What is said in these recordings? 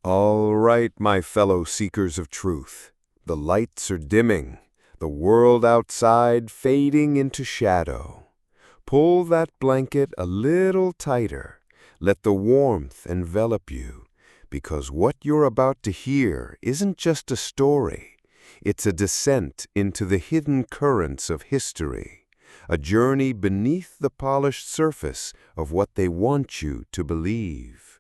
All right, my fellow seekers of truth. The lights are dimming, the world outside fading into shadow. Pull that blanket a little tighter. Let the warmth envelop you, because what you're about to hear isn't just a story. It's a descent into the hidden currents of history, a journey beneath the polished surface of what they want you to believe.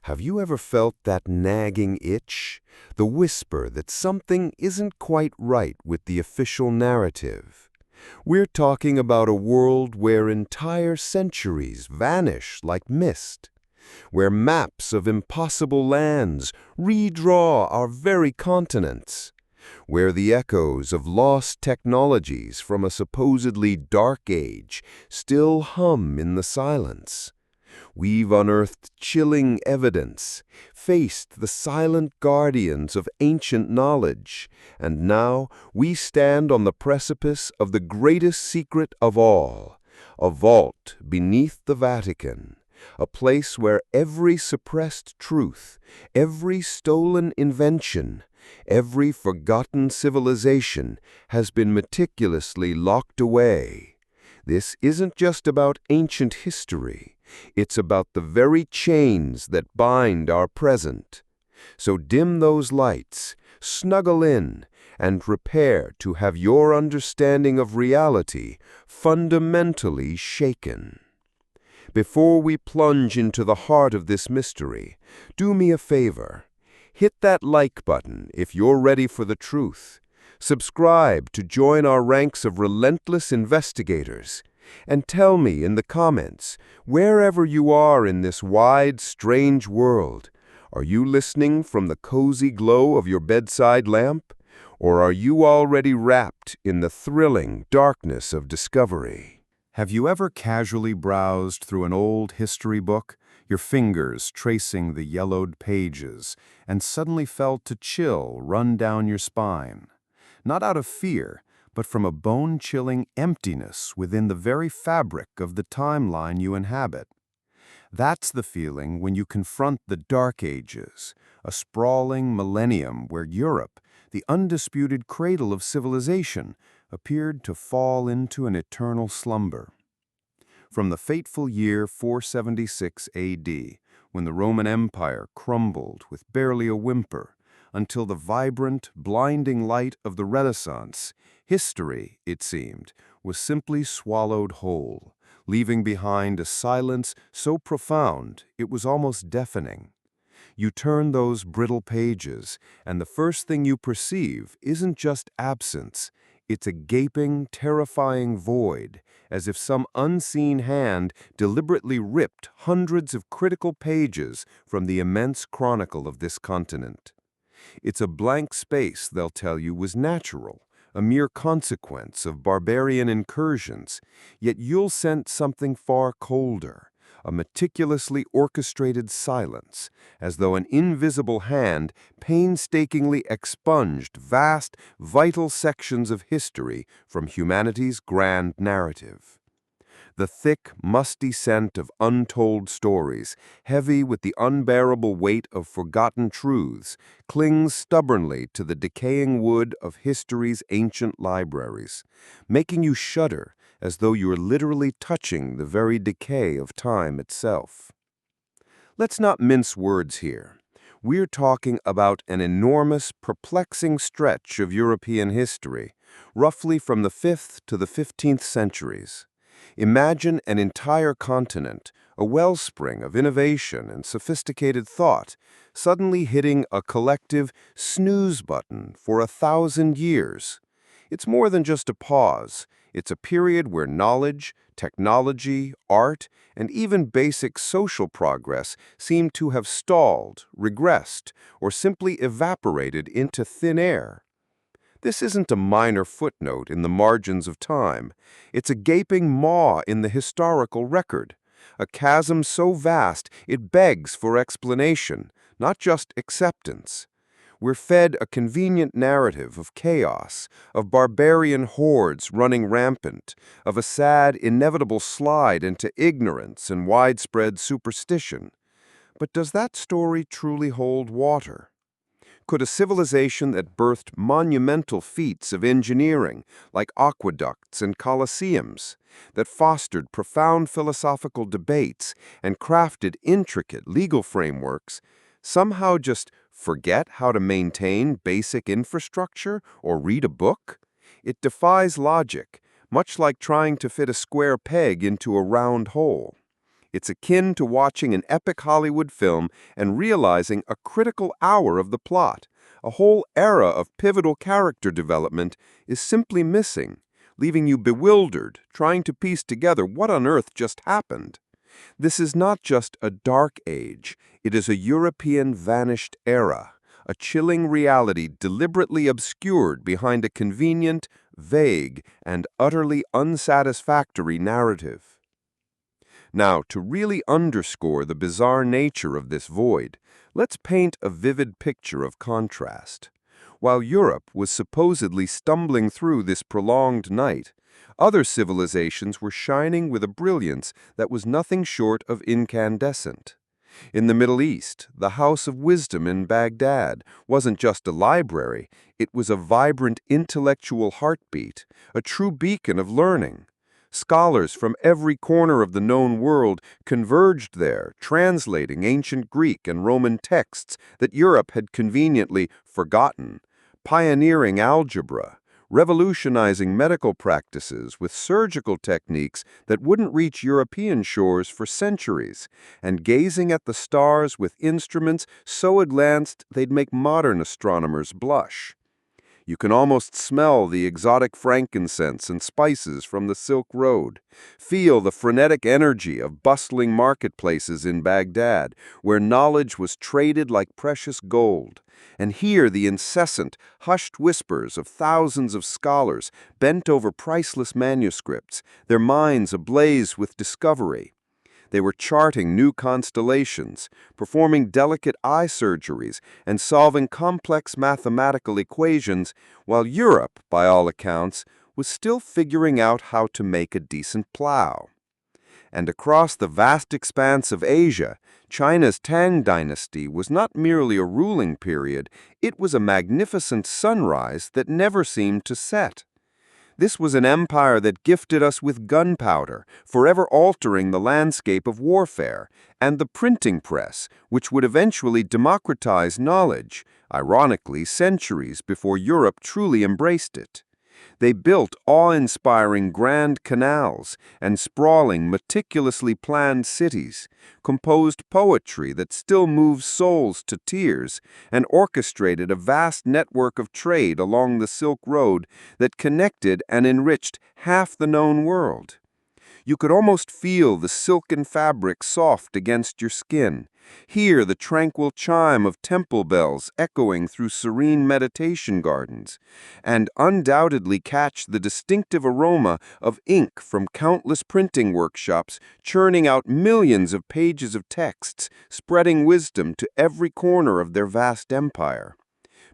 Have you ever felt that nagging itch, the whisper that something isn't quite right with the official narrative? We're talking about a world where entire centuries vanish like mist, where maps of impossible lands redraw our very continents, where the echoes of lost technologies from a supposedly dark age still hum in the silence. We've unearthed chilling evidence, faced the silent guardians of ancient knowledge, and now we stand on the precipice of the greatest secret of all, a vault beneath the Vatican, a place where every suppressed truth, every stolen invention, every forgotten civilization has been meticulously locked away. This isn't just about ancient history. It's about the very chains that bind our present. So dim those lights, snuggle in, and prepare to have your understanding of reality fundamentally shaken. Before we plunge into the heart of this mystery, do me a favor. Hit that like button if you're ready for the truth. Subscribe to join our ranks of relentless investigators. And tell me in the comments, wherever you are in this wide, strange world, are you listening from the cozy glow of your bedside lamp? Or are you already wrapped in the thrilling darkness of discovery? Have you ever casually browsed through an old history book, your fingers tracing the yellowed pages, and suddenly felt a chill run down your spine? Not out of fear, but from a bone-chilling emptiness within the very fabric of the timeline you inhabit. That's the feeling when you confront the Dark Ages, a sprawling millennium where Europe, the undisputed cradle of civilization, appeared to fall into an eternal slumber. From the fateful year 476 AD, when the Roman Empire crumbled with barely a whimper, until the vibrant, blinding light of the Renaissance, history, it seemed, was simply swallowed whole, leaving behind a silence so profound it was almost deafening. You turn those brittle pages, and the first thing you perceive isn't just absence, it's a gaping, terrifying void, as if some unseen hand deliberately ripped hundreds of critical pages from the immense chronicle of this continent. It's a blank space, they'll tell you, was natural, a mere consequence of barbarian incursions, yet you'll sense something far colder, a meticulously orchestrated silence, as though an invisible hand painstakingly expunged vast, vital sections of history from humanity's grand narrative. The thick, musty scent of untold stories, heavy with the unbearable weight of forgotten truths, clings stubbornly to the decaying wood of history's ancient libraries, making you shudder as though you are literally touching the very decay of time itself. Let's not mince words here. We're talking about an enormous, perplexing stretch of European history, roughly from the 5th to the 15th centuries. Imagine an entire continent, a wellspring of innovation and sophisticated thought, suddenly hitting a collective snooze button for 1,000 years. It's more than just a pause. It's a period where knowledge, technology, art, and even basic social progress seem to have stalled, regressed, or simply evaporated into thin air. This isn't a minor footnote in the margins of time. It's a gaping maw in the historical record, a chasm so vast it begs for explanation, not just acceptance. We're fed a convenient narrative of chaos, of barbarian hordes running rampant, of a sad, inevitable slide into ignorance and widespread superstition. But does that story truly hold water? Could a civilization that birthed monumental feats of engineering, like aqueducts and colosseums, that fostered profound philosophical debates and crafted intricate legal frameworks, somehow just forget how to maintain basic infrastructure or read a book? It defies logic, much like trying to fit a square peg into a round hole. It's akin to watching an epic Hollywood film and realizing a critical hour of the plot, a whole era of pivotal character development, is simply missing, leaving you bewildered, trying to piece together what on earth just happened. This is not just a dark age, it is a European vanished era, a chilling reality deliberately obscured behind a convenient, vague, and utterly unsatisfactory narrative. Now, to really underscore the bizarre nature of this void, let's paint a vivid picture of contrast. While Europe was supposedly stumbling through this prolonged night, other civilizations were shining with a brilliance that was nothing short of incandescent. In the Middle East, the House of Wisdom in Baghdad wasn't just a library, it was a vibrant intellectual heartbeat, a true beacon of learning. Scholars from every corner of the known world converged there, translating ancient Greek and Roman texts that Europe had conveniently forgotten, pioneering algebra, revolutionizing medical practices with surgical techniques that wouldn't reach European shores for centuries, and gazing at the stars with instruments so advanced they'd make modern astronomers blush. You can almost smell the exotic frankincense and spices from the Silk Road, feel the frenetic energy of bustling marketplaces in Baghdad, where knowledge was traded like precious gold, and hear the incessant, hushed whispers of thousands of scholars bent over priceless manuscripts, their minds ablaze with discovery. They were charting new constellations, performing delicate eye surgeries, and solving complex mathematical equations, while Europe, by all accounts, was still figuring out how to make a decent plow. And across the vast expanse of Asia, China's Tang dynasty was not merely a ruling period, it was a magnificent sunrise that never seemed to set. This was an empire that gifted us with gunpowder, forever altering the landscape of warfare, and the printing press, which would eventually democratize knowledge, ironically centuries before Europe truly embraced it. They built awe-inspiring grand canals and sprawling, meticulously planned cities, composed poetry that still moves souls to tears, and orchestrated a vast network of trade along the Silk Road that connected and enriched half the known world. You could almost feel the silken fabric soft against your skin, hear the tranquil chime of temple bells echoing through serene meditation gardens, and undoubtedly catch the distinctive aroma of ink from countless printing workshops churning out millions of pages of texts, spreading wisdom to every corner of their vast empire.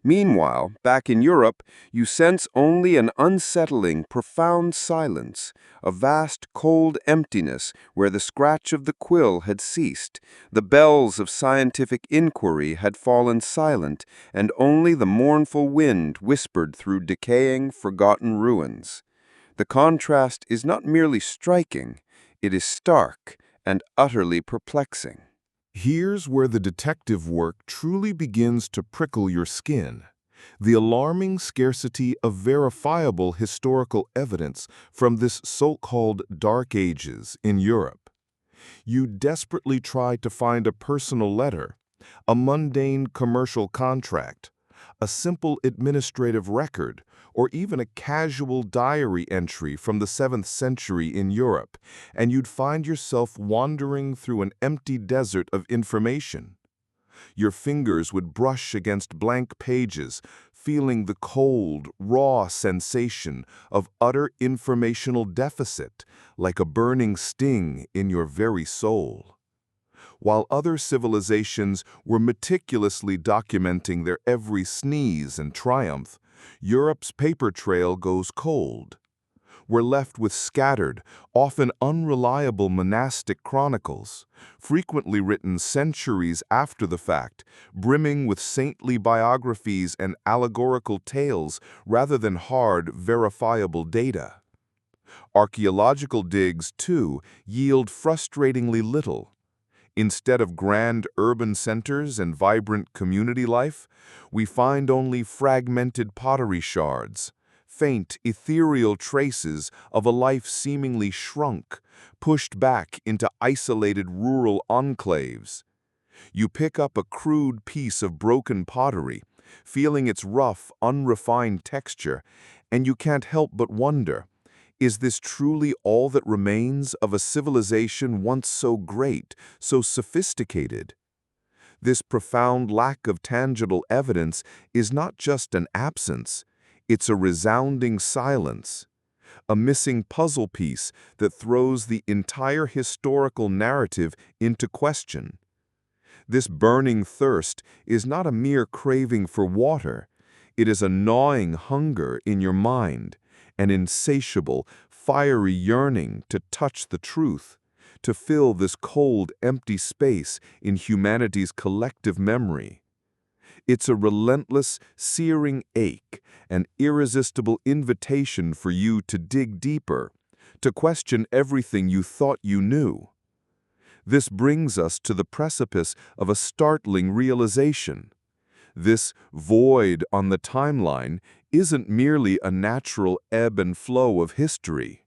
Meanwhile, back in Europe, you sense only an unsettling, profound silence, a vast, cold emptiness where the scratch of the quill had ceased, the bells of scientific inquiry had fallen silent, and only the mournful wind whispered through decaying, forgotten ruins. The contrast is not merely striking, it is stark and utterly perplexing. Here's where the detective work truly begins to prickle your skin. The alarming scarcity of verifiable historical evidence from this so-called Dark Ages in Europe. You desperately try to find a personal letter, a mundane commercial contract, a simple administrative record, or even a casual diary entry from the 7th century in Europe, and you'd find yourself wandering through an empty desert of information. Your fingers would brush against blank pages, feeling the cold, raw sensation of utter informational deficit, like a burning sting in your very soul. While other civilizations were meticulously documenting their every sneeze and triumph, Europe's paper trail goes cold. we're left with scattered, often unreliable monastic chronicles, frequently written centuries after the fact, brimming with saintly biographies and allegorical tales rather than hard, verifiable data. Archaeological digs, too, yield frustratingly little. Instead of grand urban centers and vibrant community life, we find only fragmented pottery shards, faint, ethereal traces of a life seemingly shrunk, pushed back into isolated rural enclaves. You pick up a crude piece of broken pottery, feeling its rough, unrefined texture, and you can't help but wonder, is this truly all that remains of a civilization once so great, so sophisticated? This profound lack of tangible evidence is not just an absence, it's a resounding silence, a missing puzzle piece that throws the entire historical narrative into question. This burning thirst is not a mere craving for water, it is a gnawing hunger in your mind, an insatiable, fiery yearning to touch the truth, to fill this cold, empty space in humanity's collective memory. It's a relentless, searing ache, an irresistible invitation for you to dig deeper, to question everything you thought you knew. This brings us to the precipice of a startling realization. This void on the timeline isn't merely a natural ebb and flow of history.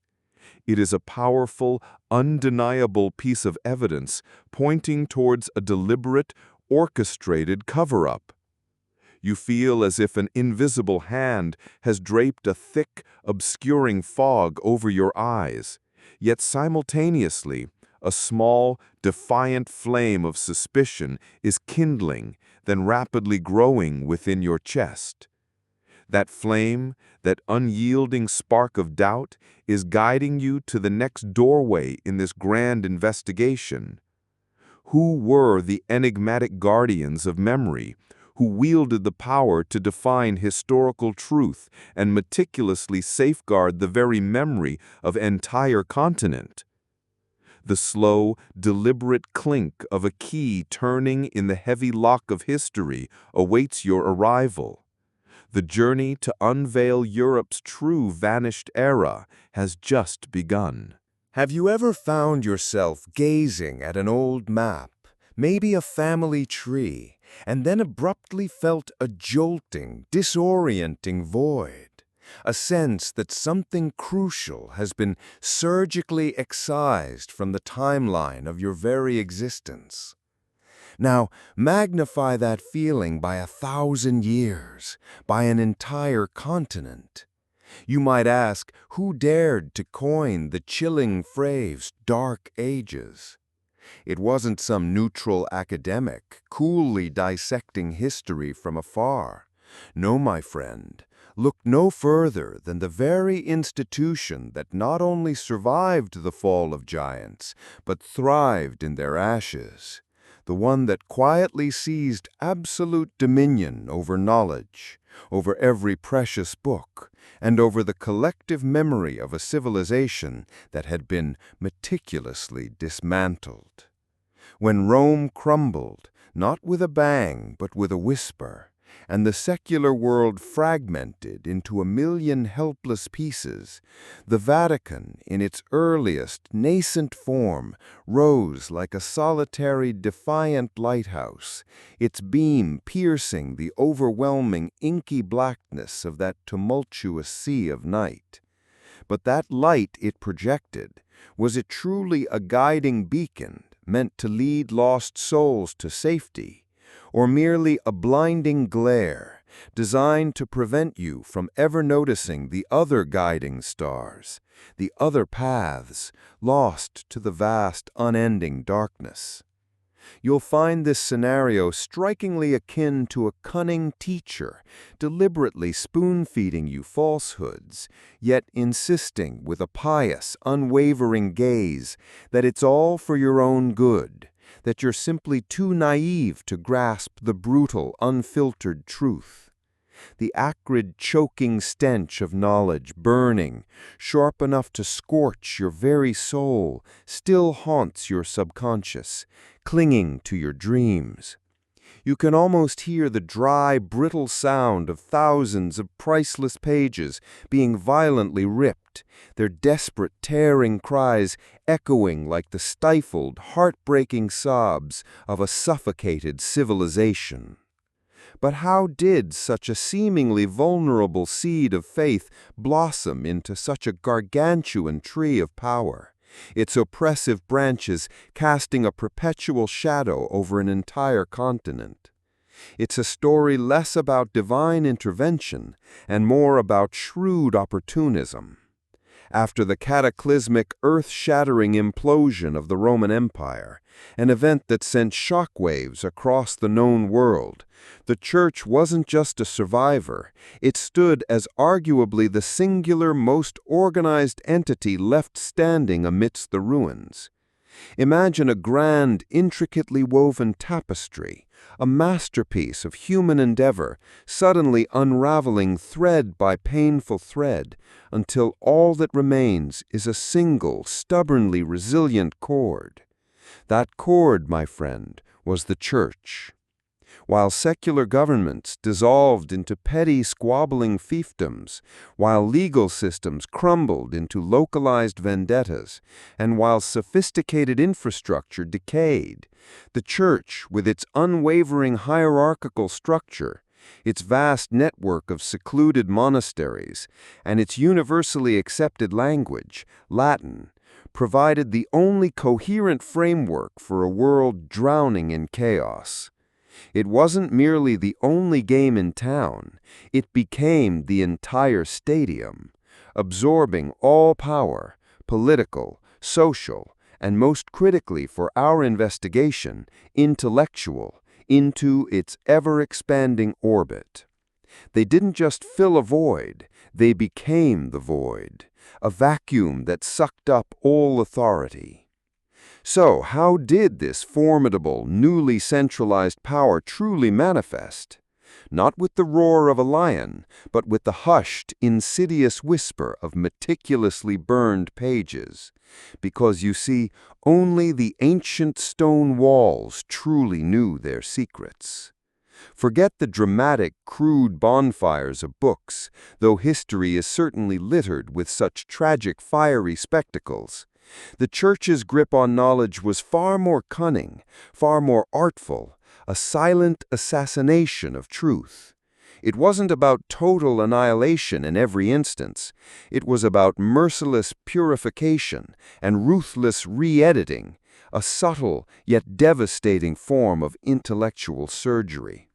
It is a powerful, undeniable piece of evidence pointing towards a deliberate, orchestrated cover-up. You feel as if an invisible hand has draped a thick, obscuring fog over your eyes, yet simultaneously, a small, defiant flame of suspicion is kindling, then rapidly growing within your chest. That flame, that unyielding spark of doubt, is guiding you to the next doorway in this grand investigation. Who were the enigmatic guardians of memory, who wielded the power to define historical truth and meticulously safeguard the very memory of an entire continent? The slow, deliberate clink of a key turning in the heavy lock of history awaits your arrival. The journey to unveil Europe's true vanished era has just begun. Have you ever found yourself gazing at an old map, maybe a family tree, and then abruptly felt a jolting, disorienting void? A sense that something crucial has been surgically excised from the timeline of your very existence. Now, magnify that feeling by 1,000 years, by an entire continent. You might ask, who dared to coin the chilling phrase, Dark Ages? It wasn't some neutral academic, coolly dissecting history from afar. No, my friend. Look no further than the very institution that not only survived the fall of giants, but thrived in their ashes, the one that quietly seized absolute dominion over knowledge, over every precious book, and over the collective memory of a civilization that had been meticulously dismantled. When Rome crumbled, not with a bang, but with a whisper, and the secular world fragmented into 1,000,000 helpless pieces, the Vatican, in its earliest, nascent form, rose like a solitary, defiant lighthouse, its beam piercing the overwhelming, inky blackness of that tumultuous sea of night. But that light it projected, was it truly a guiding beacon meant to lead lost souls to safety, or merely a blinding glare designed to prevent you from ever noticing the other guiding stars, the other paths lost to the vast, unending darkness? You'll find this scenario strikingly akin to a cunning teacher deliberately spoon-feeding you falsehoods, yet insisting with a pious, unwavering gaze that it's all for your own good, that you're simply too naive to grasp the brutal, unfiltered truth. the acrid, choking stench of knowledge burning, sharp enough to scorch your very soul, still haunts your subconscious, clinging to your dreams. You can almost hear the dry, brittle sound of thousands of priceless pages being violently ripped, their desperate, tearing cries echoing like the stifled, heartbreaking sobs of a suffocated civilization. But how did such a seemingly vulnerable seed of faith blossom into such a gargantuan tree of power, its oppressive branches casting a perpetual shadow over an entire continent? It's a story less about divine intervention and more about shrewd opportunism. After the cataclysmic, earth-shattering implosion of the Roman Empire, an event that sent shockwaves across the known world, the Church wasn't just a survivor, it stood as arguably the singular, most organized entity left standing amidst the ruins. Imagine a grand, intricately woven tapestry, a masterpiece of human endeavor, suddenly unraveling thread by painful thread, until all that remains is a single, stubbornly resilient cord. That cord, my friend, was the Church. While secular governments dissolved into petty squabbling fiefdoms, while legal systems crumbled into localized vendettas, and while sophisticated infrastructure decayed, the Church, with its unwavering hierarchical structure, its vast network of secluded monasteries, and its universally accepted language, Latin, provided the only coherent framework for a world drowning in chaos. It wasn't merely the only game in town, it became the entire stadium, absorbing all power, political, social, and most critically for our investigation, intellectual, into its ever-expanding orbit. They didn't just fill a void, they became the void, a vacuum that sucked up all authority. So, how did this formidable, newly centralized power truly manifest? Not with the roar of a lion, but with the hushed, insidious whisper of meticulously burned pages. Because, you see, only the ancient stone walls truly knew their secrets. Forget the dramatic, crude bonfires of books, though history is certainly littered with such tragic, fiery spectacles. The Church's grip on knowledge was far more cunning, far more artful, a silent assassination of truth. It wasn't about total annihilation in every instance. It was about merciless purification and ruthless re-editing, a subtle yet devastating form of intellectual surgery.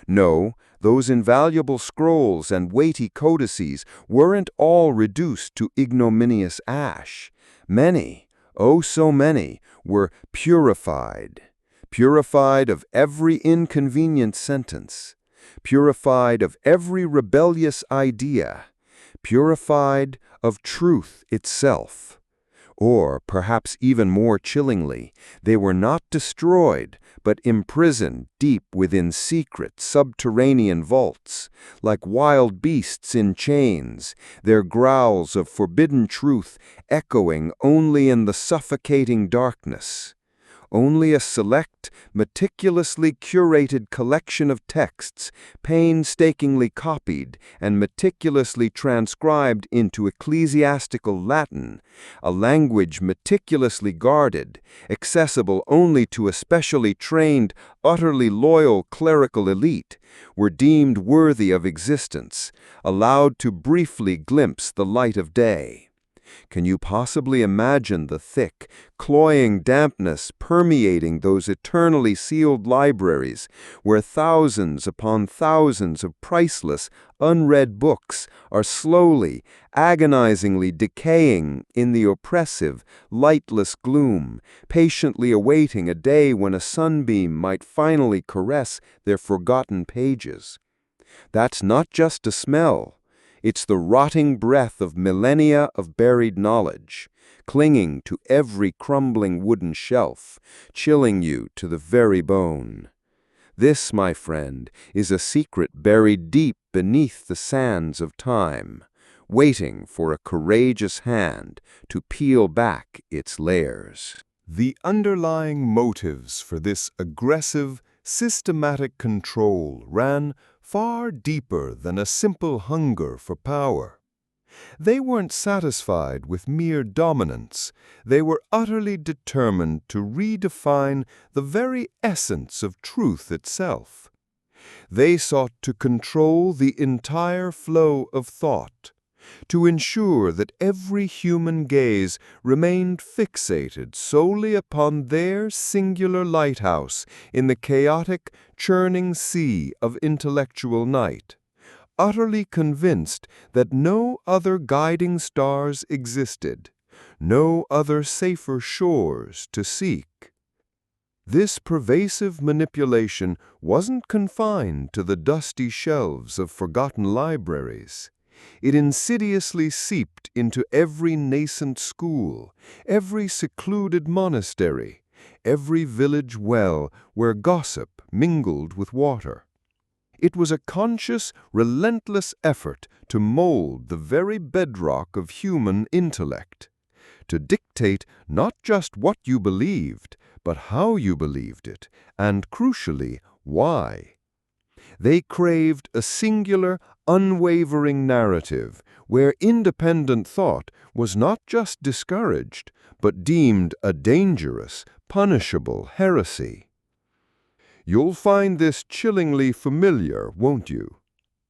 No, those invaluable scrolls and weighty codices weren't all reduced to ignominious ash. Many, oh so many, were purified. Purified of every inconvenient sentence. Purified of every rebellious idea. Purified of truth itself. Or, perhaps even more chillingly, they were not destroyed, but imprisoned deep within secret, subterranean vaults, like wild beasts in chains, their growls of forbidden truth echoing only in the suffocating darkness. Only a select, meticulously curated collection of texts, painstakingly copied and meticulously transcribed into ecclesiastical Latin, a language meticulously guarded, accessible only to a specially trained, utterly loyal clerical elite, were deemed worthy of existence, allowed to briefly glimpse the light of day. Can you possibly imagine the thick, cloying dampness permeating those eternally sealed libraries, where thousands upon thousands of priceless, unread books are slowly, agonizingly decaying in the oppressive, lightless gloom, patiently awaiting a day when a sunbeam might finally caress their forgotten pages? That's not just a smell. It's the rotting breath of millennia of buried knowledge, clinging to every crumbling wooden shelf, chilling you to the very bone. This, my friend, is a secret buried deep beneath the sands of time, waiting for a courageous hand to peel back its layers. The underlying motives for this aggressive, systematic control ran far deeper than a simple hunger for power. They weren't satisfied with mere dominance. They were utterly determined to redefine the very essence of truth itself. They sought to control the entire flow of thought, to ensure that every human gaze remained fixated solely upon their singular lighthouse in the chaotic, churning sea of intellectual night, utterly convinced that no other guiding stars existed, no other safer shores to seek. This pervasive manipulation wasn't confined to the dusty shelves of forgotten libraries. It insidiously seeped into every nascent school, every secluded monastery, every village well where gossip mingled with water. It was a conscious, relentless effort to mold the very bedrock of human intellect, to dictate not just what you believed, but how you believed it, and, crucially, why. They craved a singular, unwavering narrative where independent thought was not just discouraged, but deemed a dangerous, punishable heresy. You'll find this chillingly familiar, won't you?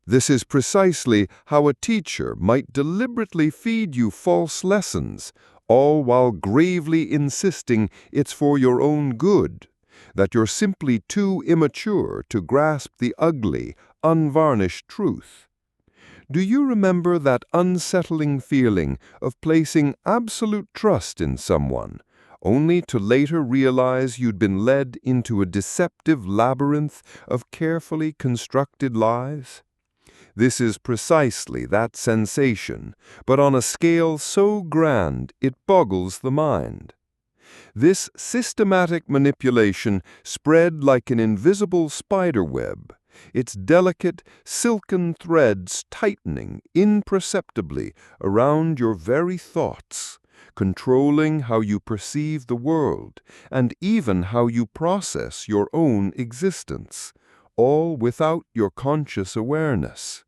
This is precisely how a teacher might deliberately feed you false lessons, all while gravely insisting it's for your own good, that you're simply too immature to grasp the ugly, unvarnished truth. Do you remember that unsettling feeling of placing absolute trust in someone, only to later realize you'd been led into a deceptive labyrinth of carefully constructed lies? This is precisely that sensation, but on a scale so grand it boggles the mind. This systematic manipulation spread like an invisible spider web, its delicate, silken threads tightening imperceptibly around your very thoughts, controlling how you perceive the world and even how you process your own existence, all without your conscious awareness.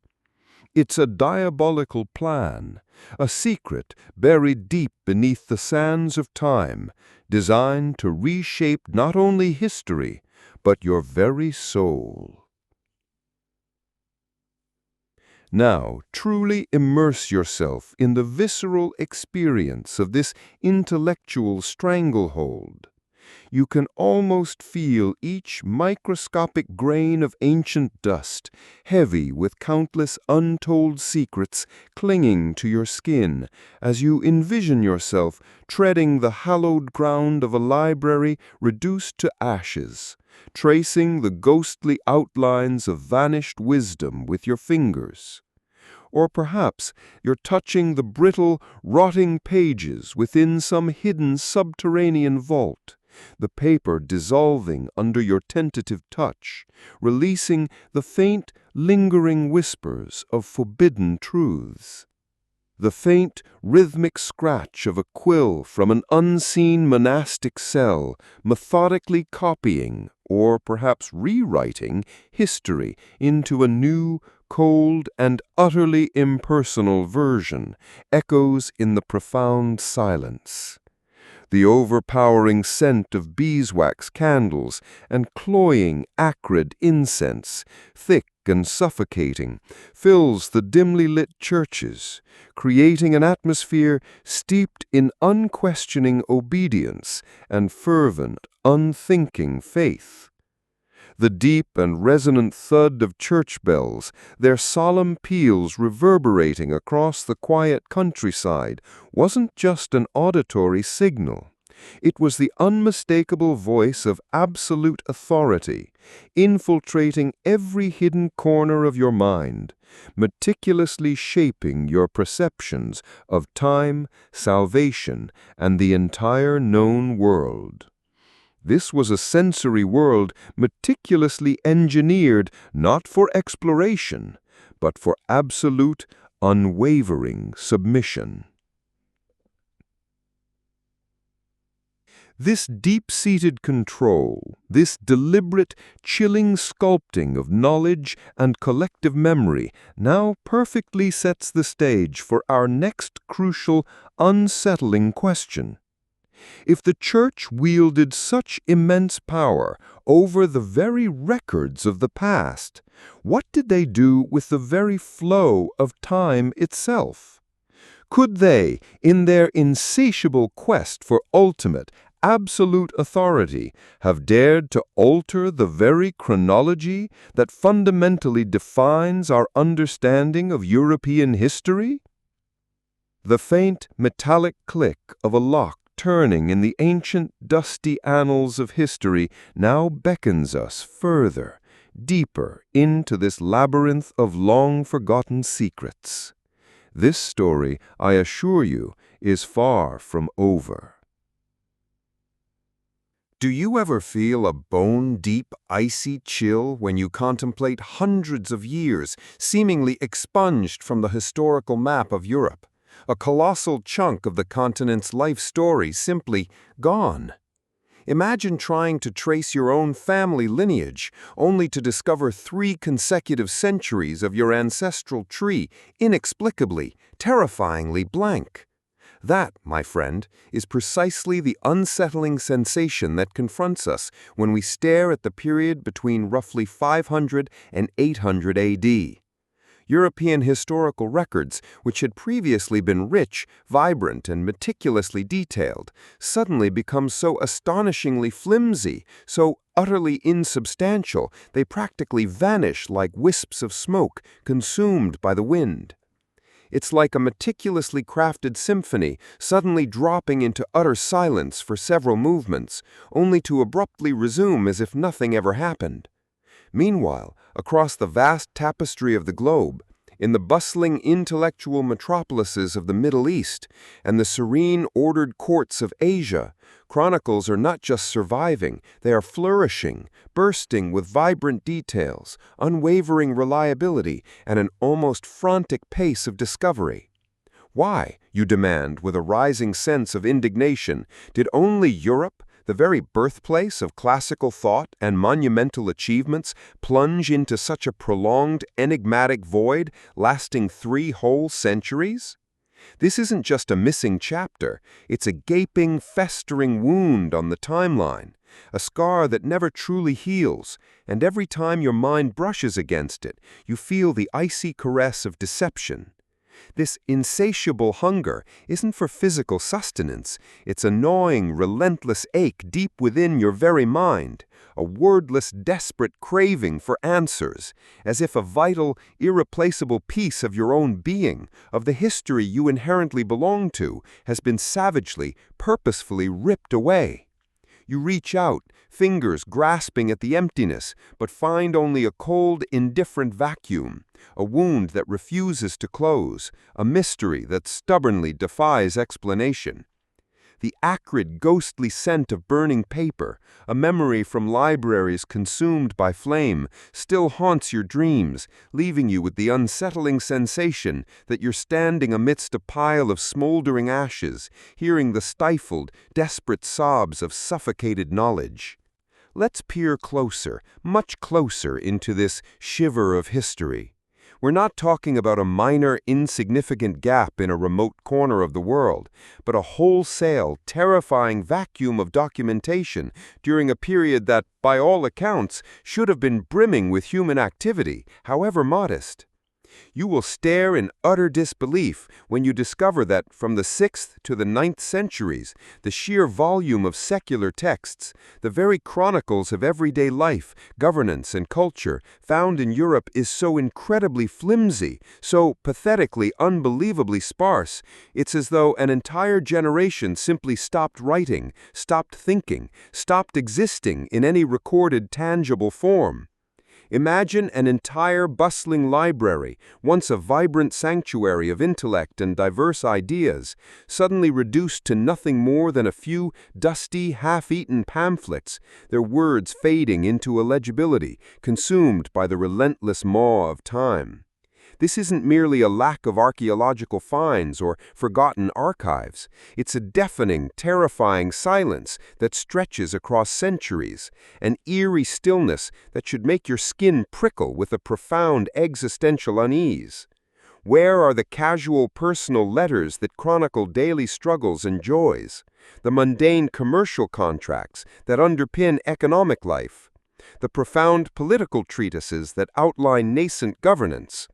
It's a diabolical plan, a secret buried deep beneath the sands of time, designed to reshape not only history, but your very soul. Now, truly immerse yourself in the visceral experience of this intellectual stranglehold. You can almost feel each microscopic grain of ancient dust, heavy with countless untold secrets clinging to your skin, as you envision yourself treading the hallowed ground of a library reduced to ashes, tracing the ghostly outlines of vanished wisdom with your fingers. Or perhaps you're touching the brittle, rotting pages within some hidden subterranean vault, the paper dissolving under your tentative touch, releasing the faint, lingering whispers of forbidden truths. The faint, rhythmic scratch of a quill from an unseen monastic cell, methodically copying, or perhaps rewriting, history into a new, cold, and utterly impersonal version, echoes in the profound silence. The overpowering scent of beeswax candles and cloying, acrid incense, thick and suffocating, fills the dimly lit churches, creating an atmosphere steeped in unquestioning obedience and fervent, unthinking faith. The deep and resonant thud of church bells, their solemn peals reverberating across the quiet countryside, wasn't just an auditory signal. It was the unmistakable voice of absolute authority, infiltrating every hidden corner of your mind, meticulously shaping your perceptions of time, salvation, and the entire known world. This was a sensory world meticulously engineered not for exploration, but for absolute, unwavering submission. This deep-seated control, this deliberate, chilling sculpting of knowledge and collective memory now perfectly sets the stage for our next crucial, unsettling question. If the Church wielded such immense power over the very records of the past, what did they do with the very flow of time itself? Could they, in their insatiable quest for ultimate, absolute authority, have dared to alter the very chronology that fundamentally defines our understanding of European history? The faint metallic click of a lock turning in the ancient dusty annals of history now beckons us further, deeper into this labyrinth of long-forgotten secrets. This story, I assure you, is far from over. Do you ever feel a bone-deep, icy chill when you contemplate hundreds of years seemingly expunged from the historical map of Europe? A colossal chunk of the continent's life story simply gone. Imagine trying to trace your own family lineage, only to discover 3 consecutive centuries of your ancestral tree inexplicably, terrifyingly blank. That, my friend, is precisely the unsettling sensation that confronts us when we stare at the period between roughly 500 and 800 AD. European historical records, which had previously been rich, vibrant, and meticulously detailed, suddenly become so astonishingly flimsy, so utterly insubstantial, they practically vanish like wisps of smoke consumed by the wind. It's like a meticulously crafted symphony suddenly dropping into utter silence for several movements, only to abruptly resume as if nothing ever happened. Meanwhile, across the vast tapestry of the globe, in the bustling intellectual metropolises of the Middle East and the serene ordered courts of Asia, chronicles are not just surviving, they are flourishing, bursting with vibrant details, unwavering reliability, and an almost frantic pace of discovery. Why, you demand with a rising sense of indignation, did only Europe, the very birthplace of classical thought and monumental achievements, plunge into such a prolonged, enigmatic void lasting 3 whole centuries? This isn't just a missing chapter, it's a gaping, festering wound on the timeline, a scar that never truly heals, and every time your mind brushes against it, you feel the icy caress of deception. This insatiable hunger isn't for physical sustenance, it's a gnawing, relentless ache deep within your very mind, a wordless, desperate craving for answers, as if a vital, irreplaceable piece of your own being, of the history you inherently belong to, has been savagely, purposefully ripped away. You reach out, fingers grasping at the emptiness, but find only a cold, indifferent vacuum, a wound that refuses to close, a mystery that stubbornly defies explanation. The acrid, ghostly scent of burning paper, a memory from libraries consumed by flame, still haunts your dreams, leaving you with the unsettling sensation that you're standing amidst a pile of smoldering ashes, hearing the stifled, desperate sobs of suffocated knowledge. Let's peer closer, much closer into this shiver of history. We're not talking about a minor, insignificant gap in a remote corner of the world, but a wholesale, terrifying vacuum of documentation during a period that, by all accounts, should have been brimming with human activity, however modest. You will stare in utter disbelief when you discover that, from the 6th to the 9th centuries, the sheer volume of secular texts, the very chronicles of everyday life, governance, and culture, found in Europe is so incredibly flimsy, so pathetically, unbelievably sparse, it's as though an entire generation simply stopped writing, stopped thinking, stopped existing in any recorded, tangible form. Imagine an entire bustling library, once a vibrant sanctuary of intellect and diverse ideas, suddenly reduced to nothing more than a few dusty, half-eaten pamphlets, their words fading into illegibility, consumed by the relentless maw of time. This isn't merely a lack of archaeological finds or forgotten archives. It's a deafening, terrifying silence that stretches across centuries, an eerie stillness that should make your skin prickle with a profound existential unease. Where are the casual personal letters that chronicle daily struggles and joys? The mundane commercial contracts that underpin economic life? The profound political treatises that outline nascent governance?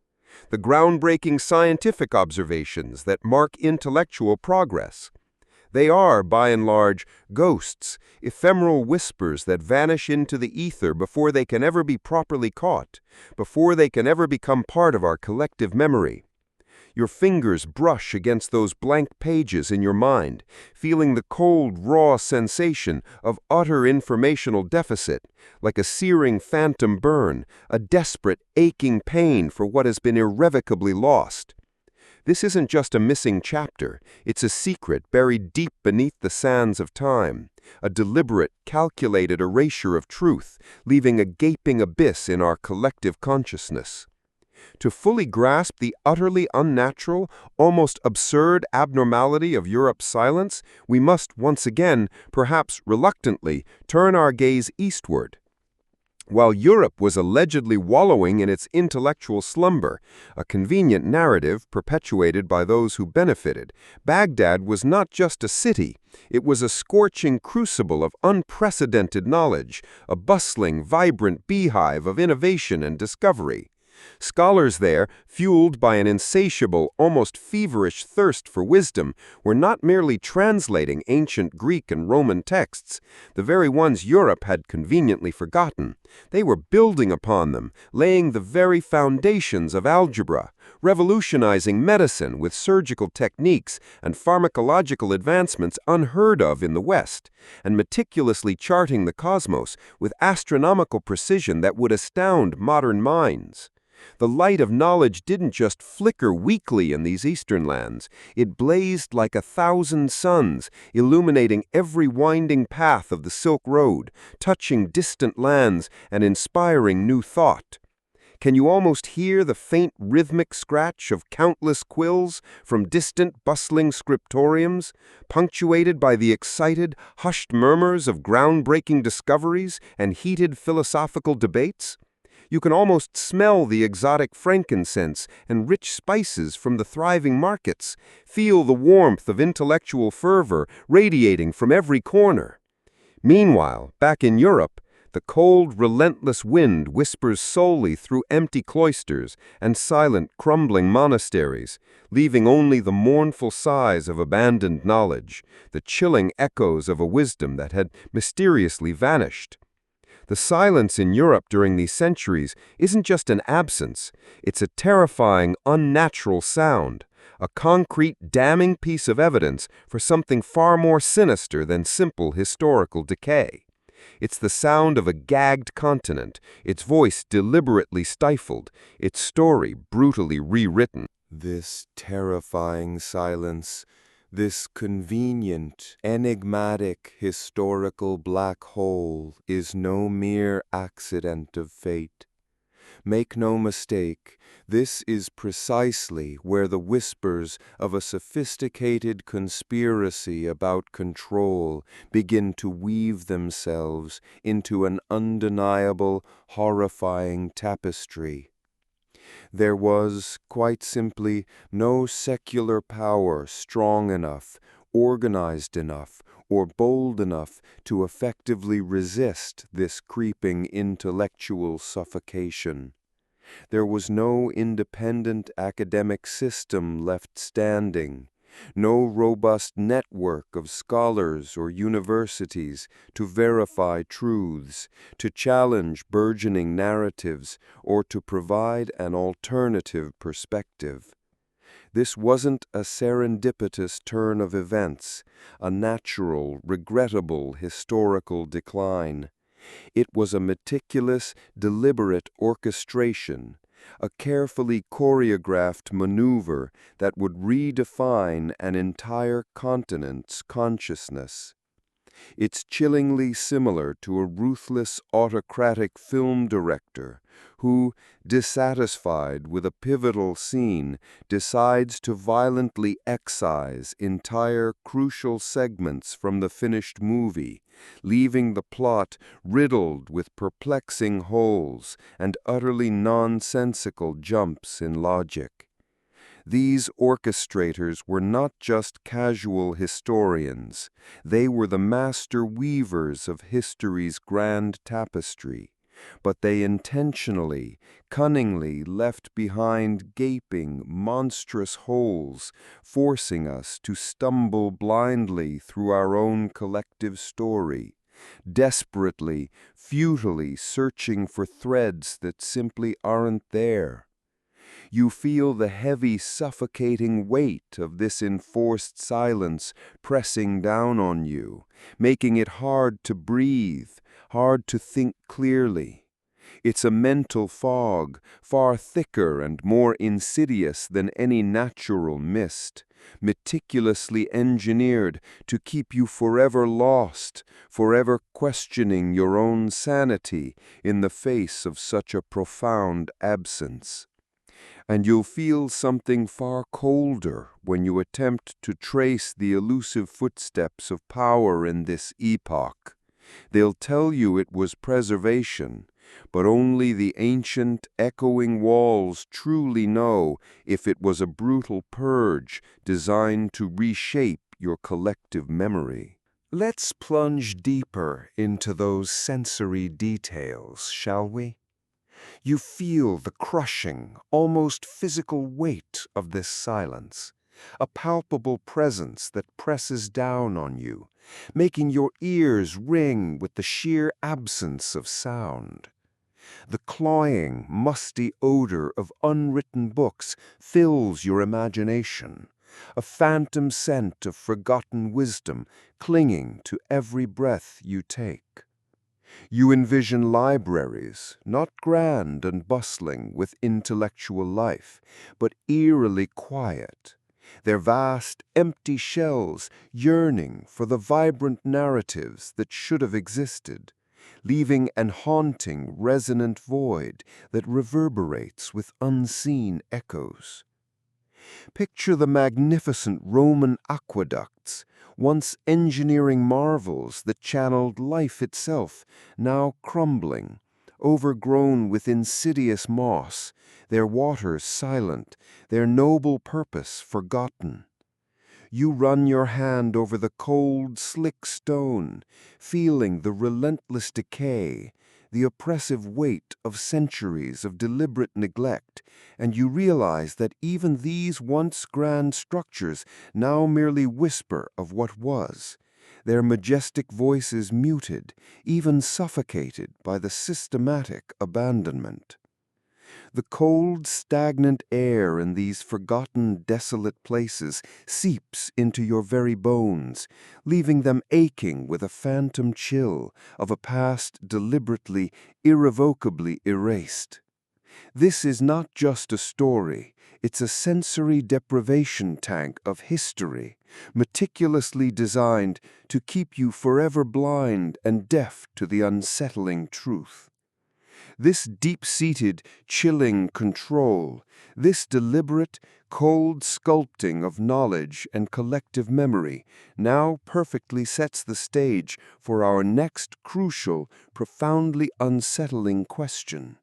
The groundbreaking scientific observations that mark intellectual progress? They are, by and large, ghosts, ephemeral whispers that vanish into the ether before they can ever be properly caught, before they can ever become part of our collective memory. Your fingers brush against those blank pages in your mind, feeling the cold, raw sensation of utter informational deficit, like a searing phantom burn, a desperate, aching pain for what has been irrevocably lost. This isn't just a missing chapter, it's a secret buried deep beneath the sands of time, a deliberate, calculated erasure of truth, leaving a gaping abyss in our collective consciousness. To fully grasp the utterly unnatural, almost absurd abnormality of Europe's silence, we must once again, perhaps reluctantly, turn our gaze eastward. While Europe was allegedly wallowing in its intellectual slumber, a convenient narrative perpetuated by those who benefited, Baghdad was not just a city, it was a scorching crucible of unprecedented knowledge, a bustling, vibrant beehive of innovation and discovery. Scholars there, fueled by an insatiable, almost feverish thirst for wisdom, were not merely translating ancient Greek and Roman texts, the very ones Europe had conveniently forgotten. They were building upon them, laying the very foundations of algebra, revolutionizing medicine with surgical techniques and pharmacological advancements unheard of in the West, and meticulously charting the cosmos with astronomical precision that would astound modern minds. The light of knowledge didn't just flicker weakly in these eastern lands. It blazed like 1,000 suns, illuminating every winding path of the Silk Road, touching distant lands and inspiring new thought. Can you almost hear the faint rhythmic scratch of countless quills from distant bustling scriptoriums, punctuated by the excited, hushed murmurs of groundbreaking discoveries and heated philosophical debates? You can almost smell the exotic frankincense and rich spices from the thriving markets, feel the warmth of intellectual fervor radiating from every corner. Meanwhile, back in Europe, the cold, relentless wind whispers solely through empty cloisters and silent, crumbling monasteries, leaving only the mournful sighs of abandoned knowledge, the chilling echoes of a wisdom that had mysteriously vanished. The silence in Europe during these centuries isn't just an absence, it's a terrifying, unnatural sound, a concrete, damning piece of evidence for something far more sinister than simple historical decay. It's the sound of a gagged continent, its voice deliberately stifled, its story brutally rewritten. This terrifying silence, this convenient, enigmatic, historical black hole is no mere accident of fate. Make no mistake, this is precisely where the whispers of a sophisticated conspiracy about control begin to weave themselves into an undeniable, horrifying tapestry. There was, quite simply, no secular power strong enough, organized enough, or bold enough to effectively resist this creeping intellectual suffocation. There was no independent academic system left standing, no robust network of scholars or universities to verify truths, to challenge burgeoning narratives, or to provide an alternative perspective. This wasn't a serendipitous turn of events, a natural, regrettable historical decline. It was a meticulous, deliberate orchestration, a carefully choreographed maneuver that would redefine an entire continent's consciousness. It's chillingly similar to a ruthless autocratic film director who, dissatisfied with a pivotal scene, decides to violently excise entire crucial segments from the finished movie, leaving the plot riddled with perplexing holes and utterly nonsensical jumps in logic. These orchestrators were not just casual historians, they were the master weavers of history's grand tapestry, but they intentionally, cunningly left behind gaping, monstrous holes, forcing us to stumble blindly through our own collective story, desperately, futilely searching for threads that simply aren't there. You feel the heavy, suffocating weight of this enforced silence pressing down on you, making it hard to breathe, hard to think clearly. It's a mental fog, far thicker and more insidious than any natural mist, meticulously engineered to keep you forever lost, forever questioning your own sanity in the face of such a profound absence. And you'll feel something far colder when you attempt to trace the elusive footsteps of power in this epoch. They'll tell you it was preservation, but only the ancient, echoing walls truly know if it was a brutal purge designed to reshape your collective memory. Let's plunge deeper into those sensory details, shall we? You feel the crushing, almost physical weight of this silence, a palpable presence that presses down on you, making your ears ring with the sheer absence of sound. The cloying, musty odor of unwritten books fills your imagination, a phantom scent of forgotten wisdom clinging to every breath you take. You envision libraries, not grand and bustling with intellectual life, but eerily quiet, their vast, empty shelves yearning for the vibrant narratives that should have existed, leaving an haunting, resonant void that reverberates with unseen echoes. Picture the magnificent Roman aqueducts, once engineering marvels that channeled life itself, now crumbling, overgrown with insidious moss, their waters silent, their noble purpose forgotten. You run your hand over the cold, slick stone, feeling the relentless decay, the oppressive weight of centuries of deliberate neglect, and you realize that even these once grand structures now merely whisper of what was, their majestic voices muted, even suffocated by the systematic abandonment. The cold, stagnant air in these forgotten, desolate places seeps into your very bones, leaving them aching with a phantom chill of a past deliberately, irrevocably erased. This is not just a story, it's a sensory deprivation tank of history, meticulously designed to keep you forever blind and deaf to the unsettling truth. This deep-seated, chilling control, this deliberate, cold sculpting of knowledge and collective memory now perfectly sets the stage for our next crucial, profoundly unsettling question.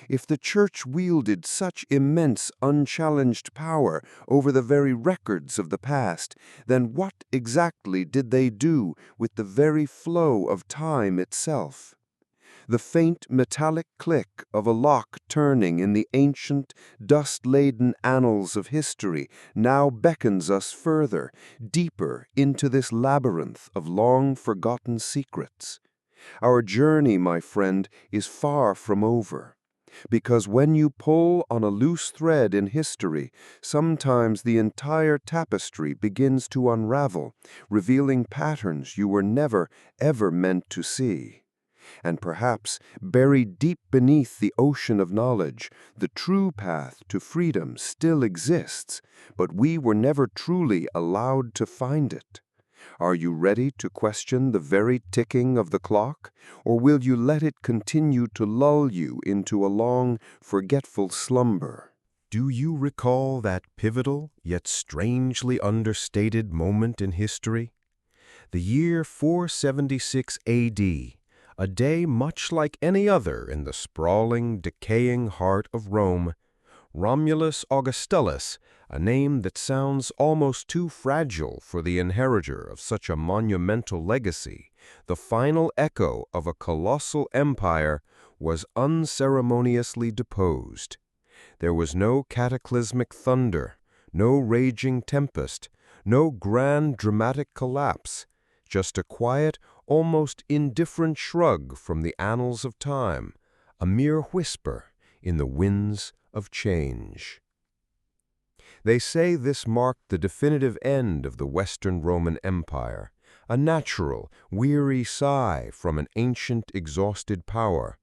If the Church wielded such immense, unchallenged power over the very records of the past, then what exactly did they do with the very flow of time itself? The faint metallic click of a lock turning in the ancient, dust-laden annals of history now beckons us further, deeper into this labyrinth of long-forgotten secrets. Our journey, my friend, is far from over. Because when you pull on a loose thread in history, sometimes the entire tapestry begins to unravel, revealing patterns you were never, ever meant to see. And perhaps, buried deep beneath the ocean of knowledge, the true path to freedom still exists, but we were never truly allowed to find it. Are you ready to question the very ticking of the clock, or will you let it continue to lull you into a long, forgetful slumber? Do you recall that pivotal, yet strangely understated moment in history? The year 476 AD, a day much like any other in the sprawling, decaying heart of Rome. Romulus Augustulus, a name that sounds almost too fragile for the inheritor of such a monumental legacy, the final echo of a colossal empire, was unceremoniously deposed. There was no cataclysmic thunder, no raging tempest, no grand dramatic collapse, just a quiet, almost indifferent shrug from the annals of time, a mere whisper in the winds of change. They say this marked the definitive end of the Western Roman Empire, a natural, weary sigh from an ancient, exhausted power.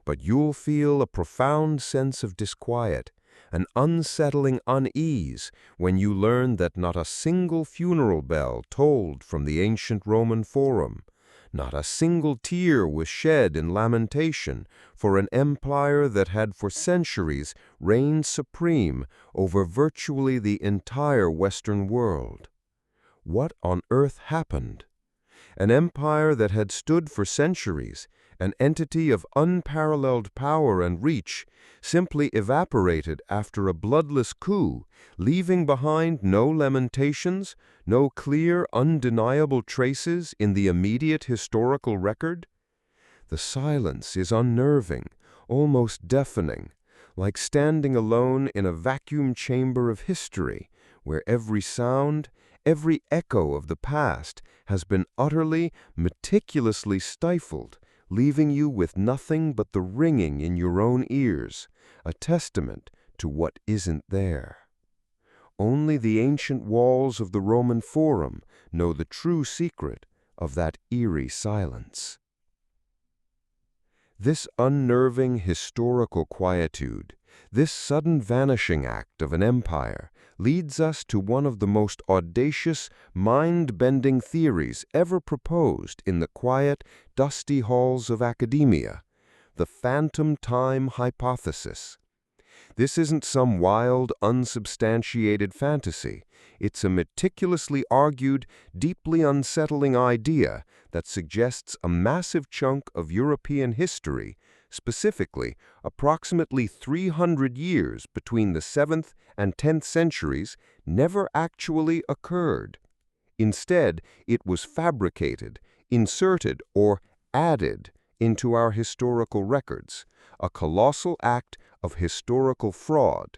But you'll feel a profound sense of disquiet, an unsettling unease when you learn that not a single funeral bell tolled from the ancient Roman Forum, not a single tear was shed in lamentation for an empire that had for centuries reigned supreme over virtually the entire Western world. What on earth happened? An empire that had stood for centuries, an entity of unparalleled power and reach, simply evaporated after a bloodless coup, leaving behind no lamentations, no clear, undeniable traces in the immediate historical record? The silence is unnerving, almost deafening, like standing alone in a vacuum chamber of history, where every sound, every echo of the past has been utterly, meticulously stifled, leaving you with nothing but the ringing in your own ears, a testament to what isn't there. Only the ancient walls of the Roman Forum know the true secret of that eerie silence. This unnerving historical quietude, this sudden vanishing act of an empire, leads us to one of the most audacious, mind-bending theories ever proposed in the quiet, dusty halls of academia, the phantom time hypothesis. This isn't some wild, unsubstantiated fantasy. It's a meticulously argued, deeply unsettling idea that suggests a massive chunk of European history, specifically approximately 300 years between the 7th and 10th centuries, never actually occurred. Instead, it was fabricated, inserted, or added into our historical records, a colossal act of historical fraud.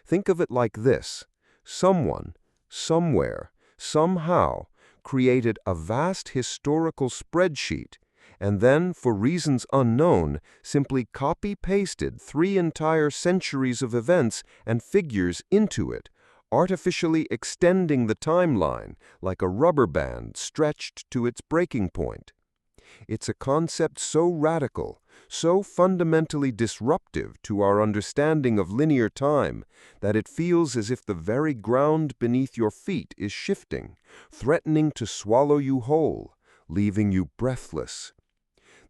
Think of it like this: someone, somewhere, somehow, created a vast historical spreadsheet, and then, for reasons unknown, simply copy-pasted 3 entire centuries of events and figures into it, artificially extending the timeline like a rubber band stretched to its breaking point. It's a concept so radical, so fundamentally disruptive to our understanding of linear time, that it feels as if the very ground beneath your feet is shifting, threatening to swallow you whole, leaving you breathless.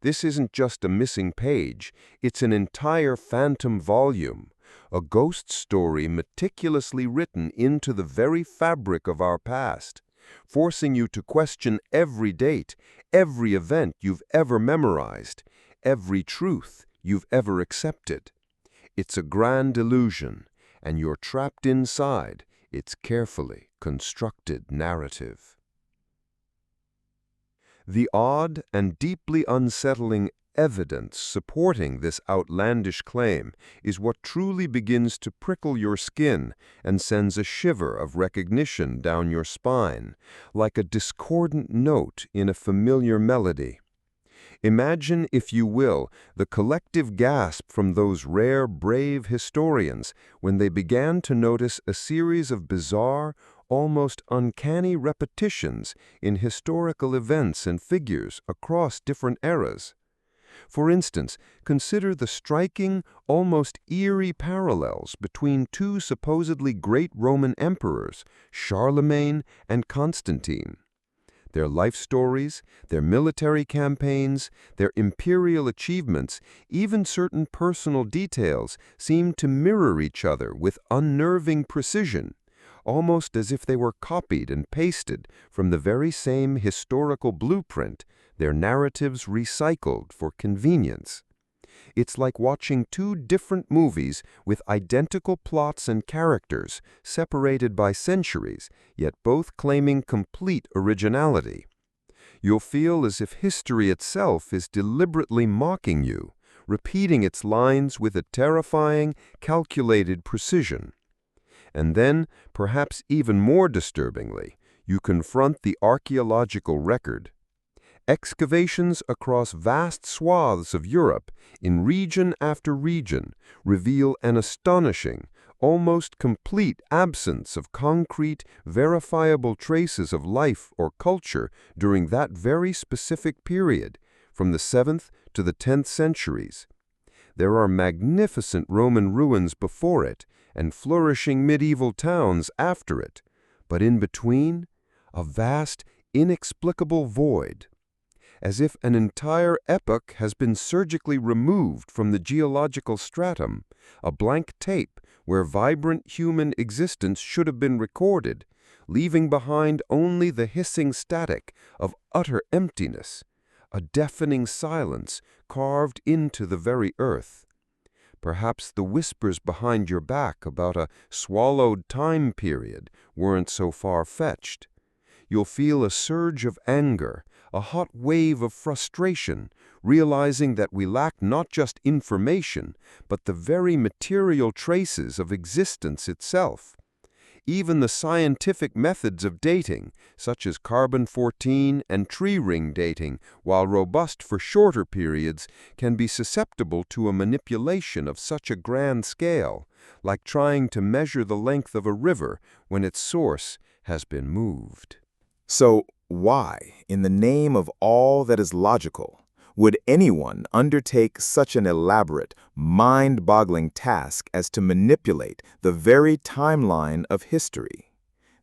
This isn't just a missing page, it's an entire phantom volume, a ghost story meticulously written into the very fabric of our past, forcing you to question every date, every event you've ever memorized, every truth you've ever accepted. It's a grand illusion, and you're trapped inside its carefully constructed narrative. The odd and deeply unsettling evidence supporting this outlandish claim is what truly begins to prickle your skin and sends a shiver of recognition down your spine, like a discordant note in a familiar melody. Imagine, if you will, the collective gasp from those rare, brave historians when they began to notice a series of bizarre, almost uncanny repetitions in historical events and figures across different eras. For instance, consider the striking, almost eerie parallels between two supposedly great Roman emperors, Charlemagne and Constantine. Their life stories, their military campaigns, their imperial achievements, even certain personal details seem to mirror each other with unnerving precision, almost as if they were copied and pasted from the very same historical blueprint, their narratives recycled for convenience. It's like watching two different movies with identical plots and characters, separated by centuries, yet both claiming complete originality. You'll feel as if history itself is deliberately mocking you, repeating its lines with a terrifying, calculated precision. And then, perhaps even more disturbingly, you confront the archaeological record. Excavations across vast swaths of Europe, in region after region, reveal an astonishing, almost complete absence of concrete, verifiable traces of life or culture during that very specific period, from the 7th to the 10th centuries. There are magnificent Roman ruins before it, and flourishing medieval towns after it, but in between, a vast, inexplicable void. As if an entire epoch has been surgically removed from the geological stratum, a blank tape where vibrant human existence should have been recorded, leaving behind only the hissing static of utter emptiness, a deafening silence carved into the very earth. Perhaps the whispers behind your back about a swallowed time period weren't so far-fetched. You'll feel a surge of anger, a hot wave of frustration, realizing that we lack not just information, but the very material traces of existence itself. Even the scientific methods of dating, such as carbon-14 and tree ring dating, while robust for shorter periods, can be susceptible to a manipulation of such a grand scale, like trying to measure the length of a river when its source has been moved. So, why, in the name of all that is logical, would anyone undertake such an elaborate, mind-boggling task as to manipulate the very timeline of history?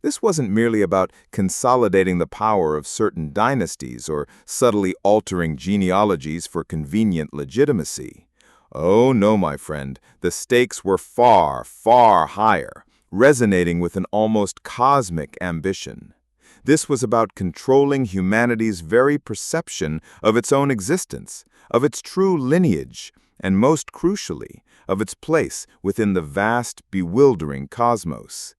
This wasn't merely about consolidating the power of certain dynasties or subtly altering genealogies for convenient legitimacy. Oh no, my friend, the stakes were far, far higher, resonating with an almost cosmic ambition. This was about controlling humanity's very perception of its own existence, of its true lineage, and most crucially, of its place within the vast, bewildering cosmos.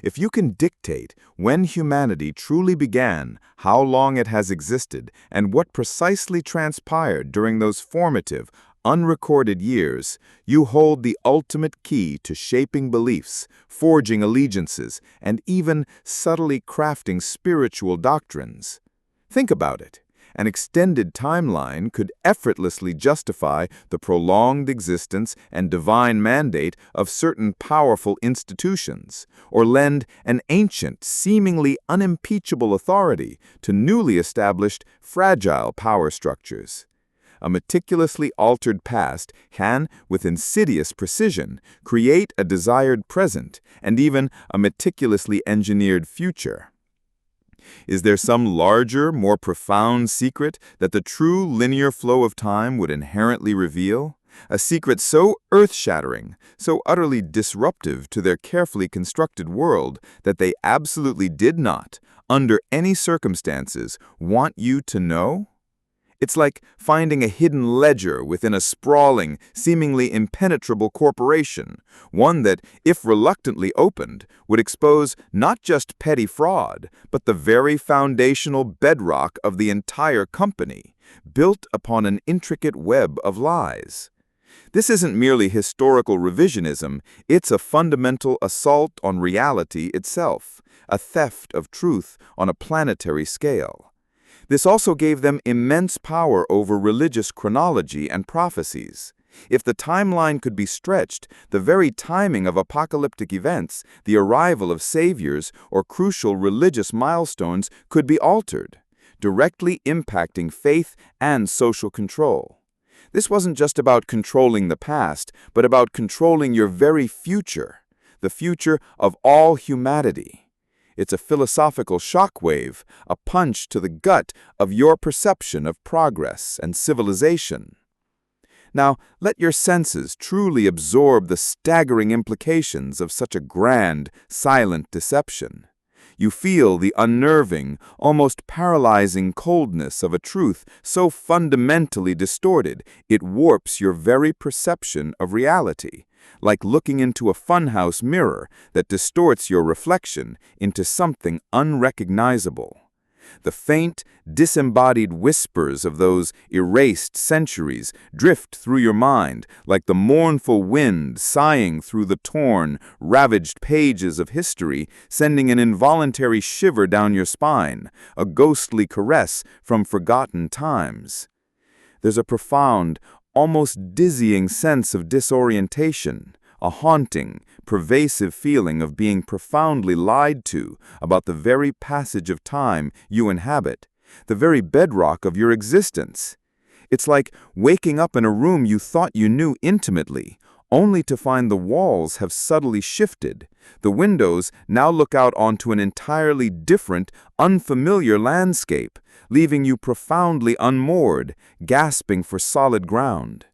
If you can dictate when humanity truly began, how long it has existed, and what precisely transpired during those formative, unrecorded years, you hold the ultimate key to shaping beliefs, forging allegiances, and even subtly crafting spiritual doctrines. Think about it. An extended timeline could effortlessly justify the prolonged existence and divine mandate of certain powerful institutions, or lend an ancient, seemingly unimpeachable authority to newly established, fragile power structures. A meticulously altered past can, with insidious precision, create a desired present and even a meticulously engineered future. Is there some larger, more profound secret that the true linear flow of time would inherently reveal? A secret so earth-shattering, so utterly disruptive to their carefully constructed world that they absolutely did not, under any circumstances, want you to know? It's like finding a hidden ledger within a sprawling, seemingly impenetrable corporation, one that, if reluctantly opened, would expose not just petty fraud, but the very foundational bedrock of the entire company, built upon an intricate web of lies. This isn't merely historical revisionism, it's a fundamental assault on reality itself, a theft of truth on a planetary scale. This also gave them immense power over religious chronology and prophecies. If the timeline could be stretched, the very timing of apocalyptic events, the arrival of saviors, or crucial religious milestones could be altered, directly impacting faith and social control. This wasn't just about controlling the past, but about controlling your very future, the future of all humanity. It's a philosophical shockwave, a punch to the gut of your perception of progress and civilization. Now, let your senses truly absorb the staggering implications of such a grand, silent deception. You feel the unnerving, almost paralyzing coldness of a truth so fundamentally distorted it warps your very perception of reality, like looking into a funhouse mirror that distorts your reflection into something unrecognizable. The faint, disembodied whispers of those erased centuries drift through your mind like the mournful wind sighing through the torn, ravaged pages of history, sending an involuntary shiver down your spine, a ghostly caress from forgotten times. There's a profound, almost dizzying sense of disorientation, a haunting, pervasive feeling of being profoundly lied to about the very passage of time you inhabit, the very bedrock of your existence. It's like waking up in a room you thought you knew intimately, only to find the walls have subtly shifted. The windows now look out onto an entirely different, unfamiliar landscape, leaving you profoundly unmoored, gasping for solid ground.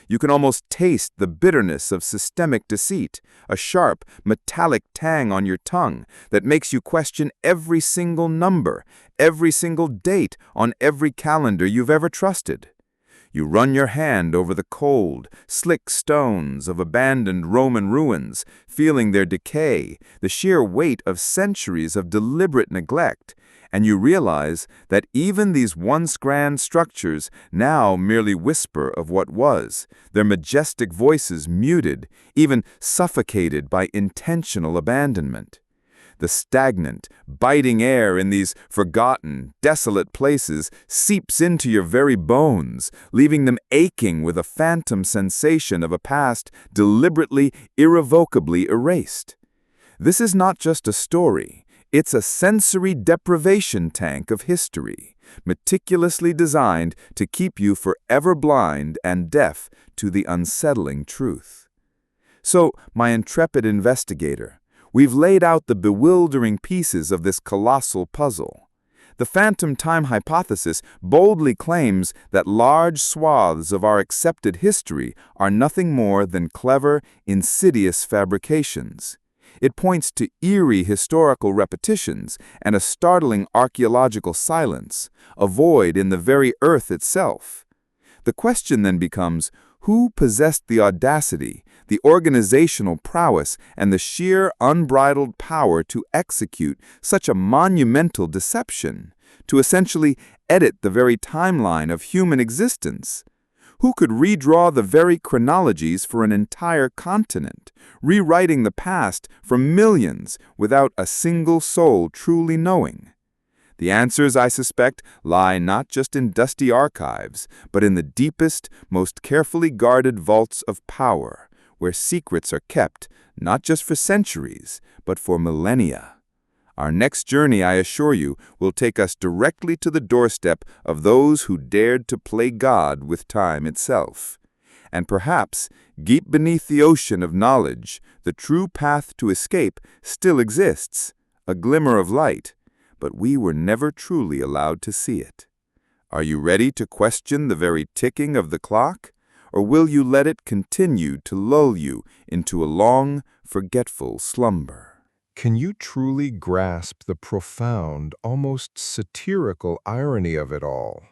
You can almost taste the bitterness of systemic deceit, a sharp, metallic tang on your tongue that makes you question every single number, every single date on every calendar you've ever trusted. You run your hand over the cold, slick stones of abandoned Roman ruins, feeling their decay, the sheer weight of centuries of deliberate neglect, and you realize that even these once grand structures now merely whisper of what was, their majestic voices muted, even suffocated by intentional abandonment. The stagnant, biting air in these forgotten, desolate places seeps into your very bones, leaving them aching with a phantom sensation of a past deliberately, irrevocably erased. This is not just a story. It's a sensory deprivation tank of history, meticulously designed to keep you forever blind and deaf to the unsettling truth. So, my intrepid investigator, we've laid out the bewildering pieces of this colossal puzzle. The phantom time hypothesis boldly claims that large swaths of our accepted history are nothing more than clever, insidious fabrications. It points to eerie historical repetitions and a startling archaeological silence, a void in the very earth itself. The question then becomes, who possessed the audacity, the organizational prowess, and the sheer unbridled power to execute such a monumental deception, to essentially edit the very timeline of human existence? Who could redraw the very chronologies for an entire continent, rewriting the past for millions without a single soul truly knowing? The answers, I suspect, lie not just in dusty archives, but in the deepest, most carefully guarded vaults of power, where secrets are kept not just for centuries, but for millennia. Our next journey, I assure you, will take us directly to the doorstep of those who dared to play God with time itself. And perhaps, deep beneath the ocean of knowledge, the true path to escape still exists, a glimmer of light, but we were never truly allowed to see it. Are you ready to question the very ticking of the clock? Or will you let it continue to lull you into a long, forgetful slumber? Can you truly grasp the profound, almost satirical irony of it all?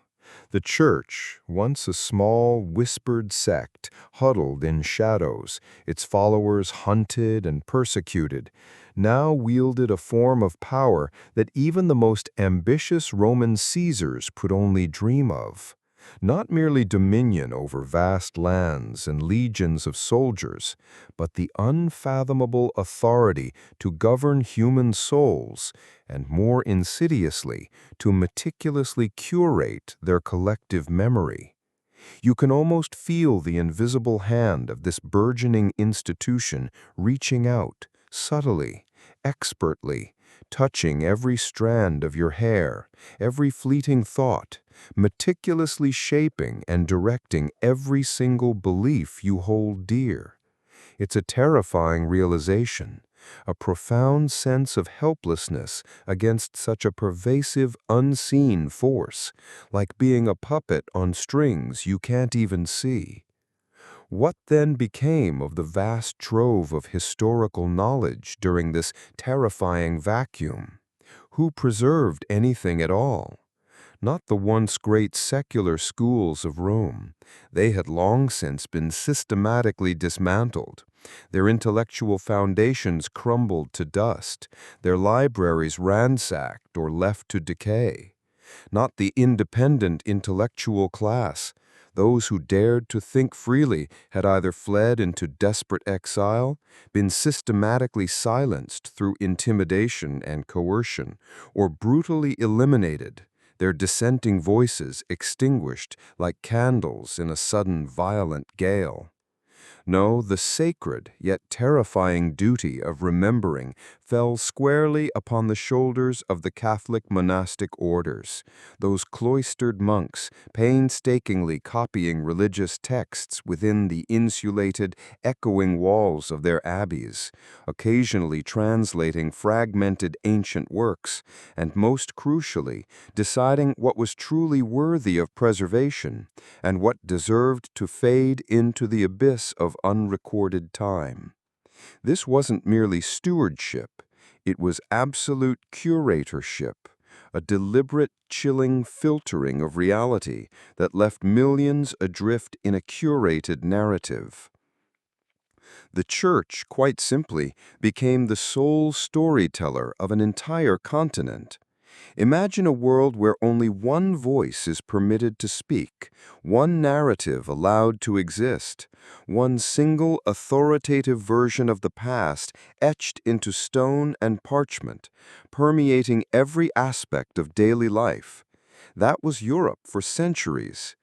The church, once a small, whispered sect, huddled in shadows, its followers hunted and persecuted, now wielded a form of power that even the most ambitious Roman Caesars could only dream of. Not merely dominion over vast lands and legions of soldiers, but the unfathomable authority to govern human souls, and more insidiously, to meticulously curate their collective memory. You can almost feel the invisible hand of this burgeoning institution reaching out, subtly, expertly, touching every strand of your hair, every fleeting thought, meticulously shaping and directing every single belief you hold dear. It's a terrifying realization, a profound sense of helplessness against such a pervasive, unseen force, like being a puppet on strings you can't even see. What then became of the vast trove of historical knowledge during this terrifying vacuum? Who preserved anything at all? Not the once great secular schools of Rome. They had long since been systematically dismantled. Their intellectual foundations crumbled to dust, their libraries ransacked or left to decay. Not the independent intellectual class. Those who dared to think freely had either fled into desperate exile, been systematically silenced through intimidation and coercion, or brutally eliminated, their dissenting voices extinguished like candles in a sudden violent gale. No, the sacred yet terrifying duty of remembering fell squarely upon the shoulders of the Catholic monastic orders, those cloistered monks painstakingly copying religious texts within the insulated, echoing walls of their abbeys, occasionally translating fragmented ancient works, and most crucially, deciding what was truly worthy of preservation and what deserved to fade into the abyss of unrecorded time. This wasn't merely stewardship, it was absolute curatorship, a deliberate, chilling filtering of reality that left millions adrift in a curated narrative. The Church, quite simply, became the sole storyteller of an entire continent. Imagine a world where only one voice is permitted to speak, one narrative allowed to exist, one single authoritative version of the past etched into stone and parchment, permeating every aspect of daily life. That was Europe for centuries.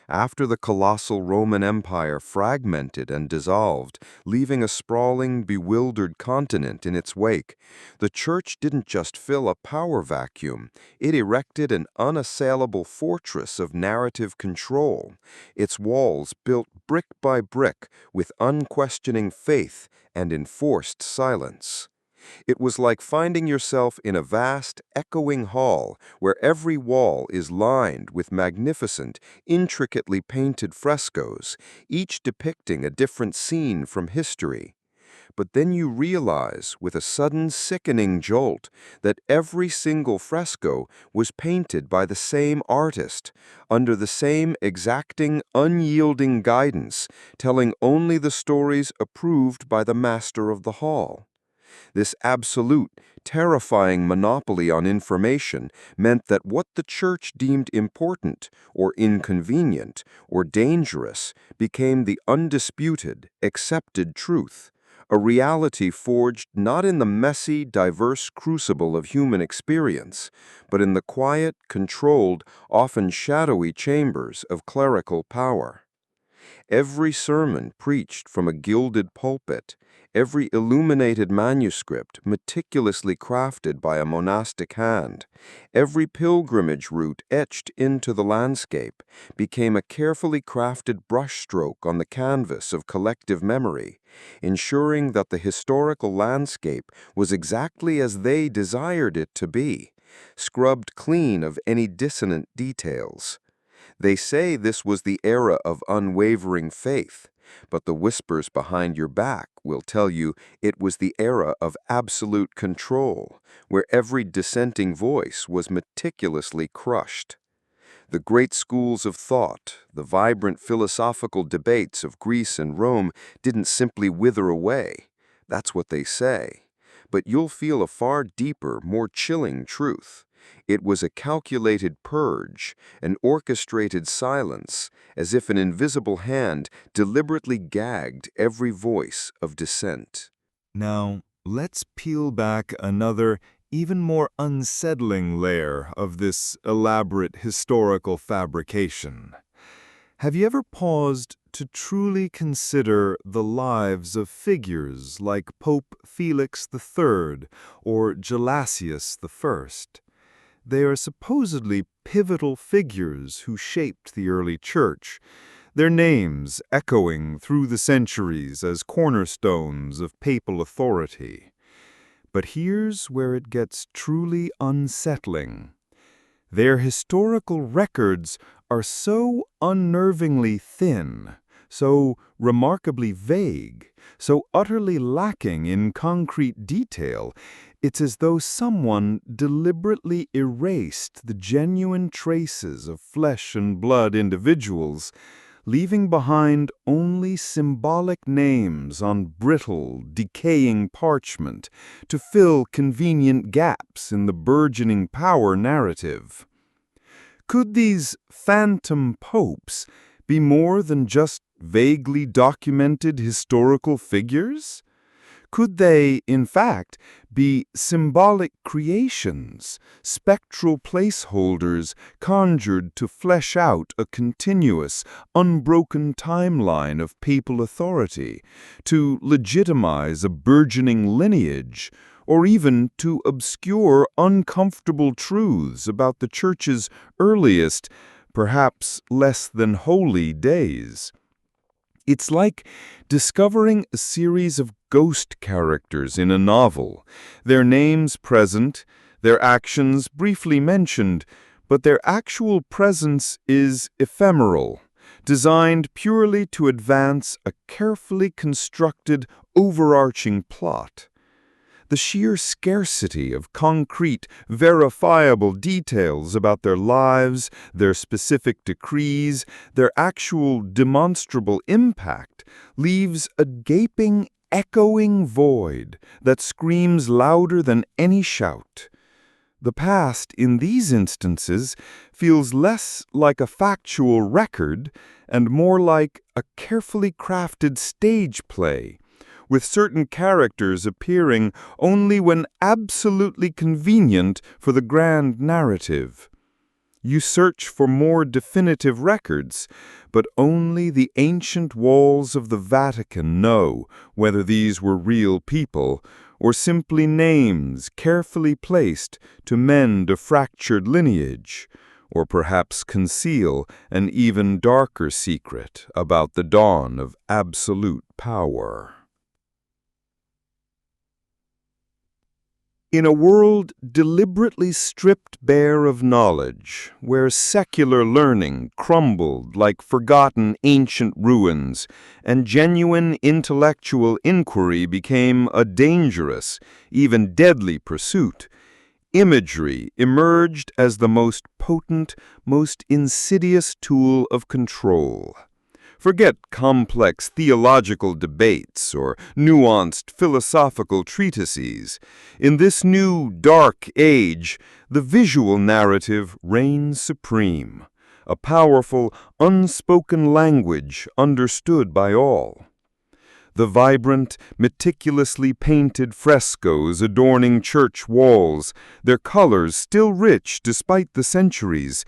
After the colossal Roman Empire fragmented and dissolved, leaving a sprawling, bewildered continent in its wake, the Church didn't just fill a power vacuum, it erected an unassailable fortress of narrative control, its walls built brick by brick with unquestioning faith and enforced silence. It was like finding yourself in a vast, echoing hall where every wall is lined with magnificent, intricately painted frescoes, each depicting a different scene from history. But then you realize, with a sudden sickening jolt, that every single fresco was painted by the same artist, under the same exacting, unyielding guidance, telling only the stories approved by the master of the hall. This absolute, terrifying monopoly on information meant that what the Church deemed important, or inconvenient, or dangerous became the undisputed, accepted truth, a reality forged not in the messy, diverse crucible of human experience, but in the quiet, controlled, often shadowy chambers of clerical power. Every sermon preached from a gilded pulpit, every illuminated manuscript meticulously crafted by a monastic hand, every pilgrimage route etched into the landscape became a carefully crafted brushstroke on the canvas of collective memory, ensuring that the historical landscape was exactly as they desired it to be, scrubbed clean of any dissonant details. They say this was the era of unwavering faith, but the whispers behind your back will tell you it was the era of absolute control, where every dissenting voice was meticulously crushed. The great schools of thought, the vibrant philosophical debates of Greece and Rome didn't simply wither away. That's what they say. But you'll feel a far deeper, more chilling truth. It was a calculated purge, an orchestrated silence, as if an invisible hand deliberately gagged every voice of dissent. Now, let's peel back another, even more unsettling layer of this elaborate historical fabrication. Have you ever paused to truly consider the lives of figures like Pope Felix III or Gelasius I? They are supposedly pivotal figures who shaped the early church, their names echoing through the centuries as cornerstones of papal authority. But here's where it gets truly unsettling. Their historical records are so unnervingly thin, so remarkably vague, so utterly lacking in concrete detail, it's as though someone deliberately erased the genuine traces of flesh and blood individuals, leaving behind only symbolic names on brittle, decaying parchment to fill convenient gaps in the burgeoning power narrative. Could these phantom popes be more than just vaguely documented historical figures? Could they, in fact, be symbolic creations, spectral placeholders conjured to flesh out a continuous, unbroken timeline of papal authority, to legitimize a burgeoning lineage, or even to obscure uncomfortable truths about the Church's earliest, perhaps less than holy days? It's like discovering a series of ghost characters in a novel, their names present, their actions briefly mentioned, but their actual presence is ephemeral, designed purely to advance a carefully constructed, overarching plot. The sheer scarcity of concrete, verifiable details about their lives, their specific decrees, their actual demonstrable impact, leaves a gaping, echoing void that screams louder than any shout. The past, in these instances, feels less like a factual record and more like a carefully crafted stage play, with certain characters appearing only when absolutely convenient for the grand narrative. You search for more definitive records, but only the ancient walls of the Vatican know whether these were real people or simply names carefully placed to mend a fractured lineage, or perhaps conceal an even darker secret about the dawn of absolute power. In a world deliberately stripped bare of knowledge, where secular learning crumbled like forgotten ancient ruins, and genuine intellectual inquiry became a dangerous, even deadly pursuit, imagery emerged as the most potent, most insidious tool of control. Forget complex theological debates or nuanced philosophical treatises. In this new, dark age, the visual narrative reigns supreme, a powerful, unspoken language understood by all. The vibrant, meticulously painted frescoes adorning church walls, their colors still rich despite the centuries,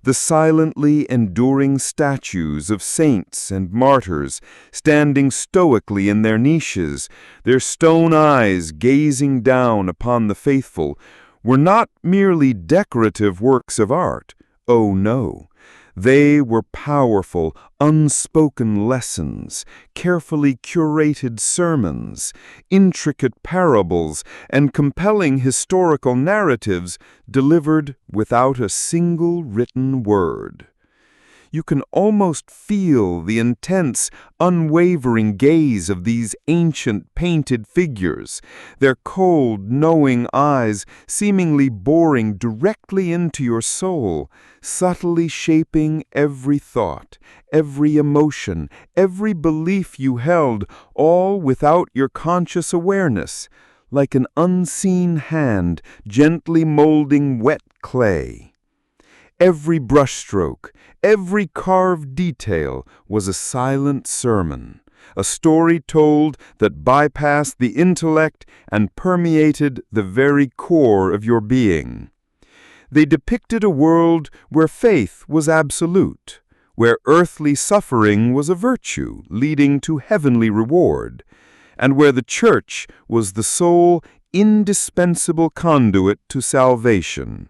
the silently enduring statues of saints and martyrs standing stoically in their niches, their stone eyes gazing down upon the faithful, were not merely decorative works of art. Oh no! They were powerful, unspoken lessons, carefully curated sermons, intricate parables, and compelling historical narratives delivered without a single written word. You can almost feel the intense, unwavering gaze of these ancient painted figures, their cold, knowing eyes seemingly boring directly into your soul, subtly shaping every thought, every emotion, every belief you held, all without your conscious awareness, like an unseen hand gently molding wet clay. Every brushstroke, every carved detail was a silent sermon, a story told that bypassed the intellect and permeated the very core of your being. They depicted a world where faith was absolute, where earthly suffering was a virtue leading to heavenly reward, and where the church was the sole, indispensable conduit to salvation.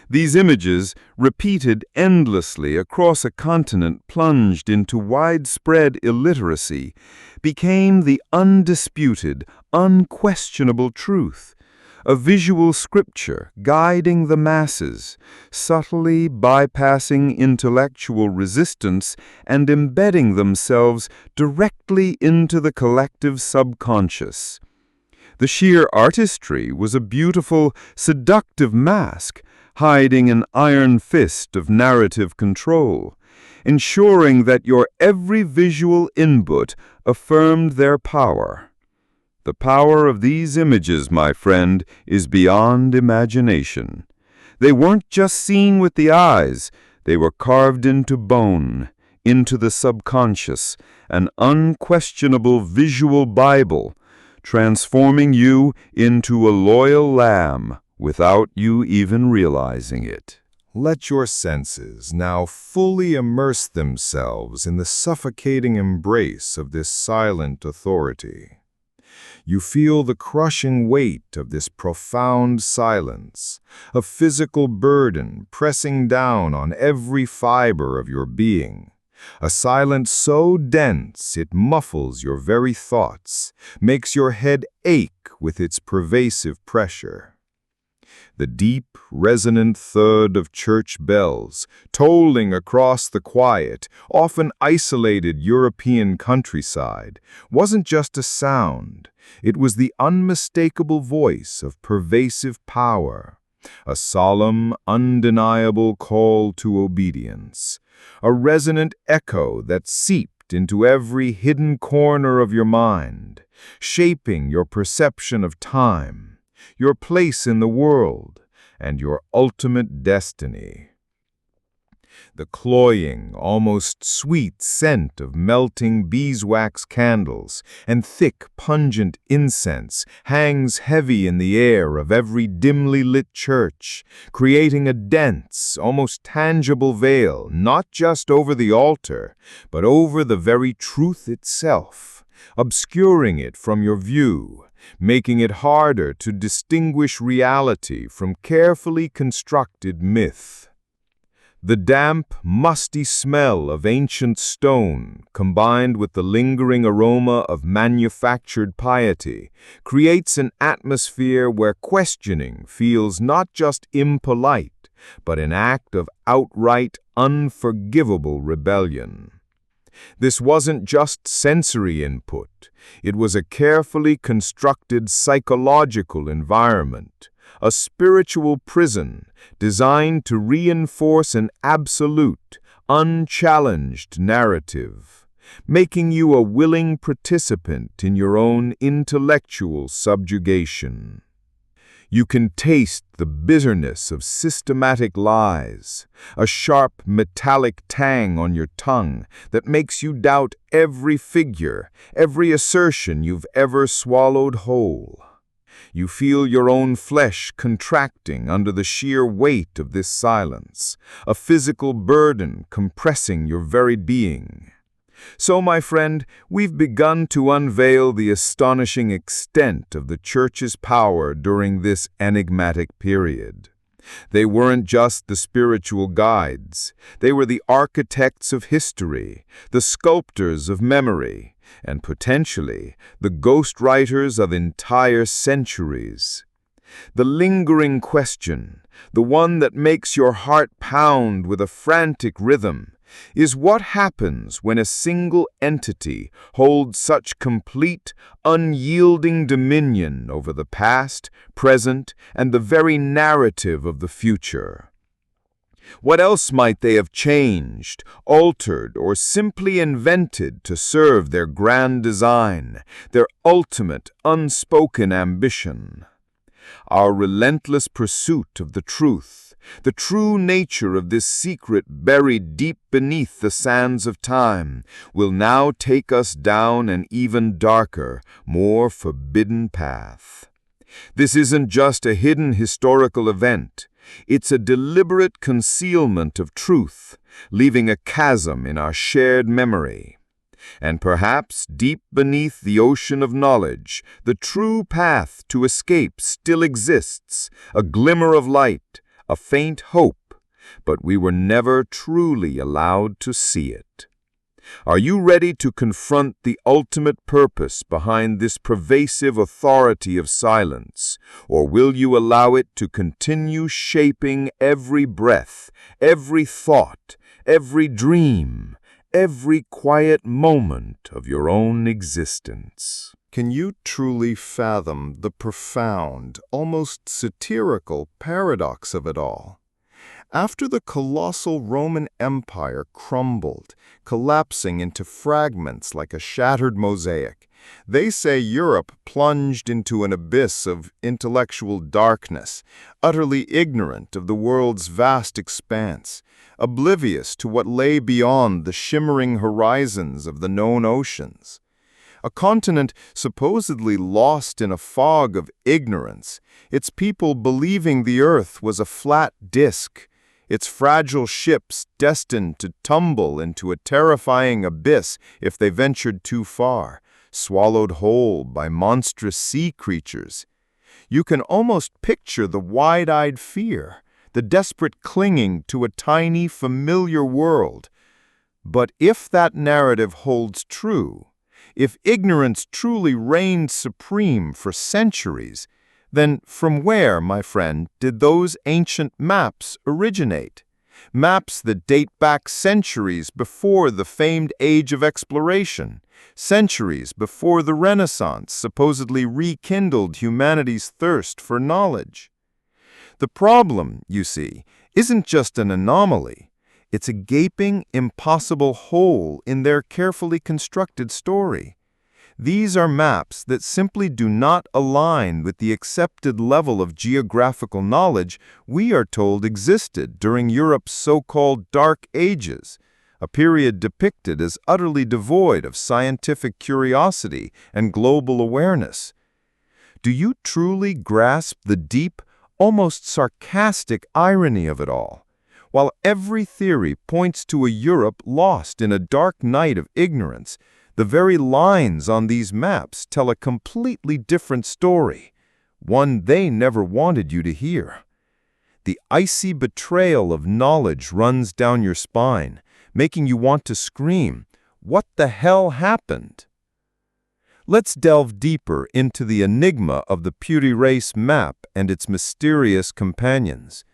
These images, repeated endlessly across a continent plunged into widespread illiteracy, became the undisputed, unquestionable truth, a visual scripture guiding the masses, subtly bypassing intellectual resistance and embedding themselves directly into the collective subconscious. The sheer artistry was a beautiful, seductive mask, hiding an iron fist of narrative control, ensuring that your every visual input affirmed their power. The power of these images, my friend, is beyond imagination. They weren't just seen with the eyes, they were carved into bone, into the subconscious, an unquestionable visual Bible, transforming you into a loyal lamb without you even realizing it. Let your senses now fully immerse themselves in the suffocating embrace of this silent authority. You feel the crushing weight of this profound silence, a physical burden pressing down on every fiber of your being. A silence so dense it muffles your very thoughts, makes your head ache with its pervasive pressure. The deep, resonant thud of church bells, tolling across the quiet, often isolated European countryside, wasn't just a sound. It was the unmistakable voice of pervasive power, a solemn, undeniable call to obedience, a resonant echo that seeped into every hidden corner of your mind, shaping your perception of time, your place in the world, and your ultimate destiny. The cloying, almost sweet scent of melting beeswax candles and thick, pungent incense hangs heavy in the air of every dimly lit church, creating a dense, almost tangible veil not just over the altar, but over the very truth itself, obscuring it from your view, making it harder to distinguish reality from carefully constructed myth. The damp, musty smell of ancient stone, combined with the lingering aroma of manufactured piety, creates an atmosphere where questioning feels not just impolite, but an act of outright, unforgivable rebellion. This wasn't just sensory input, it was a carefully constructed psychological environment, a spiritual prison designed to reinforce an absolute, unchallenged narrative, making you a willing participant in your own intellectual subjugation. You can taste the bitterness of systematic lies, a sharp metallic tang on your tongue that makes you doubt every figure, every assertion you've ever swallowed whole. You feel your own flesh contracting under the sheer weight of this silence, a physical burden compressing your very being. So, my friend, we've begun to unveil the astonishing extent of the Church's power during this enigmatic period. They weren't just the spiritual guides. They were the architects of history, the sculptors of memory, and potentially the ghostwriters of entire centuries. The lingering question, the one that makes your heart pound with a frantic rhythm, is what happens when a single entity holds such complete, unyielding dominion over the past, present, and the very narrative of the future. What else might they have changed, altered, or simply invented to serve their grand design, their ultimate, unspoken ambition? Our relentless pursuit of the truth, the true nature of this secret buried deep beneath the sands of time, will now take us down an even darker, more forbidden path. This isn't just a hidden historical event. It's a deliberate concealment of truth, leaving a chasm in our shared memory. And perhaps deep beneath the ocean of knowledge, the true path to escape still exists, a glimmer of light, a faint hope, but we were never truly allowed to see it. Are you ready to confront the ultimate purpose behind this pervasive authority of silence, or will you allow it to continue shaping every breath, every thought, every dream, every quiet moment of your own existence? Can you truly fathom the profound, almost satirical paradox of it all? After the colossal Roman Empire crumbled, collapsing into fragments like a shattered mosaic, they say Europe plunged into an abyss of intellectual darkness, utterly ignorant of the world's vast expanse, oblivious to what lay beyond the shimmering horizons of the known oceans. A continent supposedly lost in a fog of ignorance, its people believing the earth was a flat disk, its fragile ships destined to tumble into a terrifying abyss if they ventured too far, swallowed whole by monstrous sea creatures. You can almost picture the wide-eyed fear, the desperate clinging to a tiny, familiar world. But if that narrative holds true, if ignorance truly reigned supreme for centuries, then from where, my friend, did those ancient maps originate? Maps that date back centuries before the famed Age of Exploration, centuries before the Renaissance supposedly rekindled humanity's thirst for knowledge. The problem, you see, isn't just an anomaly. It's a gaping, impossible hole in their carefully constructed story. These are maps that simply do not align with the accepted level of geographical knowledge we are told existed during Europe's so-called Dark Ages, a period depicted as utterly devoid of scientific curiosity and global awareness. Do you truly grasp the deep, almost sarcastic irony of it all? While every theory points to a Europe lost in a dark night of ignorance, the very lines on these maps tell a completely different story, one they never wanted you to hear. The icy betrayal of knowledge runs down your spine, making you want to scream, "What the hell happened?" Let's delve deeper into the enigma of the Putti Race map and its mysterious companions.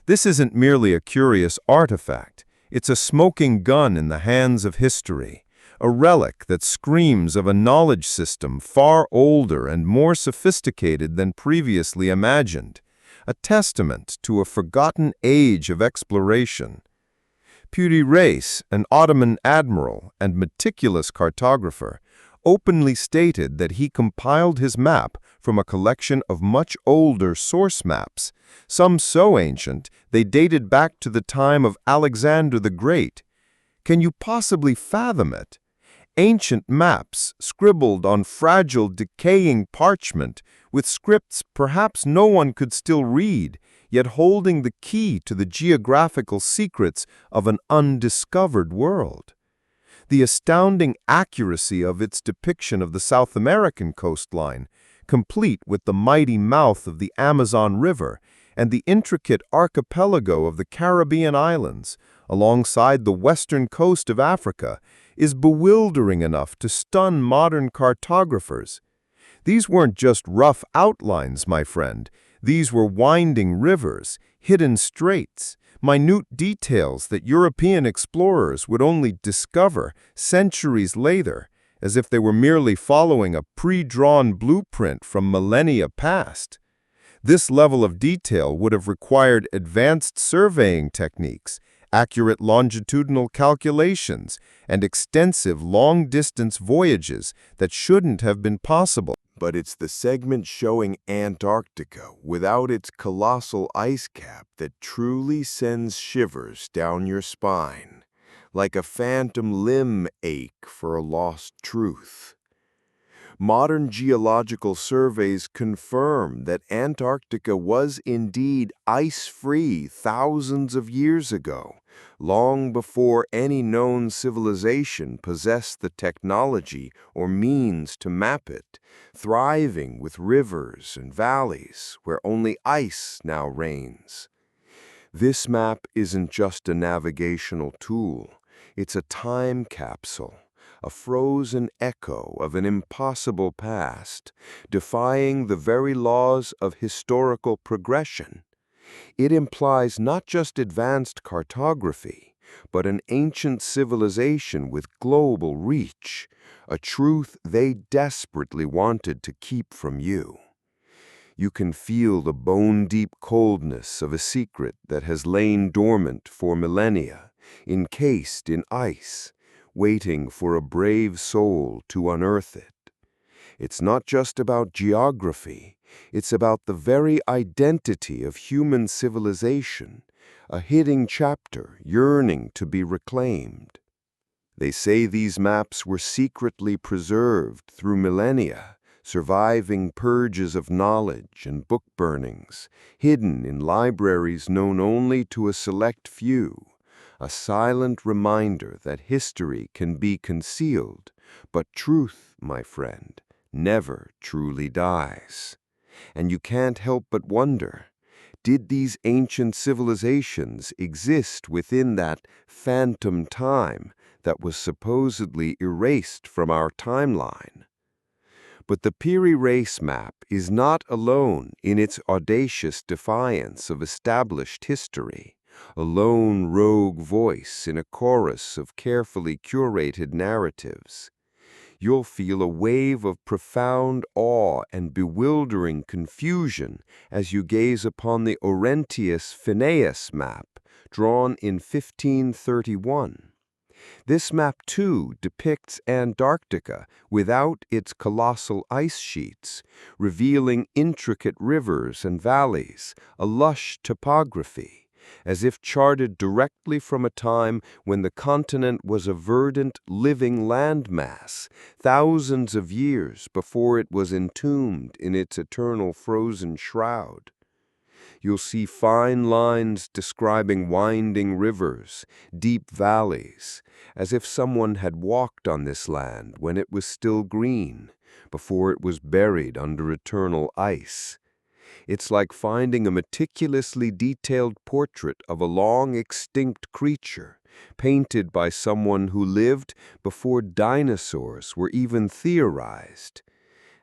This isn't merely a curious artifact, it's a smoking gun in the hands of history. A relic that screams of a knowledge system far older and more sophisticated than previously imagined, a testament to a forgotten age of exploration. Putti Race, an Ottoman admiral and meticulous cartographer, openly stated that he compiled his map from a collection of much older source maps, some so ancient they dated back to the time of Alexander the Great. Can you possibly fathom it? Ancient maps scribbled on fragile, decaying parchment with scripts perhaps no one could still read, yet holding the key to the geographical secrets of an undiscovered world. The astounding accuracy of its depiction of the South American coastline, complete with the mighty mouth of the Amazon River and the intricate archipelago of the Caribbean islands, alongside the western coast of Africa, is bewildering enough to stun modern cartographers. These weren't just rough outlines, my friend. These were winding rivers, hidden straits, minute details that European explorers would only discover centuries later, as if they were merely following a pre-drawn blueprint from millennia past. This level of detail would have required advanced surveying techniques, accurate longitudinal calculations, and extensive long-distance voyages that shouldn't have been possible. But it's the segment showing Antarctica without its colossal ice cap that truly sends shivers down your spine, like a phantom limb ache for a lost truth. Modern geological surveys confirm that Antarctica was indeed ice-free thousands of years ago, long before any known civilization possessed the technology or means to map it, thriving with rivers and valleys where only ice now reigns. This map isn't just a navigational tool, it's a time capsule, a frozen echo of an impossible past, defying the very laws of historical progression. It implies not just advanced cartography, but an ancient civilization with global reach, a truth they desperately wanted to keep from you. You can feel the bone-deep coldness of a secret that has lain dormant for millennia, encased in ice, waiting for a brave soul to unearth it. It's not just about geography, it's about the very identity of human civilization, a hidden chapter yearning to be reclaimed. They say these maps were secretly preserved through millennia, surviving purges of knowledge and book burnings, hidden in libraries known only to a select few, a silent reminder that history can be concealed, but truth, my friend, never truly dies. And you can't help but wonder, did these ancient civilizations exist within that phantom time that was supposedly erased from our timeline? But the Piri Reis map is not alone in its audacious defiance of established history, a lone rogue voice in a chorus of carefully curated narratives. You'll feel a wave of profound awe and bewildering confusion as you gaze upon the Orentius Phineas map, drawn in 1531. This map, too, depicts Antarctica without its colossal ice sheets, revealing intricate rivers and valleys, a lush topography, as if charted directly from a time when the continent was a verdant, living landmass, thousands of years before it was entombed in its eternal frozen shroud. You'll see fine lines describing winding rivers, deep valleys, as if someone had walked on this land when it was still green, before it was buried under eternal ice. It's like finding a meticulously detailed portrait of a long-extinct creature, painted by someone who lived before dinosaurs were even theorized.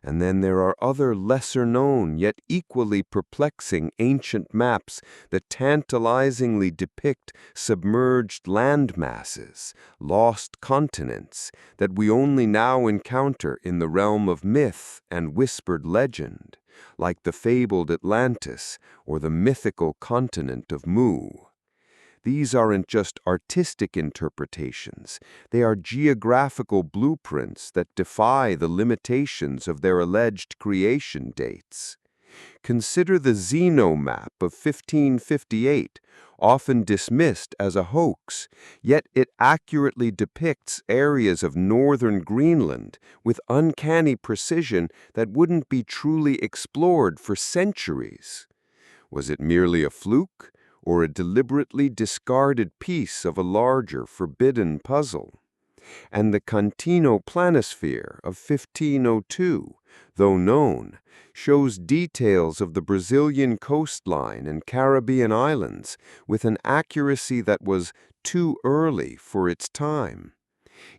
And then there are other lesser-known yet equally perplexing ancient maps that tantalizingly depict submerged land masses, lost continents, that we only now encounter in the realm of myth and whispered legend, like the fabled Atlantis or the mythical continent of Mu. These aren't just artistic interpretations, they are geographical blueprints that defy the limitations of their alleged creation dates. Consider the Zeno map of 1558, often dismissed as a hoax, yet it accurately depicts areas of northern Greenland with uncanny precision that wouldn't be truly explored for centuries. Was it merely a fluke, or a deliberately discarded piece of a larger, forbidden puzzle? And the Contino planisphere of 1502, though known, shows details of the Brazilian coastline and Caribbean islands with an accuracy that was too early for its time.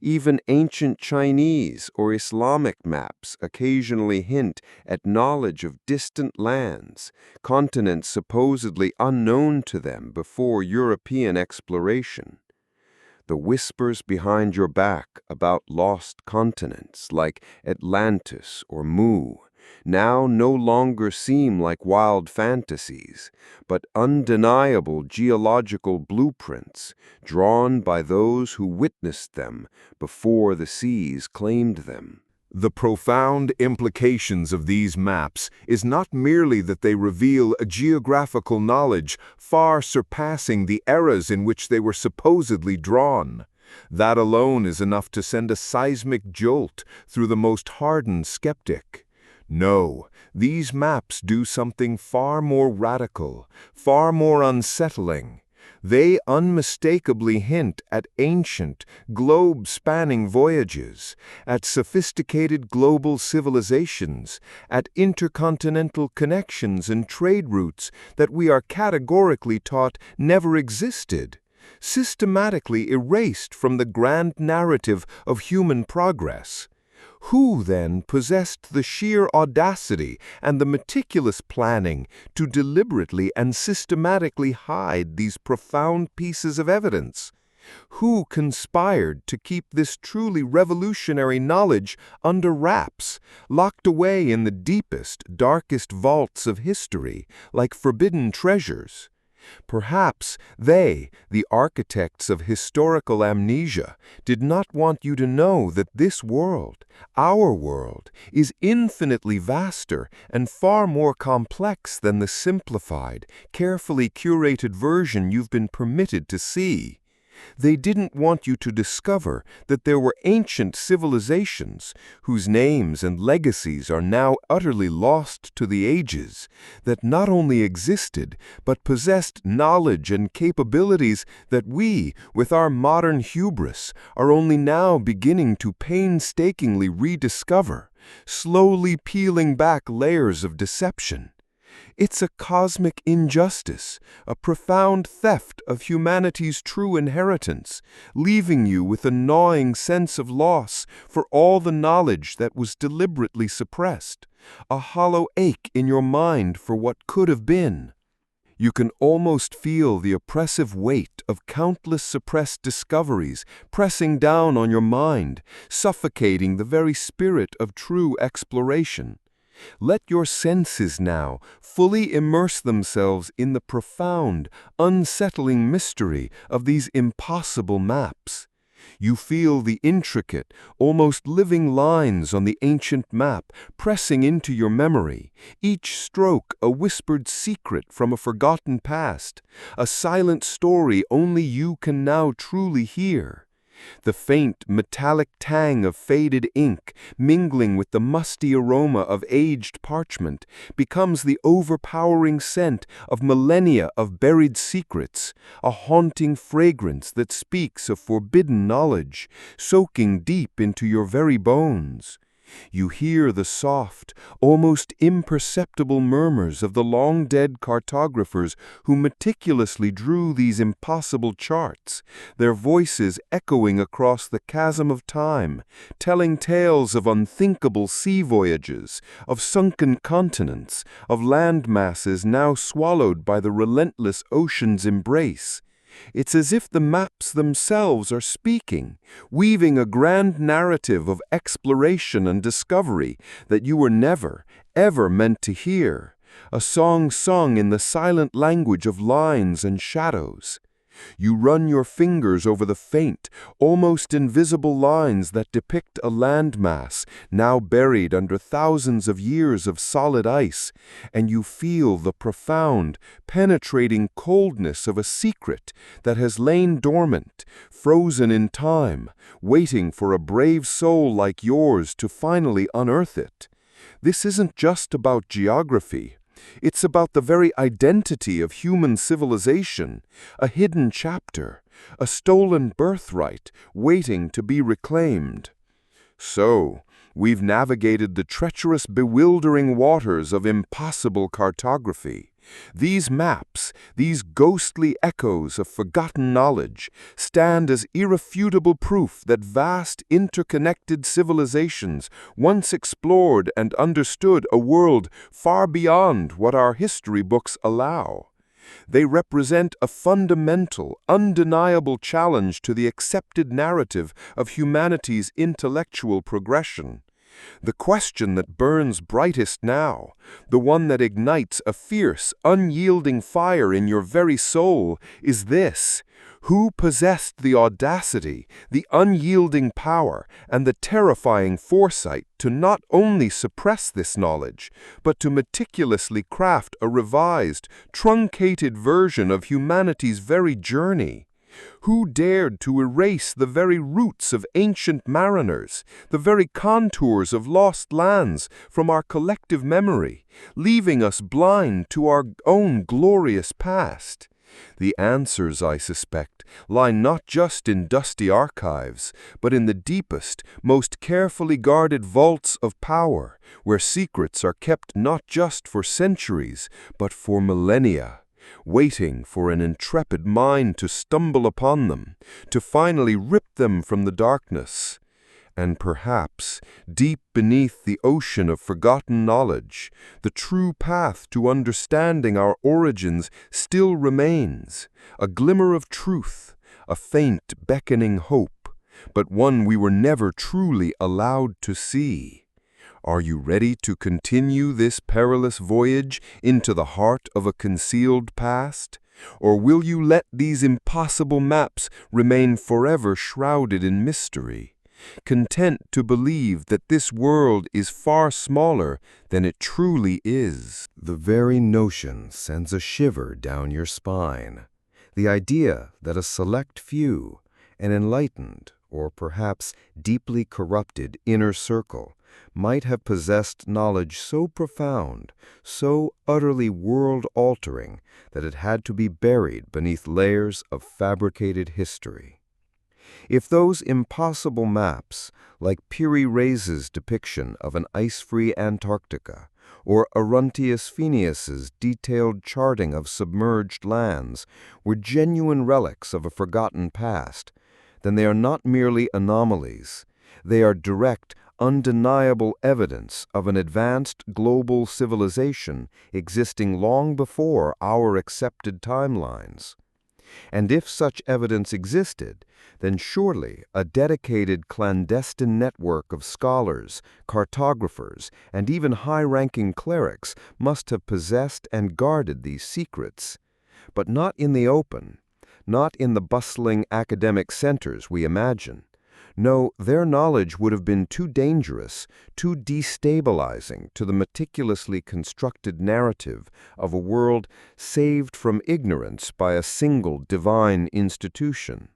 Even ancient Chinese or Islamic maps occasionally hint at knowledge of distant lands, continents supposedly unknown to them before European exploration. The whispers behind your back about lost continents like Atlantis or Mu now no longer seem like wild fantasies, but undeniable geological blueprints drawn by those who witnessed them before the seas claimed them. The profound implications of these maps is not merely that they reveal a geographical knowledge far surpassing the eras in which they were supposedly drawn. That alone is enough to send a seismic jolt through the most hardened skeptic. No, these maps do something far more radical, far more unsettling. They unmistakably hint at ancient, globe-spanning voyages, at sophisticated global civilizations, at intercontinental connections and trade routes that we are categorically taught never existed, systematically erased from the grand narrative of human progress. Who, then, possessed the sheer audacity and the meticulous planning to deliberately and systematically hide these profound pieces of evidence? Who conspired to keep this truly revolutionary knowledge under wraps, locked away in the deepest, darkest vaults of history, like forbidden treasures? Perhaps they, the architects of historical amnesia, did not want you to know that this world, our world, is infinitely vaster and far more complex than the simplified, carefully curated version you've been permitted to see. They didn't want you to discover that there were ancient civilizations whose names and legacies are now utterly lost to the ages, that not only existed but possessed knowledge and capabilities that we, with our modern hubris, are only now beginning to painstakingly rediscover, slowly peeling back layers of deception. It's a cosmic injustice, a profound theft of humanity's true inheritance, leaving you with a gnawing sense of loss for all the knowledge that was deliberately suppressed, a hollow ache in your mind for what could have been. You can almost feel the oppressive weight of countless suppressed discoveries pressing down on your mind, suffocating the very spirit of true exploration. Let your senses now fully immerse themselves in the profound, unsettling mystery of these impossible maps. You feel the intricate, almost living lines on the ancient map pressing into your memory, each stroke a whispered secret from a forgotten past, a silent story only you can now truly hear. The faint, metallic tang of faded ink, mingling with the musty aroma of aged parchment, becomes the overpowering scent of millennia of buried secrets, a haunting fragrance that speaks of forbidden knowledge, soaking deep into your very bones. You hear the soft, almost imperceptible murmurs of the long-dead cartographers who meticulously drew these impossible charts, their voices echoing across the chasm of time, telling tales of unthinkable sea voyages, of sunken continents, of land masses now swallowed by the relentless ocean's embrace. It's as if the maps themselves are speaking, weaving a grand narrative of exploration and discovery that you were never, ever meant to hear, a song sung in the silent language of lines and shadows. You run your fingers over the faint, almost invisible lines that depict a landmass now buried under thousands of years of solid ice, and you feel the profound, penetrating coldness of a secret that has lain dormant, frozen in time, waiting for a brave soul like yours to finally unearth it. This isn't just about geography. It's about the very identity of human civilization, a hidden chapter, a stolen birthright waiting to be reclaimed. So, we've navigated the treacherous, bewildering waters of impossible cartography. These maps, these ghostly echoes of forgotten knowledge, stand as irrefutable proof that vast interconnected civilizations once explored and understood a world far beyond what our history books allow. They represent a fundamental, undeniable challenge to the accepted narrative of humanity's intellectual progression. The question that burns brightest now, the one that ignites a fierce, unyielding fire in your very soul, is this: who possessed the audacity, the unyielding power, and the terrifying foresight to not only suppress this knowledge, but to meticulously craft a revised, truncated version of humanity's very journey? Who dared to erase the very roots of ancient mariners, the very contours of lost lands from our collective memory, leaving us blind to our own glorious past? The answers, I suspect, lie not just in dusty archives, but in the deepest, most carefully guarded vaults of power, where secrets are kept not just for centuries, but for millennia, waiting for an intrepid mind to stumble upon them, to finally rip them from the darkness. And perhaps, deep beneath the ocean of forgotten knowledge, the true path to understanding our origins still remains, a glimmer of truth, a faint beckoning hope, but one we were never truly allowed to see. Are you ready to continue this perilous voyage into the heart of a concealed past? Or will you let these impossible maps remain forever shrouded in mystery, content to believe that this world is far smaller than it truly is? The very notion sends a shiver down your spine. The idea that a select few, an enlightened, or perhaps deeply corrupted inner circle, might have possessed knowledge so profound, so utterly world-altering, that it had to be buried beneath layers of fabricated history. If those impossible maps, like Piri Reis's depiction of an ice-free Antarctica, or Aruntius Phineas's detailed charting of submerged lands, were genuine relics of a forgotten past, then they are not merely anomalies. They are direct, undeniable evidence of an advanced global civilization existing long before our accepted timelines. And if such evidence existed, then surely a dedicated clandestine network of scholars, cartographers, and even high-ranking clerics must have possessed and guarded these secrets. But not in the open, not in the bustling academic centers we imagine. No, their knowledge would have been too dangerous, too destabilizing to the meticulously constructed narrative of a world saved from ignorance by a single divine institution.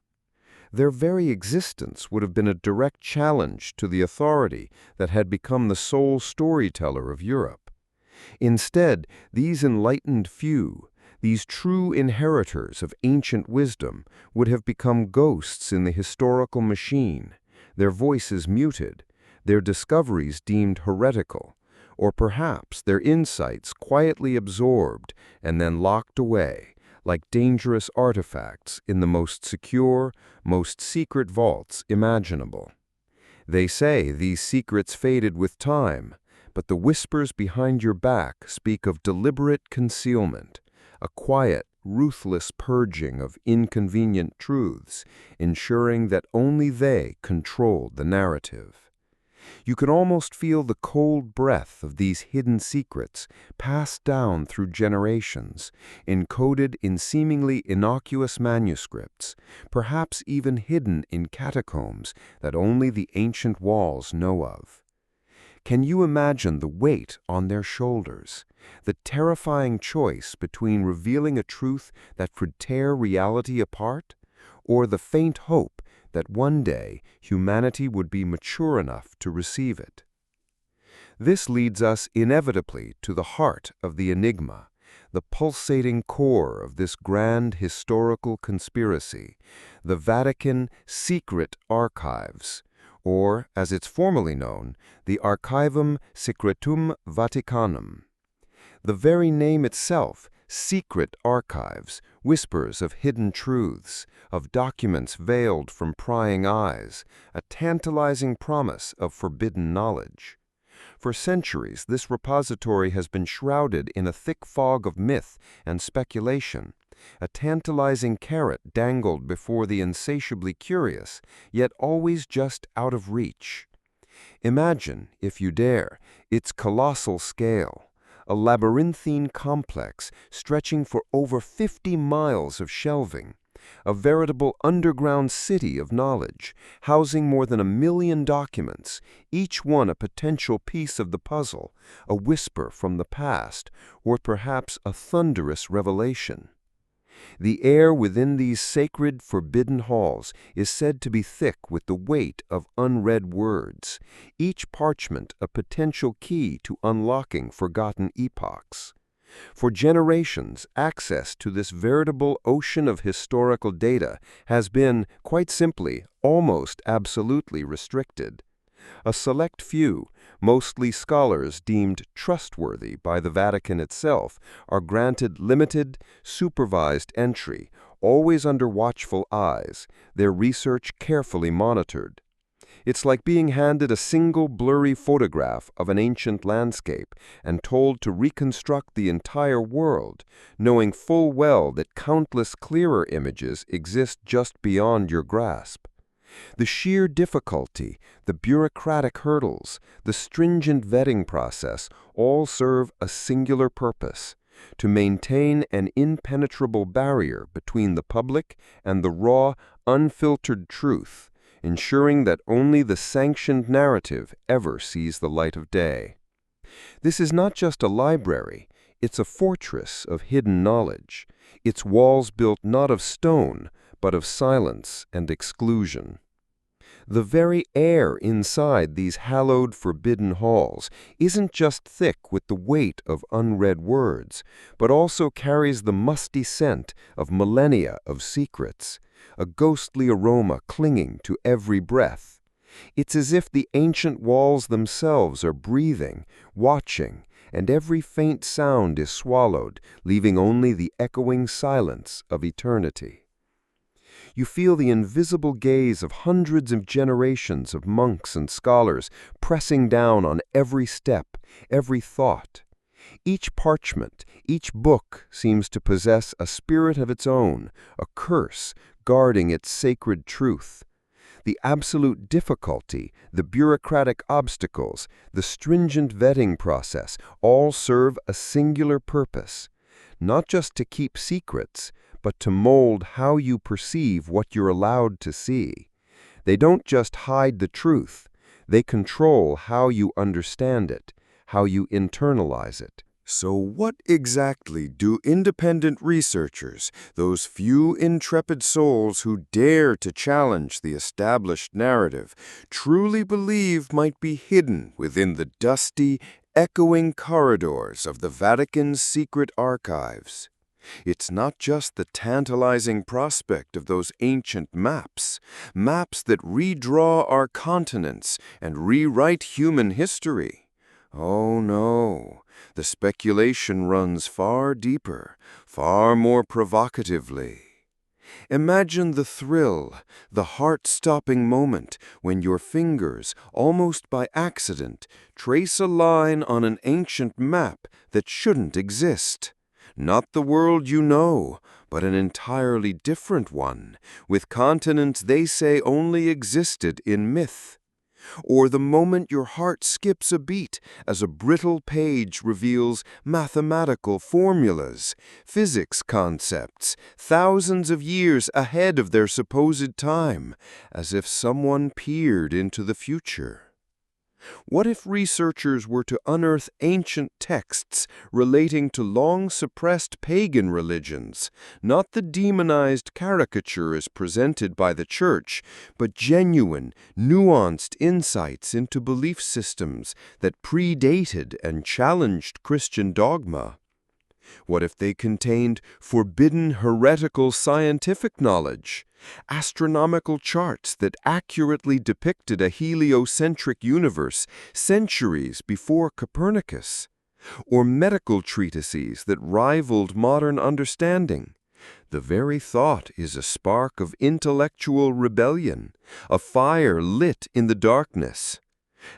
Their very existence would have been a direct challenge to the authority that had become the sole storyteller of Europe. Instead, these enlightened few, these true inheritors of ancient wisdom, would have become ghosts in the historical machine, their voices muted, their discoveries deemed heretical, or perhaps their insights quietly absorbed and then locked away, like dangerous artifacts in the most secure, most secret vaults imaginable. They say these secrets faded with time, but the whispers behind your back speak of deliberate concealment, a quiet, ruthless purging of inconvenient truths, ensuring that only they controlled the narrative. You can almost feel the cold breath of these hidden secrets passed down through generations, encoded in seemingly innocuous manuscripts, perhaps even hidden in catacombs that only the ancient walls know of. Can you imagine the weight on their shoulders, the terrifying choice between revealing a truth that could tear reality apart, or the faint hope that one day humanity would be mature enough to receive it? This leads us inevitably to the heart of the enigma, the pulsating core of this grand historical conspiracy, the Vatican Secret Archives, or, as it's formally known, the Archivum Secretum Vaticanum. The very name itself, Secret Archives, whispers of hidden truths, of documents veiled from prying eyes, a tantalizing promise of forbidden knowledge. For centuries, this repository has been shrouded in a thick fog of myth and speculation, a tantalizing carrot dangled before the insatiably curious, yet always just out of reach. Imagine, if you dare, its colossal scale, a labyrinthine complex stretching for over 50 miles of shelving, a veritable underground city of knowledge, housing more than 1 million documents, each one a potential piece of the puzzle, a whisper from the past, or perhaps a thunderous revelation. The air within these sacred, forbidden halls is said to be thick with the weight of unread words, each parchment a potential key to unlocking forgotten epochs. For generations, access to this veritable ocean of historical data has been, quite simply, almost absolutely restricted. A select few, mostly scholars deemed trustworthy by the Vatican itself, are granted limited, supervised entry, always under watchful eyes, their research carefully monitored. It's like being handed a single blurry photograph of an ancient landscape and told to reconstruct the entire world, knowing full well that countless clearer images exist just beyond your grasp. The sheer difficulty, the bureaucratic hurdles, the stringent vetting process all serve a singular purpose: to maintain an impenetrable barrier between the public and the raw, unfiltered truth, ensuring that only the sanctioned narrative ever sees the light of day. This is not just a library, it's a fortress of hidden knowledge, its walls built not of stone, but of silence and exclusion. The very air inside these hallowed, forbidden halls isn't just thick with the weight of unread words, but also carries the musty scent of millennia of secrets, a ghostly aroma clinging to every breath. It's as if the ancient walls themselves are breathing, watching, and every faint sound is swallowed, leaving only the echoing silence of eternity. You feel the invisible gaze of hundreds of generations of monks and scholars pressing down on every step, every thought. Each parchment, each book seems to possess a spirit of its own, a curse guarding its sacred truth. The absolute difficulty, the bureaucratic obstacles, the stringent vetting process all serve a singular purpose, not just to keep secrets, but to mold how you perceive what you're allowed to see. They don't just hide the truth, they control how you understand it, how you internalize it. So what exactly do independent researchers, those few intrepid souls who dare to challenge the established narrative, truly believe might be hidden within the dusty, echoing corridors of the Vatican's secret archives? It's not just the tantalizing prospect of those ancient maps that redraw our continents and rewrite human history. Oh no, the speculation runs far deeper, far more provocatively. Imagine the thrill, the heart-stopping moment when your fingers, almost by accident, trace a line on an ancient map that shouldn't exist. Not the world you know, but an entirely different one, with continents they say only existed in myth. Or the moment your heart skips a beat as a brittle page reveals mathematical formulas, physics concepts, thousands of years ahead of their supposed time, as if someone peered into the future. What if researchers were to unearth ancient texts relating to long-suppressed pagan religions, not the demonized caricatures presented by the Church, but genuine, nuanced insights into belief systems that predated and challenged Christian dogma? What if they contained forbidden heretical scientific knowledge, astronomical charts that accurately depicted a heliocentric universe centuries before Copernicus, or medical treatises that rivaled modern understanding? The very thought is a spark of intellectual rebellion, a fire lit in the darkness.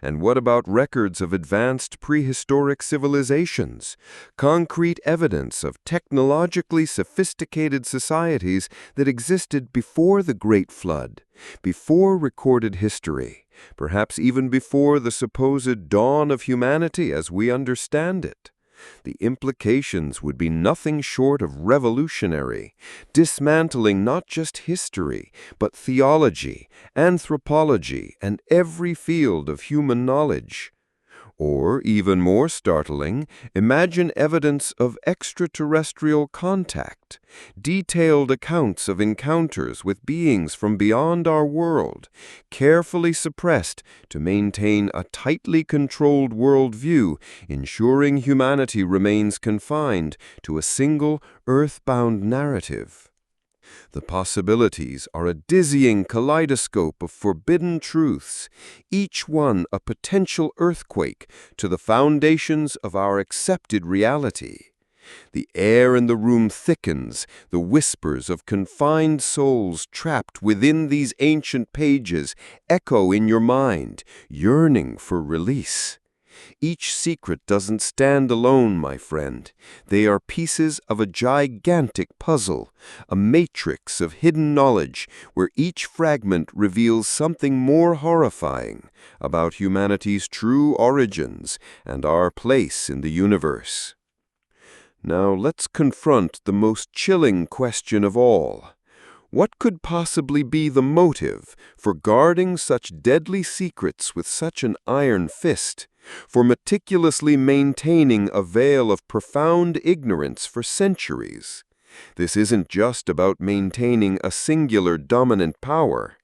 And what about records of advanced prehistoric civilizations, concrete evidence of technologically sophisticated societies that existed before the Great Flood, before recorded history, perhaps even before the supposed dawn of humanity as we understand it? The implications would be nothing short of revolutionary, dismantling not just history, but theology, anthropology, and every field of human knowledge. Or, even more startling, imagine evidence of extraterrestrial contact, detailed accounts of encounters with beings from beyond our world, carefully suppressed to maintain a tightly controlled worldview, ensuring humanity remains confined to a single earthbound narrative. The possibilities are a dizzying kaleidoscope of forbidden truths, each one a potential earthquake to the foundations of our accepted reality. The air in the room thickens, the whispers of confined souls trapped within these ancient pages echo in your mind, yearning for release. Each secret doesn't stand alone, my friend. They are pieces of a gigantic puzzle, a matrix of hidden knowledge where each fragment reveals something more horrifying about humanity's true origins and our place in the universe. Now let's confront the most chilling question of all. What could possibly be the motive for guarding such deadly secrets with such an iron fist, for meticulously maintaining a veil of profound ignorance for centuries? This isn't just about maintaining a singular dominant power.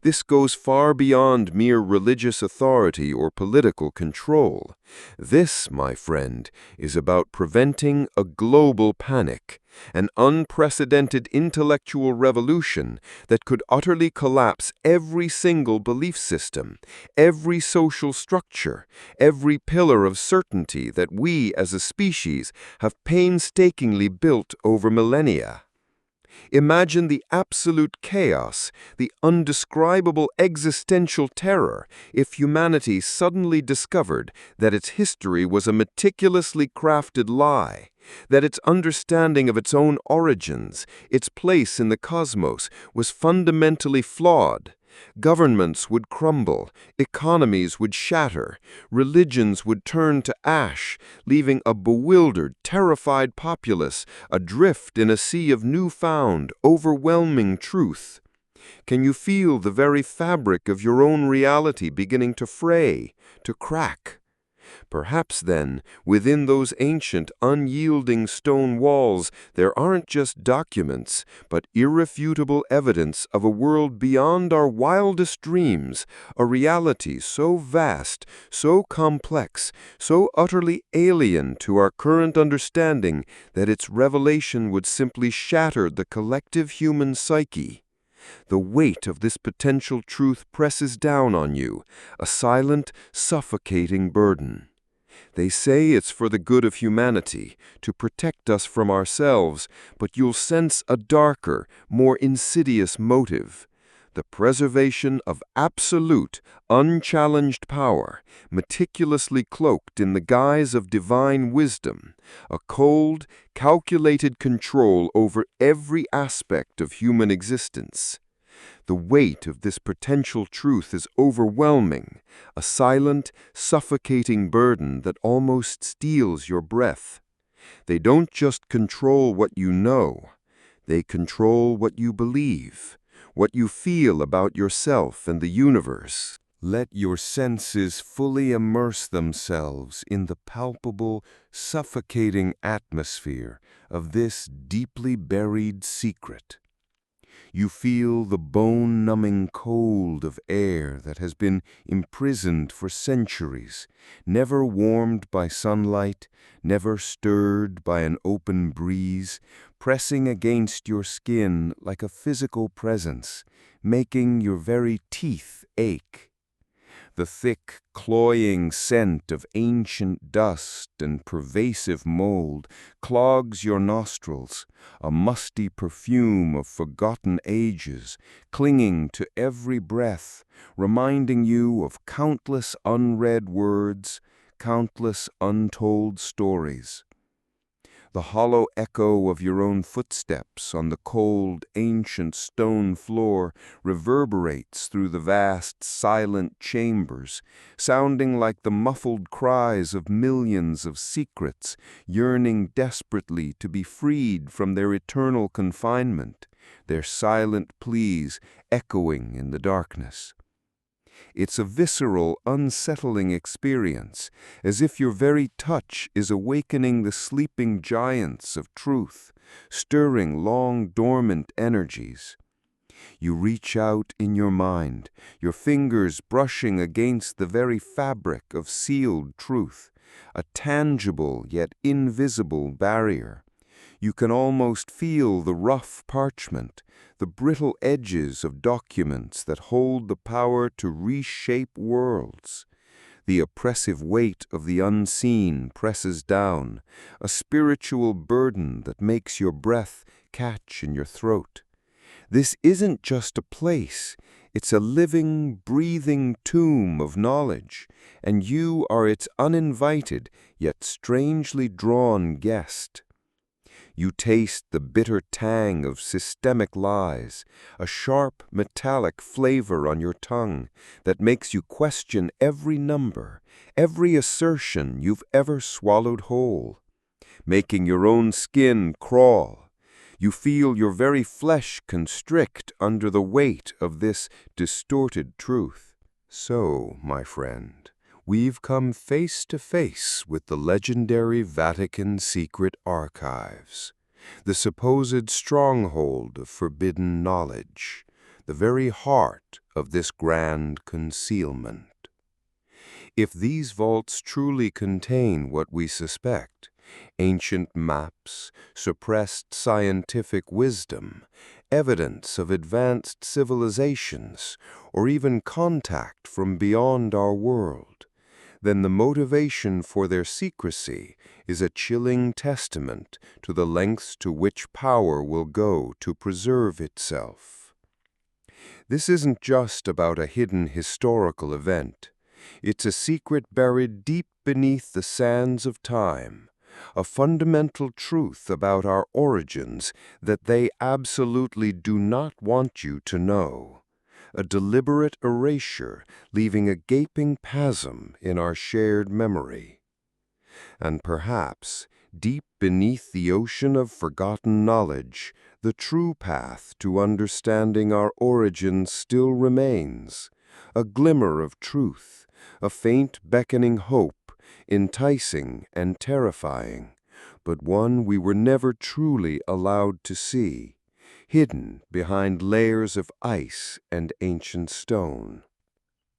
This goes far beyond mere religious authority or political control. This, my friend, is about preventing a global panic, an unprecedented intellectual revolution that could utterly collapse every single belief system, every social structure, every pillar of certainty that we as a species have painstakingly built over millennia. Imagine the absolute chaos, the undescribable existential terror if humanity suddenly discovered that its history was a meticulously crafted lie, that its understanding of its own origins, its place in the cosmos, was fundamentally flawed. Governments would crumble, economies would shatter, religions would turn to ash, leaving a bewildered, terrified populace adrift in a sea of newfound, overwhelming truth. Can you feel the very fabric of your own reality beginning to fray, to crack? Perhaps then, within those ancient, unyielding stone walls, there aren't just documents, but irrefutable evidence of a world beyond our wildest dreams, a reality so vast, so complex, so utterly alien to our current understanding that its revelation would simply shatter the collective human psyche. The weight of this potential truth presses down on you, a silent, suffocating burden. They say it's for the good of humanity, to protect us from ourselves, but you'll sense a darker, more insidious motive: the preservation of absolute, unchallenged power, meticulously cloaked in the guise of divine wisdom, a cold, calculated control over every aspect of human existence. The weight of this potential truth is overwhelming, a silent, suffocating burden that almost steals your breath. They don't just control what you know, they control what you believe, what you feel about yourself and the universe. Let your senses fully immerse themselves in the palpable, suffocating atmosphere of this deeply buried secret. You feel the bone-numbing cold of air that has been imprisoned for centuries, never warmed by sunlight, never stirred by an open breeze, pressing against your skin like a physical presence, making your very teeth ache. The thick, cloying scent of ancient dust and pervasive mold clogs your nostrils, a musty perfume of forgotten ages, clinging to every breath, reminding you of countless unread words, countless untold stories. The hollow echo of your own footsteps on the cold, ancient stone floor reverberates through the vast, silent chambers, sounding like the muffled cries of millions of secrets yearning desperately to be freed from their eternal confinement, their silent pleas echoing in the darkness. It's a visceral, unsettling experience, as if your very touch is awakening the sleeping giants of truth, stirring long-dormant energies. You reach out in your mind, your fingers brushing against the very fabric of sealed truth, a tangible yet invisible barrier. You can almost feel the rough parchment, the brittle edges of documents that hold the power to reshape worlds. The oppressive weight of the unseen presses down, a spiritual burden that makes your breath catch in your throat. This isn't just a place, it's a living, breathing tomb of knowledge, and you are its uninvited yet strangely drawn guest. You taste the bitter tang of systemic lies, a sharp, metallic flavor on your tongue that makes you question every number, every assertion you've ever swallowed whole, making your own skin crawl. You feel your very flesh constrict under the weight of this distorted truth. So, my friend, we've come face to face with the legendary Vatican secret archives, the supposed stronghold of forbidden knowledge, the very heart of this grand concealment. If these vaults truly contain what we suspect, ancient maps, suppressed scientific wisdom, evidence of advanced civilizations, or even contact from beyond our world, then the motivation for their secrecy is a chilling testament to the lengths to which power will go to preserve itself. This isn't just about a hidden historical event. It's a secret buried deep beneath the sands of time, a fundamental truth about our origins that they absolutely do not want you to know, a deliberate erasure leaving a gaping chasm in our shared memory. And perhaps, deep beneath the ocean of forgotten knowledge, the true path to understanding our origins still remains, a glimmer of truth, a faint beckoning hope, enticing and terrifying, but one we were never truly allowed to see, hidden behind layers of ice and ancient stone.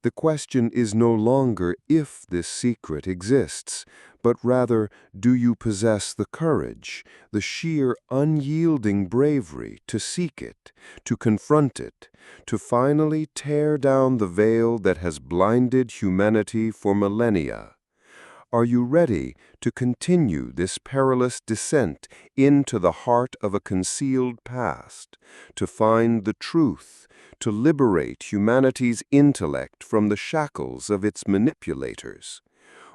The question is no longer if this secret exists, but rather, do you possess the courage, the sheer unyielding bravery to seek it, to confront it, to finally tear down the veil that has blinded humanity for millennia? Are you ready to continue this perilous descent into the heart of a concealed past, to find the truth, to liberate humanity's intellect from the shackles of its manipulators?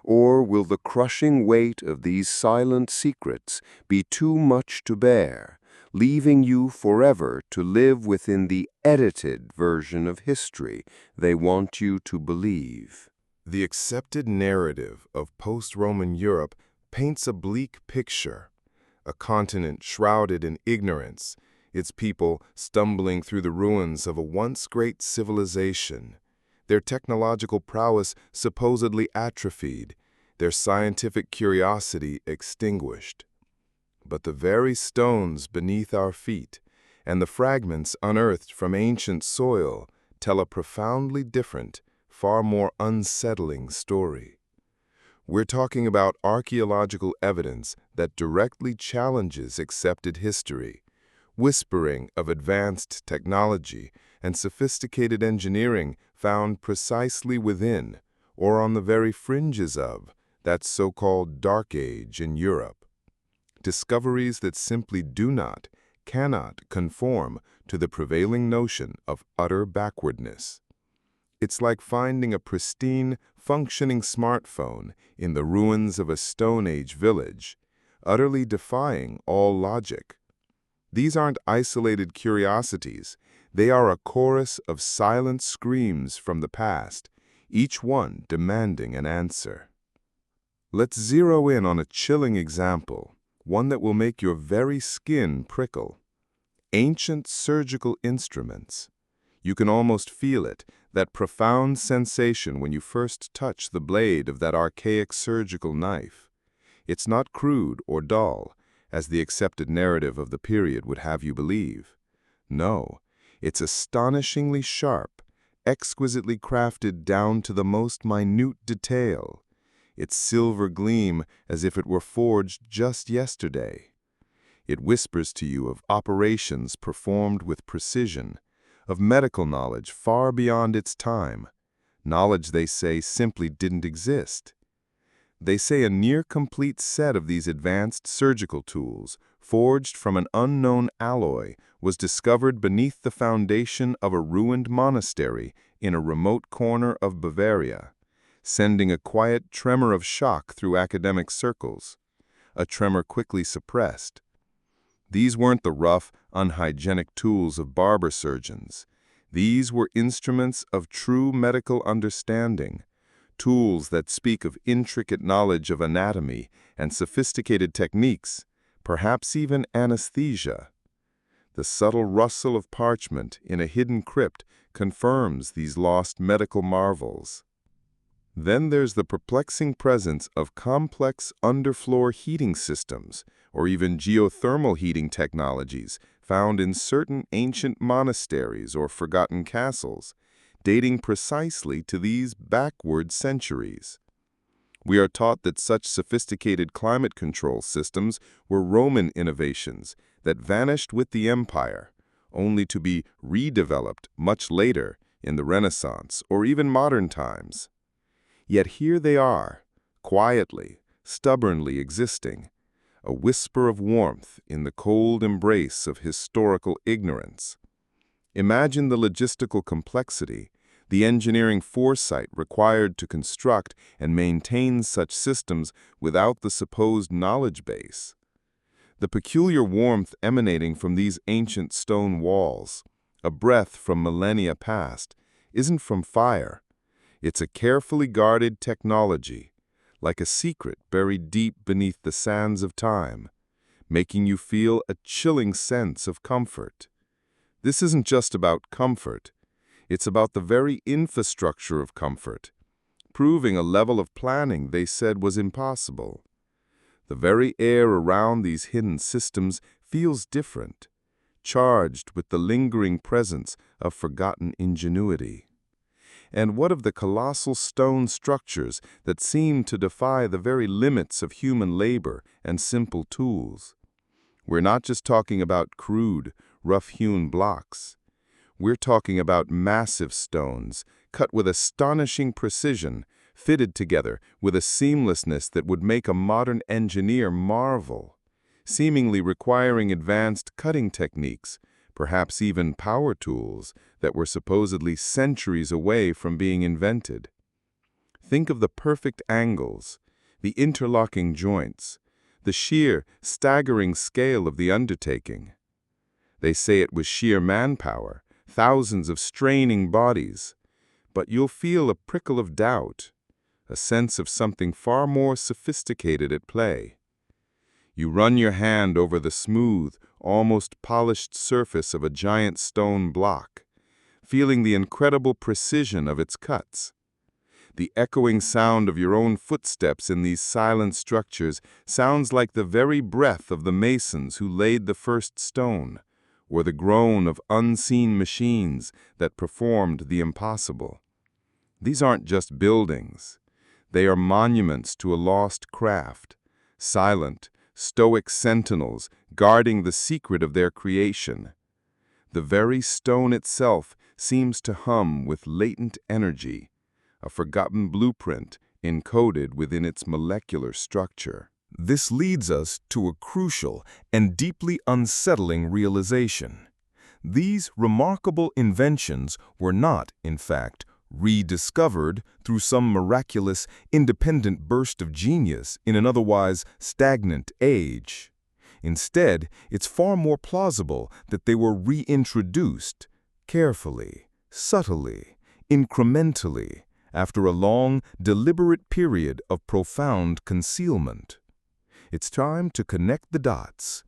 Or will the crushing weight of these silent secrets be too much to bear, leaving you forever to live within the edited version of history they want you to believe? The accepted narrative of post-Roman Europe paints a bleak picture, a continent shrouded in ignorance, its people stumbling through the ruins of a once great civilization, their technological prowess supposedly atrophied, their scientific curiosity extinguished. But the very stones beneath our feet and the fragments unearthed from ancient soil tell a profoundly different, far more unsettling story. We're talking about archaeological evidence that directly challenges accepted history, whispering of advanced technology and sophisticated engineering found precisely within, or on the very fringes of, that so-called Dark Age in Europe. Discoveries that simply cannot conform to the prevailing notion of utter backwardness. It's like finding a pristine, functioning smartphone in the ruins of a Stone Age village, utterly defying all logic. These aren't isolated curiosities. They are a chorus of silent screams from the past, each one demanding an answer. Let's zero in on a chilling example, one that will make your very skin prickle. Ancient surgical instruments. You can almost feel it, that profound sensation when you first touch the blade of that archaic surgical knife. It's not crude or dull, as the accepted narrative of the period would have you believe. No, it's astonishingly sharp, exquisitely crafted down to the most minute detail. Its silver gleam as if it were forged just yesterday. It whispers to you of operations performed with precision, of medical knowledge far beyond its time, knowledge they say simply didn't exist. They say a near-complete set of these advanced surgical tools, forged from an unknown alloy, was discovered beneath the foundation of a ruined monastery in a remote corner of Bavaria, sending a quiet tremor of shock through academic circles, a tremor quickly suppressed. These weren't the rough, unhygienic tools of barber surgeons. These were instruments of true medical understanding, tools that speak of intricate knowledge of anatomy and sophisticated techniques, perhaps even anesthesia. The subtle rustle of parchment in a hidden crypt confirms these lost medical marvels. Then there's the perplexing presence of complex underfloor heating systems, or even geothermal heating technologies found in certain ancient monasteries or forgotten castles, dating precisely to these backward centuries. We are taught that such sophisticated climate control systems were Roman innovations that vanished with the empire, only to be redeveloped much later in the Renaissance or even modern times. Yet here they are, quietly, stubbornly existing, a whisper of warmth in the cold embrace of historical ignorance. Imagine the logistical complexity, the engineering foresight required to construct and maintain such systems without the supposed knowledge base. The peculiar warmth emanating from these ancient stone walls, a breath from millennia past, isn't from fire. It's a carefully guarded technology, like a secret buried deep beneath the sands of time, making you feel a chilling sense of comfort. This isn't just about comfort. It's about the very infrastructure of comfort, proving a level of planning they said was impossible. The very air around these hidden systems feels different, charged with the lingering presence of forgotten ingenuity. And what of the colossal stone structures that seem to defy the very limits of human labor and simple tools? We're not just talking about crude, rough-hewn blocks. We're talking about massive stones, cut with astonishing precision, fitted together with a seamlessness that would make a modern engineer marvel, seemingly requiring advanced cutting techniques, perhaps even power tools that were supposedly centuries away from being invented. Think of the perfect angles, the interlocking joints, the sheer, staggering scale of the undertaking. They say it was sheer manpower, thousands of straining bodies, but you'll feel a prickle of doubt, a sense of something far more sophisticated at play. You run your hand over the smooth, almost polished surface of a giant stone block, feeling the incredible precision of its cuts. The echoing sound of your own footsteps in these silent structures sounds like the very breath of the masons who laid the first stone, or the groan of unseen machines that performed the impossible. These aren't just buildings. They are monuments to a lost craft, silent, stoic sentinels guarding the secret of their creation. The very stone itself seems to hum with latent energy, a forgotten blueprint encoded within its molecular structure. This leads us to a crucial and deeply unsettling realization. These remarkable inventions were not, in fact, rediscovered through some miraculous, independent burst of genius in an otherwise stagnant age. Instead, it's far more plausible that they were reintroduced carefully, subtly, incrementally, after a long, deliberate period of profound concealment. It's time to connect the dots.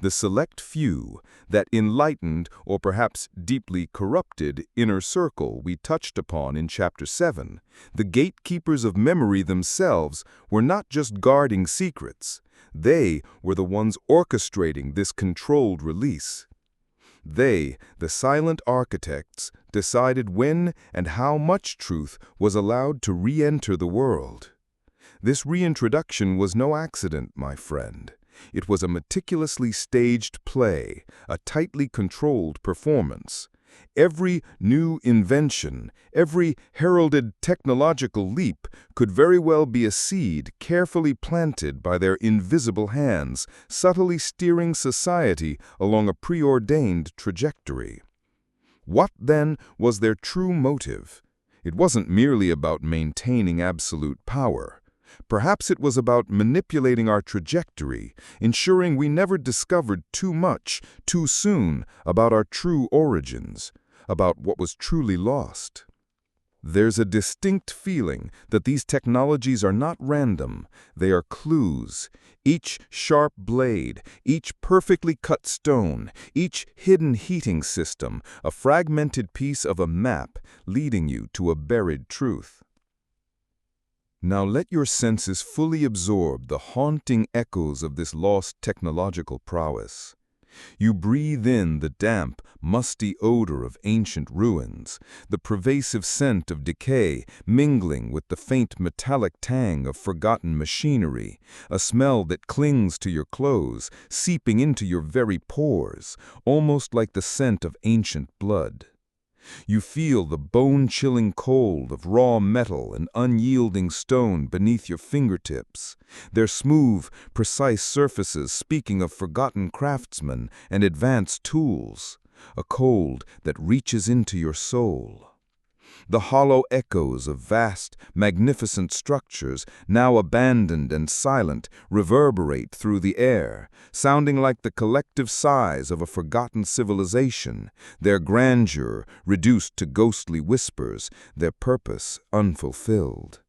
The select few, that enlightened or perhaps deeply corrupted inner circle we touched upon in Chapter 7, the gatekeepers of memory themselves, were not just guarding secrets. They were the ones orchestrating this controlled release. They, the silent architects, decided when and how much truth was allowed to re-enter the world. This reintroduction was no accident, my friend. It was a meticulously staged play, a tightly controlled performance. Every new invention, every heralded technological leap could very well be a seed carefully planted by their invisible hands, subtly steering society along a preordained trajectory. What, then, was their true motive? It wasn't merely about maintaining absolute power. Perhaps it was about manipulating our trajectory, ensuring we never discovered too much, too soon, about our true origins, about what was truly lost. There's a distinct feeling that these technologies are not random, they are clues. Each sharp blade, each perfectly cut stone, each hidden heating system, a fragmented piece of a map leading you to a buried truth. Now let your senses fully absorb the haunting echoes of this lost technological prowess. You breathe in the damp, musty odor of ancient ruins, the pervasive scent of decay mingling with the faint metallic tang of forgotten machinery, a smell that clings to your clothes, seeping into your very pores, almost like the scent of ancient blood. You feel the bone-chilling cold of raw metal and unyielding stone beneath your fingertips, their smooth, precise surfaces speaking of forgotten craftsmen and advanced tools, a cold that reaches into your soul. The hollow echoes of vast, magnificent structures, now abandoned and silent, reverberate through the air, sounding like the collective sighs of a forgotten civilization, their grandeur reduced to ghostly whispers, their purpose unfulfilled.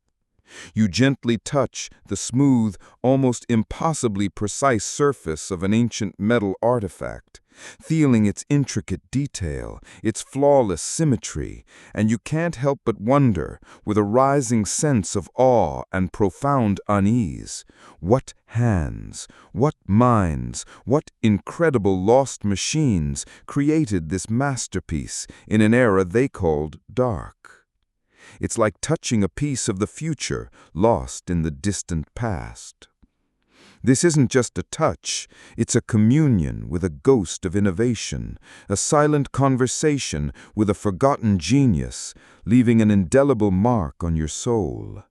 You gently touch the smooth, almost impossibly precise surface of an ancient metal artifact, feeling its intricate detail, its flawless symmetry, and you can't help but wonder, with a rising sense of awe and profound unease, what hands, what minds, what incredible lost machines created this masterpiece in an era they called dark. It's like touching a piece of the future lost in the distant past. This isn't just a touch, it's a communion with a ghost of innovation, a silent conversation with a forgotten genius, leaving an indelible mark on your soul.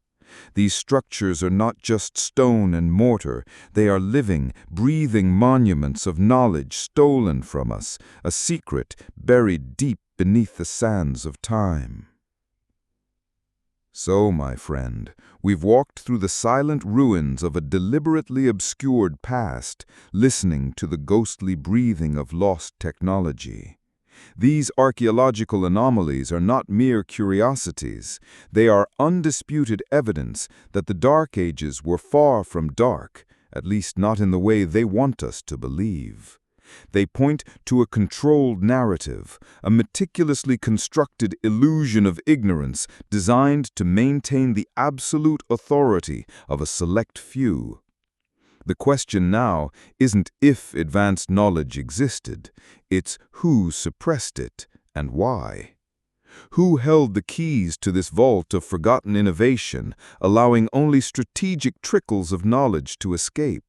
These structures are not just stone and mortar, they are living, breathing monuments of knowledge stolen from us, a secret buried deep beneath the sands of time. So, my friend, we've walked through the silent ruins of a deliberately obscured past, listening to the ghostly breathing of lost technology. These archaeological anomalies are not mere curiosities. They are undisputed evidence that the Dark Ages were far from dark, at least not in the way they want us to believe. They point to a controlled narrative, a meticulously constructed illusion of ignorance designed to maintain the absolute authority of a select few. The question now isn't if advanced knowledge existed, it's who suppressed it and why. Who held the keys to this vault of forgotten innovation, allowing only strategic trickles of knowledge to escape?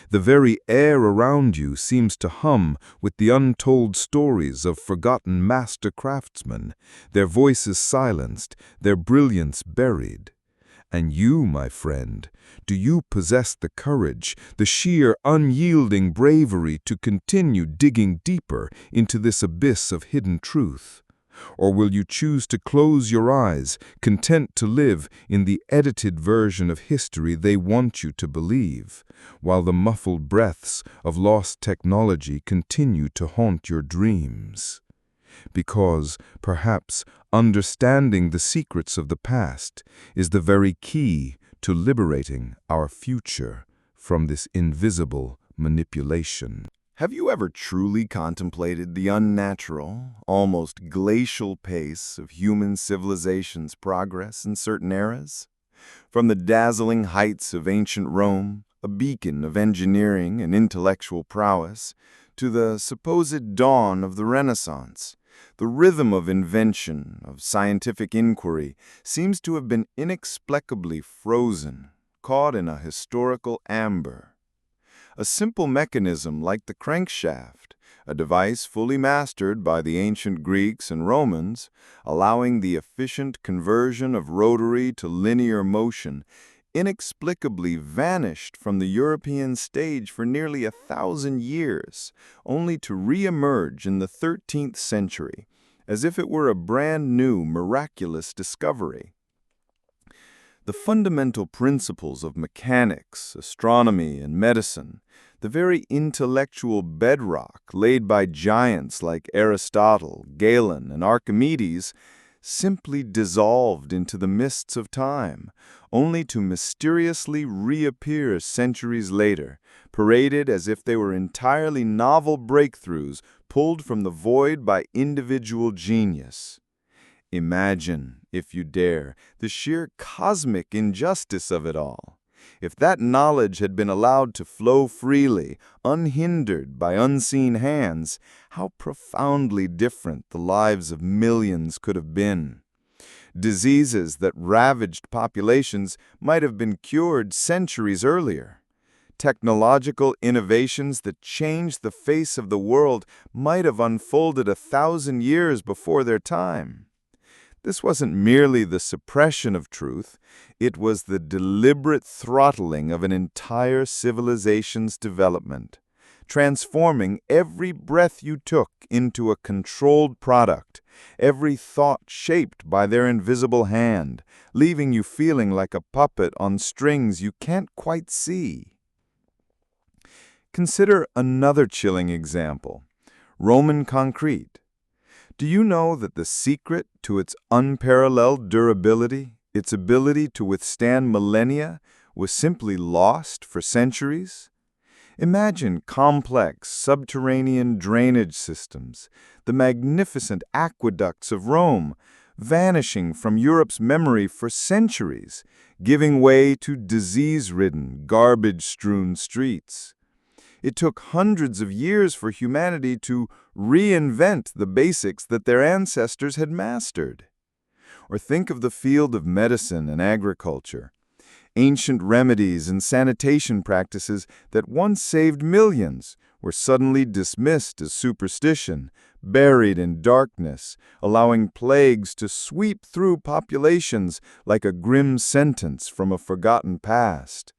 The very air around you seems to hum with the untold stories of forgotten master craftsmen, their voices silenced, their brilliance buried. And you, my friend, do you possess the courage, the sheer unyielding bravery to continue digging deeper into this abyss of hidden truth? Or will you choose to close your eyes, content to live in the edited version of history they want you to believe, while the muffled breaths of lost technology continue to haunt your dreams? Because, perhaps, understanding the secrets of the past is the very key to liberating our future from this invisible manipulation. Have you ever truly contemplated the unnatural, almost glacial pace of human civilization's progress in certain eras? From the dazzling heights of ancient Rome, a beacon of engineering and intellectual prowess, to the supposed dawn of the Renaissance, the rhythm of invention, of scientific inquiry, seems to have been inexplicably frozen, caught in a historical amber. A simple mechanism like the crankshaft, a device fully mastered by the ancient Greeks and Romans, allowing the efficient conversion of rotary to linear motion, inexplicably vanished from the European stage for nearly 1,000 years, only to re-emerge in the 13th century, as if it were a brand new, miraculous discovery. The fundamental principles of mechanics, astronomy, and medicine, the very intellectual bedrock laid by giants like Aristotle, Galen, and Archimedes, simply dissolved into the mists of time, only to mysteriously reappear centuries later, paraded as if they were entirely novel breakthroughs pulled from the void by individual genius. Imagine, if you dare, the sheer cosmic injustice of it all. If that knowledge had been allowed to flow freely, unhindered by unseen hands, how profoundly different the lives of millions could have been. Diseases that ravaged populations might have been cured centuries earlier. Technological innovations that changed the face of the world might have unfolded 1,000 years before their time. This wasn't merely the suppression of truth, it was the deliberate throttling of an entire civilization's development, transforming every breath you took into a controlled product, every thought shaped by their invisible hand, leaving you feeling like a puppet on strings you can't quite see. Consider another chilling example: Roman concrete. Do you know that the secret to its unparalleled durability, its ability to withstand millennia, was simply lost for centuries? Imagine complex subterranean drainage systems, the magnificent aqueducts of Rome, vanishing from Europe's memory for centuries, giving way to disease-ridden, garbage-strewn streets. It took hundreds of years for humanity to reinvent the basics that their ancestors had mastered. Or think of the field of medicine and agriculture. Ancient remedies and sanitation practices that once saved millions were suddenly dismissed as superstition, buried in darkness, allowing plagues to sweep through populations like a grim sentence from a forgotten past.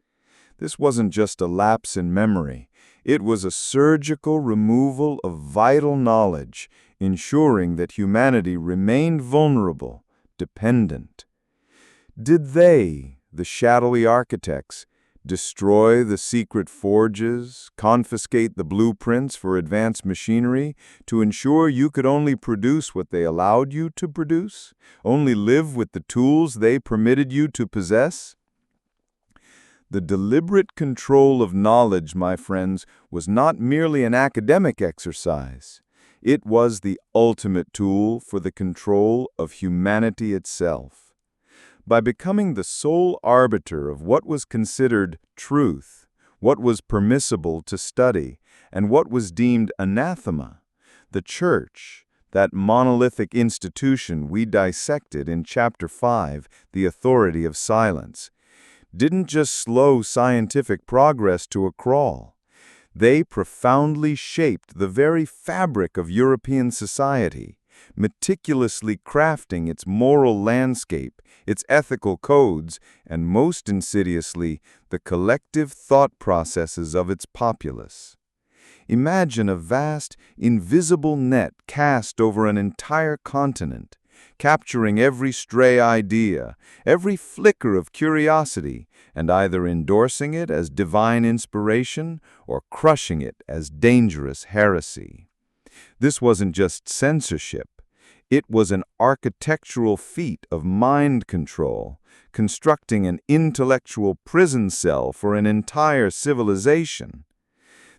This wasn't just a lapse in memory. It was a surgical removal of vital knowledge, ensuring that humanity remained vulnerable, dependent. Did they, the shadowy architects, destroy the secret forges, confiscate the blueprints for advanced machinery to ensure you could only produce what they allowed you to produce, only live with the tools they permitted you to possess? The deliberate control of knowledge, my friends, was not merely an academic exercise. It was the ultimate tool for the control of humanity itself. By becoming the sole arbiter of what was considered truth, what was permissible to study, and what was deemed anathema, the Church, that monolithic institution we dissected in Chapter 5, The Authority of Silence, didn't just slow scientific progress to a crawl. They profoundly shaped the very fabric of European society, meticulously crafting its moral landscape, its ethical codes, and most insidiously, the collective thought processes of its populace. Imagine a vast, invisible net cast over an entire continent, capturing every stray idea, every flicker of curiosity, and either endorsing it as divine inspiration or crushing it as dangerous heresy. This wasn't just censorship. It was an architectural feat of mind control, constructing an intellectual prison cell for an entire civilization.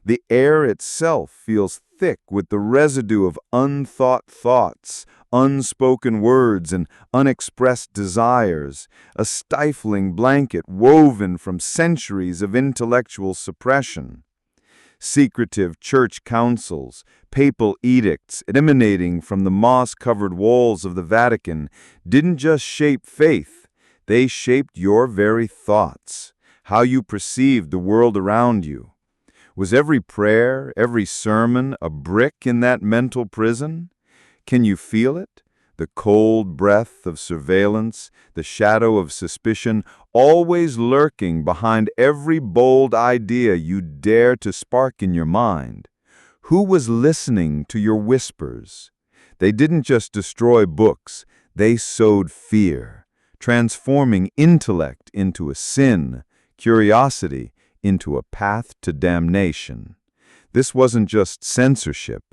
The air itself feels thick with the residue of unthought thoughts, unspoken words, and unexpressed desires, a stifling blanket woven from centuries of intellectual suppression. Secretive church councils, papal edicts emanating from the moss-covered walls of the Vatican didn't just shape faith, they shaped your very thoughts, how you perceived the world around you. Was every prayer, every sermon, a brick in that mental prison? Can you feel it? The cold breath of surveillance, the shadow of suspicion, always lurking behind every bold idea you dare to spark in your mind. Who was listening to your whispers? They didn't just destroy books, they sowed fear, transforming intellect into a sin, curiosity into a path to damnation. This wasn't just censorship,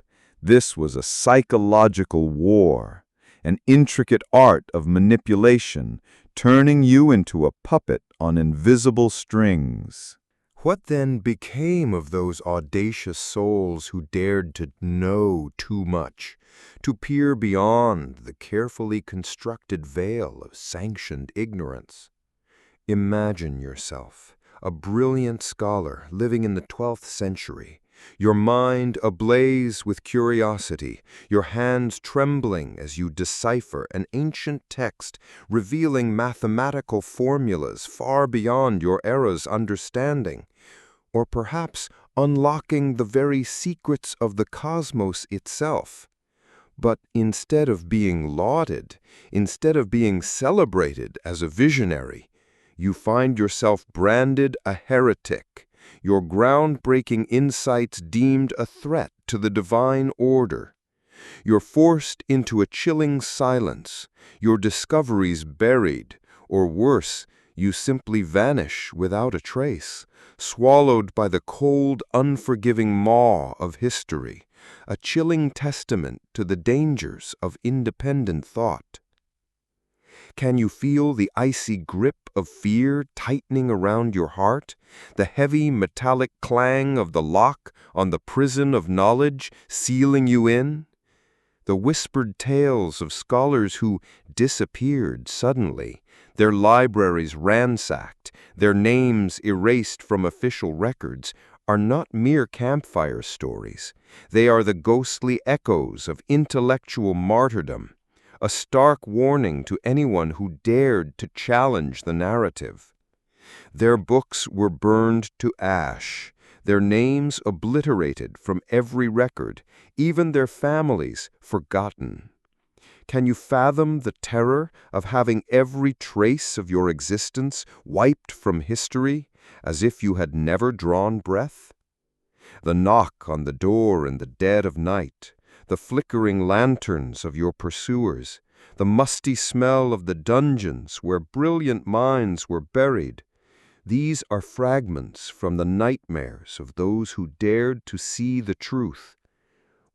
this was a psychological war, an intricate art of manipulation, turning you into a puppet on invisible strings. What then became of those audacious souls who dared to know too much, to peer beyond the carefully constructed veil of sanctioned ignorance? Imagine yourself, a brilliant scholar living in the 12th century, your mind ablaze with curiosity, your hands trembling as you decipher an ancient text revealing mathematical formulas far beyond your era's understanding, or perhaps unlocking the very secrets of the cosmos itself. But instead of being lauded, instead of being celebrated as a visionary, you find yourself branded a heretic, your groundbreaking insights deemed a threat to the divine order. You're forced into a chilling silence, your discoveries buried, or worse, you simply vanish without a trace, swallowed by the cold, unforgiving maw of history, a chilling testament to the dangers of independent thought. Can you feel the icy grip of fear tightening around your heart, the heavy metallic clang of the lock on the prison of knowledge sealing you in? The whispered tales of scholars who disappeared suddenly, their libraries ransacked, their names erased from official records, are not mere campfire stories. They are the ghostly echoes of intellectual martyrdom, a stark warning to anyone who dared to challenge the narrative. Their books were burned to ash, their names obliterated from every record, even their families forgotten. Can you fathom the terror of having every trace of your existence wiped from history, as if you had never drawn breath? The knock on the door in the dead of night, the flickering lanterns of your pursuers, the musty smell of the dungeons where brilliant minds were buried, these are fragments from the nightmares of those who dared to see the truth.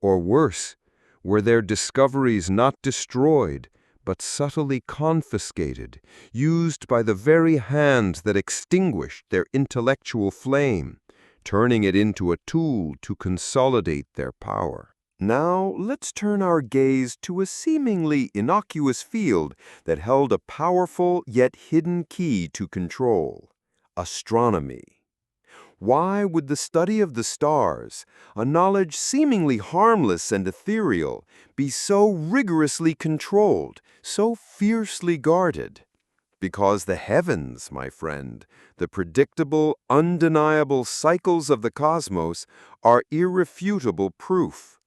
Or worse, were their discoveries not destroyed, but subtly confiscated, used by the very hands that extinguished their intellectual flame, turning it into a tool to consolidate their power? Now, let's turn our gaze to a seemingly innocuous field that held a powerful yet hidden key to control: astronomy. Why would the study of the stars, a knowledge seemingly harmless and ethereal, be so rigorously controlled, so fiercely guarded? Because the heavens, my friend, the predictable, undeniable cycles of the cosmos, are irrefutable proof.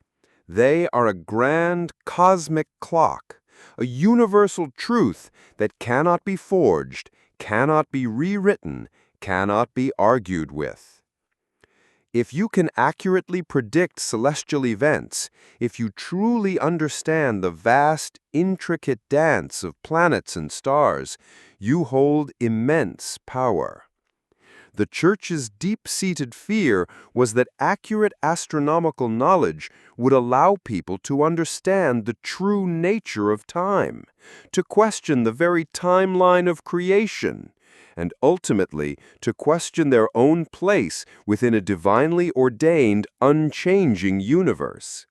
They are a grand cosmic clock, a universal truth that cannot be forged, cannot be rewritten, cannot be argued with. If you can accurately predict celestial events, if you truly understand the vast, intricate dance of planets and stars, you hold immense power. The Church's deep-seated fear was that accurate astronomical knowledge would allow people to understand the true nature of time, to question the very timeline of creation, and ultimately to question their own place within a divinely ordained, unchanging universe.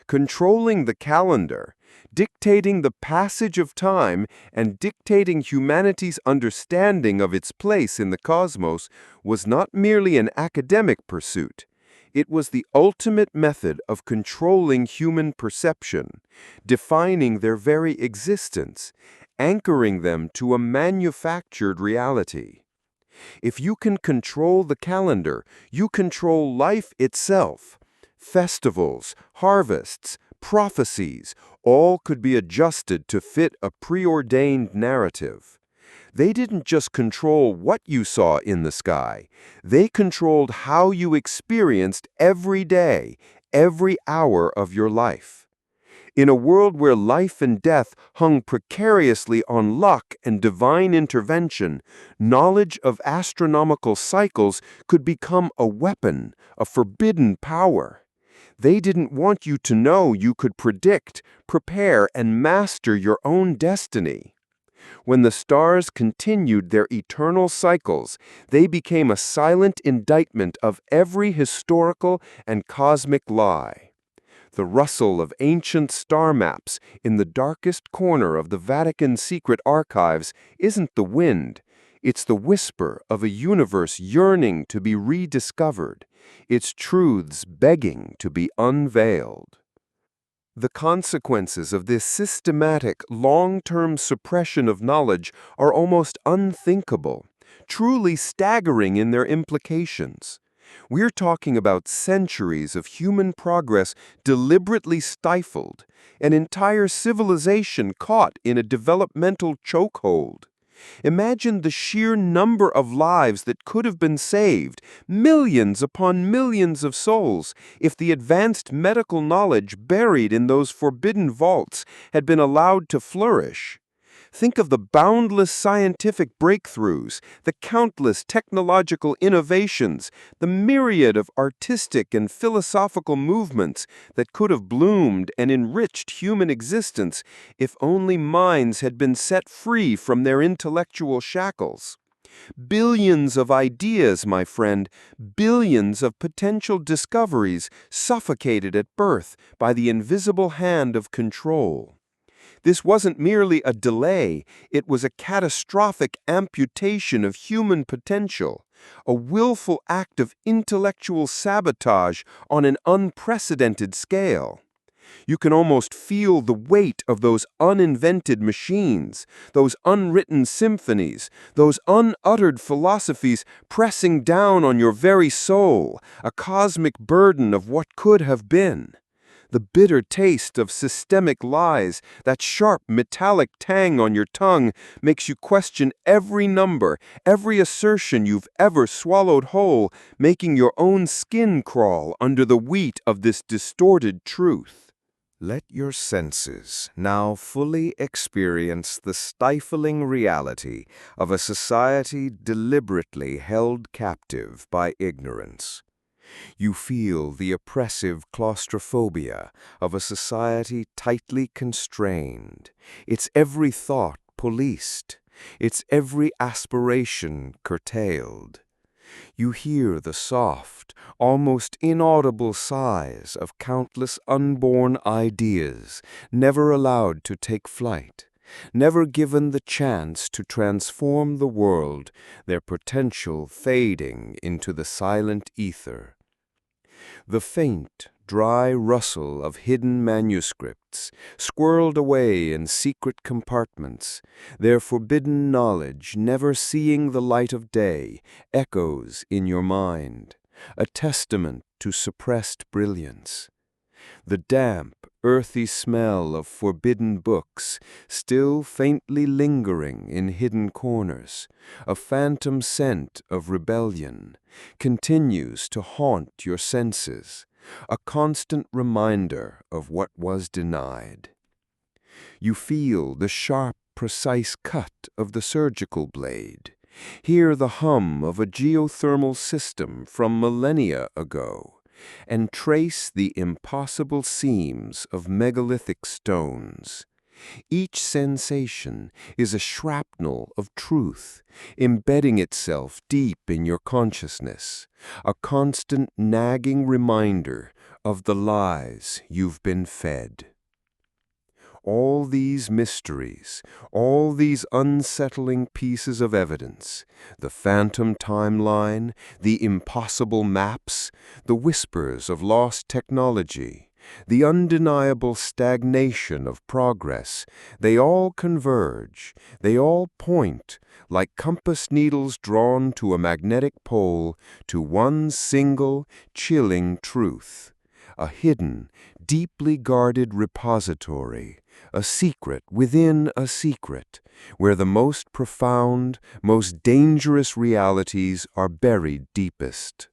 Controlling the calendar, dictating the passage of time, and dictating humanity's understanding of its place in the cosmos was not merely an academic pursuit. It was the ultimate method of controlling human perception, defining their very existence, anchoring them to a manufactured reality. If you can control the calendar, you control life itself. Festivals, harvests, prophecies, all could be adjusted to fit a preordained narrative. They didn't just control what you saw in the sky. They controlled how you experienced every day, every hour of your life. In a world where life and death hung precariously on luck and divine intervention, knowledge of astronomical cycles could become a weapon, a forbidden power. They didn't want you to know you could predict, prepare, and master your own destiny. When the stars continued their eternal cycles, they became a silent indictment of every historical and cosmic lie. The rustle of ancient star maps in the darkest corner of the Vatican's secret archives isn't the wind. It's the whisper of a universe yearning to be rediscovered, its truths begging to be unveiled. The consequences of this systematic, long-term suppression of knowledge are almost unthinkable, truly staggering in their implications. We're talking about centuries of human progress deliberately stifled, an entire civilization caught in a developmental chokehold. Imagine the sheer number of lives that could have been saved, millions upon millions of souls, if the advanced medical knowledge buried in those forbidden vaults had been allowed to flourish. Think of the boundless scientific breakthroughs, the countless technological innovations, the myriad of artistic and philosophical movements that could have bloomed and enriched human existence if only minds had been set free from their intellectual shackles. Billions of ideas, my friend, billions of potential discoveries suffocated at birth by the invisible hand of control. This wasn't merely a delay, it was a catastrophic amputation of human potential, a willful act of intellectual sabotage on an unprecedented scale. You can almost feel the weight of those uninvented machines, those unwritten symphonies, those unuttered philosophies pressing down on your very soul, a cosmic burden of what could have been. The bitter taste of systemic lies, that sharp metallic tang on your tongue, makes you question every number, every assertion you've ever swallowed whole, making your own skin crawl under the weight of this distorted truth. Let your senses now fully experience the stifling reality of a society deliberately held captive by ignorance. You feel the oppressive claustrophobia of a society tightly constrained, its every thought policed, its every aspiration curtailed. You hear the soft, almost inaudible sighs of countless unborn ideas, never allowed to take flight, never given the chance to transform the world, their potential fading into the silent ether. The faint, dry rustle of hidden manuscripts, squirreled away in secret compartments, their forbidden knowledge never seeing the light of day, echoes in your mind, a testament to suppressed brilliance. The damp, earthy smell of forbidden books, still faintly lingering in hidden corners, a phantom scent of rebellion, continues to haunt your senses, a constant reminder of what was denied. You feel the sharp, precise cut of the surgical blade, hear the hum of a geothermal system from millennia ago, and trace the impossible seams of megalithic stones. Each sensation is a shrapnel of truth, embedding itself deep in your consciousness, a constant nagging reminder of the lies you've been fed. All these mysteries, all these unsettling pieces of evidence, the phantom timeline, the impossible maps, the whispers of lost technology, the undeniable stagnation of progress, they all converge, they all point, like compass needles drawn to a magnetic pole, to one single, chilling truth, a hidden, deeply guarded repository, a secret within a secret, where the most profound, most dangerous realities are buried deepest.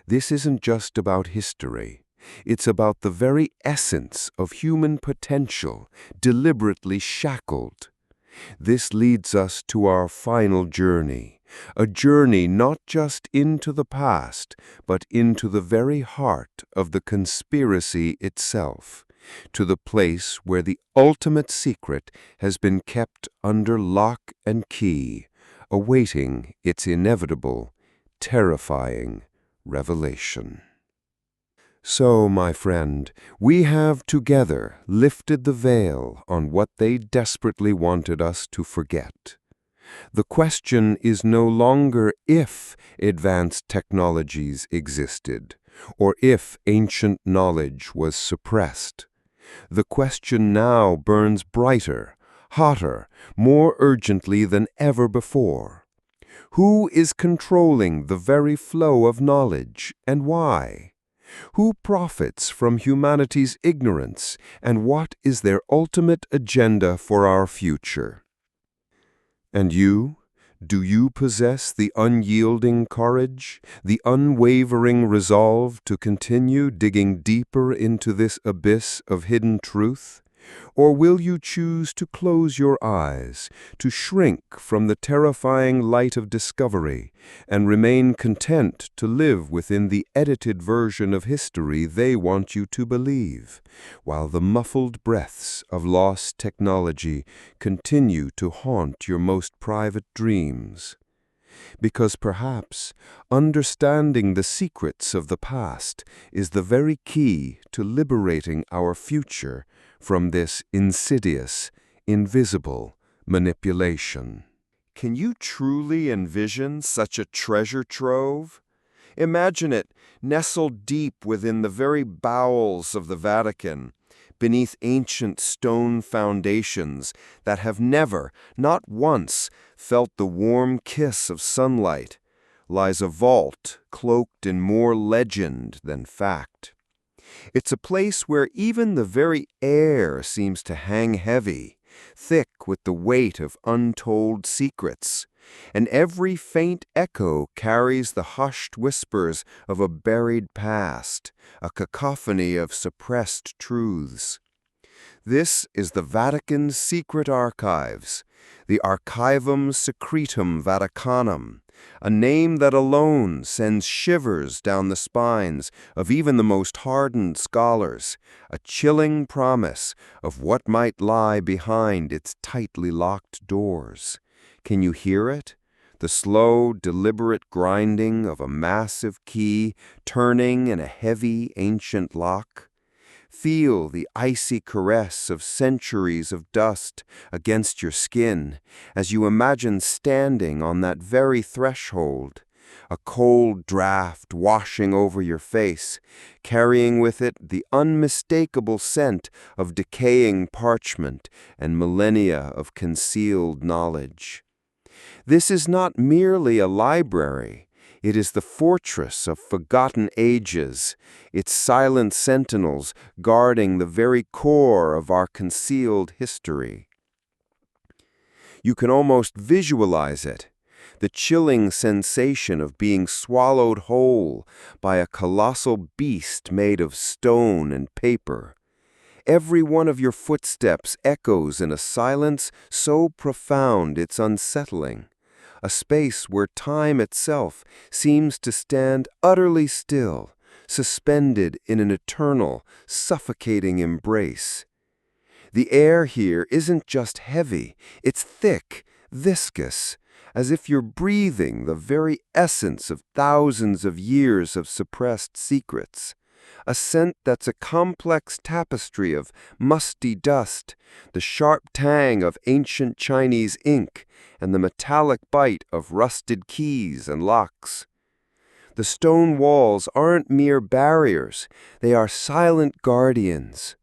This isn't just about history. It's about the very essence of human potential, deliberately shackled. This leads us to our final journey, a journey not just into the past, but into the very heart of the conspiracy itself, to the place where the ultimate secret has been kept under lock and key, awaiting its inevitable, terrifying revelation. So, my friend, we have together lifted the veil on what they desperately wanted us to forget. The question is no longer if advanced technologies existed, or if ancient knowledge was suppressed. The question now burns brighter, hotter, more urgently than ever before. Who is controlling the very flow of knowledge, and why? Who profits from humanity's ignorance, and what is their ultimate agenda for our future? And you? Do you possess the unyielding courage, the unwavering resolve to continue digging deeper into this abyss of hidden truth? Or will you choose to close your eyes, to shrink from the terrifying light of discovery, and remain content to live within the edited version of history they want you to believe, while the muffled breaths of lost technology continue to haunt your most private dreams? Because perhaps understanding the secrets of the past is the very key to liberating our future from this insidious, invisible manipulation. Can you truly envision such a treasure trove? Imagine it nestled deep within the very bowels of the Vatican, beneath ancient stone foundations that have never, not once, felt the warm kiss of sunlight, lies a vault cloaked in more legend than fact. It's a place where even the very air seems to hang heavy, thick with the weight of untold secrets, and every faint echo carries the hushed whispers of a buried past, a cacophony of suppressed truths. This is the Vatican's secret archives, the Archivum Secretum Vaticanum, a name that alone sends shivers down the spines of even the most hardened scholars, a chilling promise of what might lie behind its tightly locked doors. Can you hear it? The slow, deliberate grinding of a massive key turning in a heavy, ancient lock? Feel the icy caress of centuries of dust against your skin as you imagine standing on that very threshold, a cold draft washing over your face, carrying with it the unmistakable scent of decaying parchment and millennia of concealed knowledge. This is not merely a library. It is the fortress of forgotten ages, its silent sentinels guarding the very core of our concealed history. You can almost visualize it, the chilling sensation of being swallowed whole by a colossal beast made of stone and paper. Every one of your footsteps echoes in a silence so profound it's unsettling. A space where time itself seems to stand utterly still, suspended in an eternal, suffocating embrace. The air here isn't just heavy, it's thick, viscous, as if you're breathing the very essence of thousands of years of suppressed secrets. A scent that's a complex tapestry of musty dust, the sharp tang of ancient Chinese ink, and the metallic bite of rusted keys and locks. The stone walls aren't mere barriers, they are silent guardians,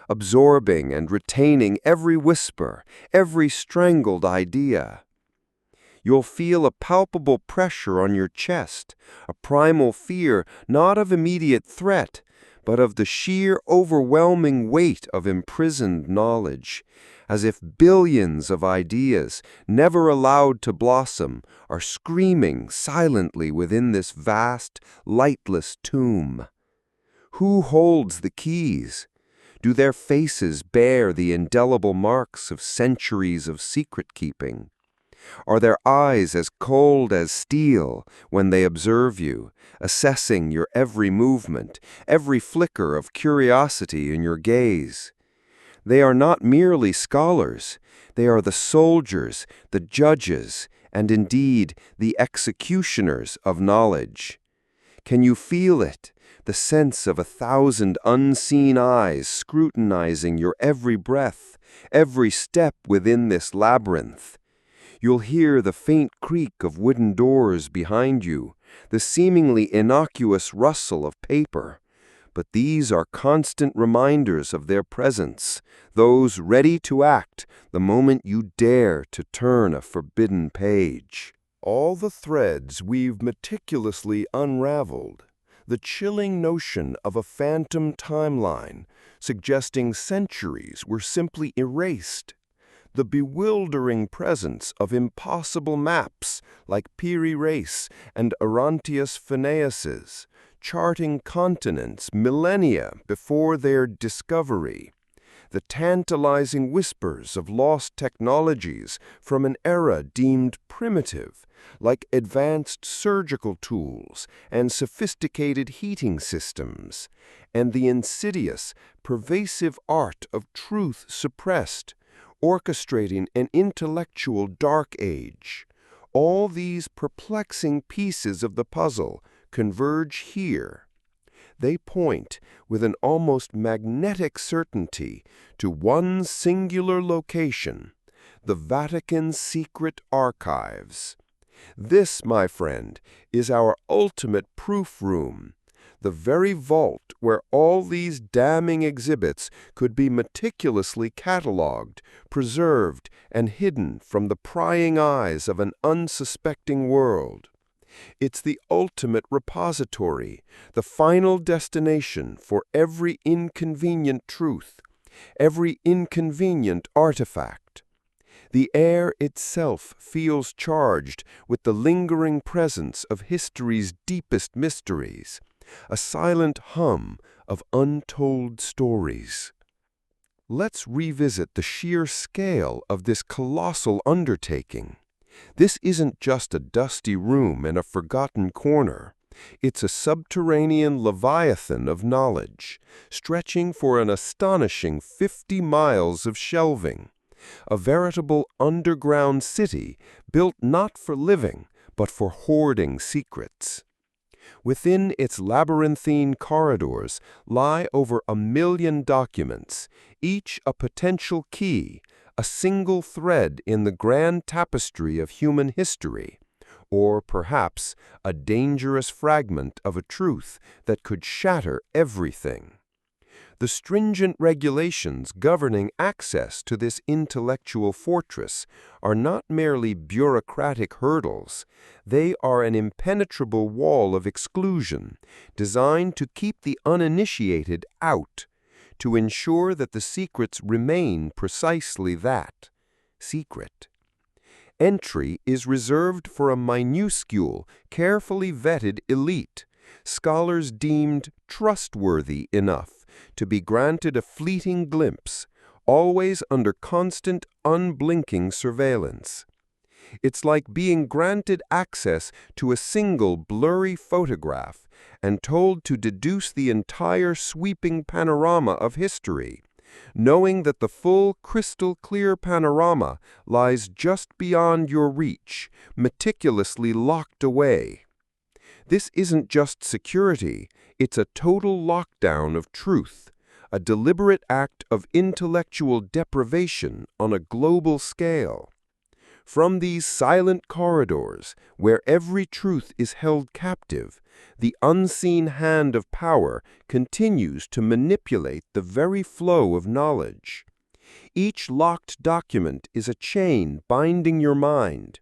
absorbing and retaining every whisper, every strangled idea. You'll feel a palpable pressure on your chest, a primal fear not of immediate threat, but of the sheer overwhelming weight of imprisoned knowledge, as if billions of ideas, never allowed to blossom, are screaming silently within this vast, lightless tomb. Who holds the keys? Do their faces bear the indelible marks of centuries of secret-keeping? Are their eyes as cold as steel when they observe you, assessing your every movement, every flicker of curiosity in your gaze? They are not merely scholars, they are the soldiers, the judges, and indeed the executioners of knowledge. Can you feel it, the sense of 1,000 unseen eyes scrutinizing your every breath, every step within this labyrinth? You'll hear the faint creak of wooden doors behind you, the seemingly innocuous rustle of paper. But these are constant reminders of their presence, those ready to act the moment you dare to turn a forbidden page. All the threads we've meticulously unraveled, the chilling notion of a phantom timeline suggesting centuries were simply erased, the bewildering presence of impossible maps like Piri Reis and Orontius Phineas's, charting continents millennia before their discovery, the tantalizing whispers of lost technologies from an era deemed primitive, like advanced surgical tools and sophisticated heating systems, and the insidious, pervasive art of truth suppressed, orchestrating an intellectual dark age. All these perplexing pieces of the puzzle converge here. They point with an almost magnetic certainty to one singular location, the Vatican's secret archives. This, my friend, is our ultimate proof room, the very vault where all these damning exhibits could be meticulously catalogued, preserved, and hidden from the prying eyes of an unsuspecting world. It's the ultimate repository, the final destination for every inconvenient truth, every inconvenient artifact. The air itself feels charged with the lingering presence of history's deepest mysteries, a silent hum of untold stories. Let's revisit the sheer scale of this colossal undertaking. This isn't just a dusty room in a forgotten corner. It's a subterranean leviathan of knowledge, stretching for an astonishing 50 miles of shelving, a veritable underground city built not for living, but for hoarding secrets. Within its labyrinthine corridors lie over 1 million documents, each a potential key, a single thread in the grand tapestry of human history, or perhaps a dangerous fragment of a truth that could shatter everything. The stringent regulations governing access to this intellectual fortress are not merely bureaucratic hurdles, they are an impenetrable wall of exclusion designed to keep the uninitiated out, to ensure that the secrets remain precisely that, secret. Entry is reserved for a minuscule, carefully vetted elite, scholars deemed trustworthy enough to be granted a fleeting glimpse, always under constant, unblinking surveillance. It's like being granted access to a single blurry photograph and told to deduce the entire sweeping panorama of history, knowing that the full crystal-clear panorama lies just beyond your reach, meticulously locked away. This isn't just security, it's a total lockdown of truth, a deliberate act of intellectual deprivation on a global scale. From these silent corridors, where every truth is held captive, the unseen hand of power continues to manipulate the very flow of knowledge. Each locked document is a chain binding your mind.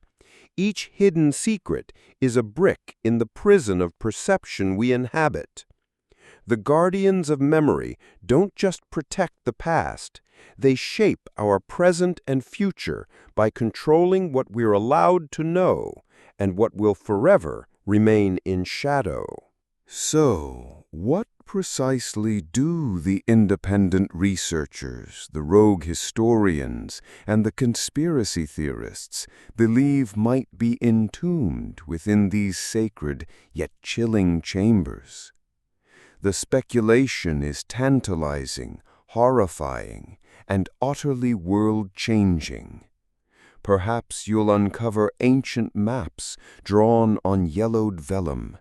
Each hidden secret is a brick in the prison of perception we inhabit. The guardians of memory don't just protect the past, they shape our present and future by controlling what we're allowed to know and what will forever remain in shadow. So, what precisely do the independent researchers, the rogue historians, and the conspiracy theorists believe might be entombed within these sacred yet chilling chambers? The speculation is tantalizing, horrifying, and utterly world-changing. Perhaps you'll uncover ancient maps drawn on yellowed vellum,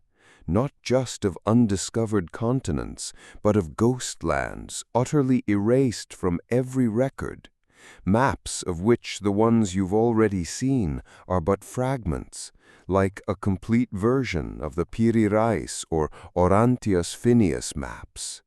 not just of undiscovered continents, but of ghost lands utterly erased from every record, maps of which the ones you've already seen are but fragments, like a complete version of the Piri Reis or Orontius Phineas maps.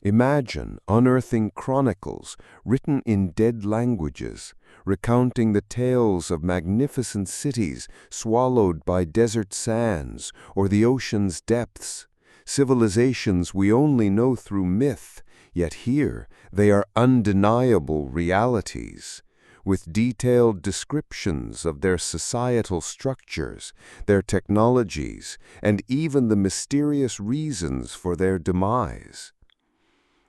Imagine unearthing chronicles written in dead languages, recounting the tales of magnificent cities swallowed by desert sands or the ocean's depths, civilizations we only know through myth, yet here they are undeniable realities, with detailed descriptions of their societal structures, their technologies, and even the mysterious reasons for their demise.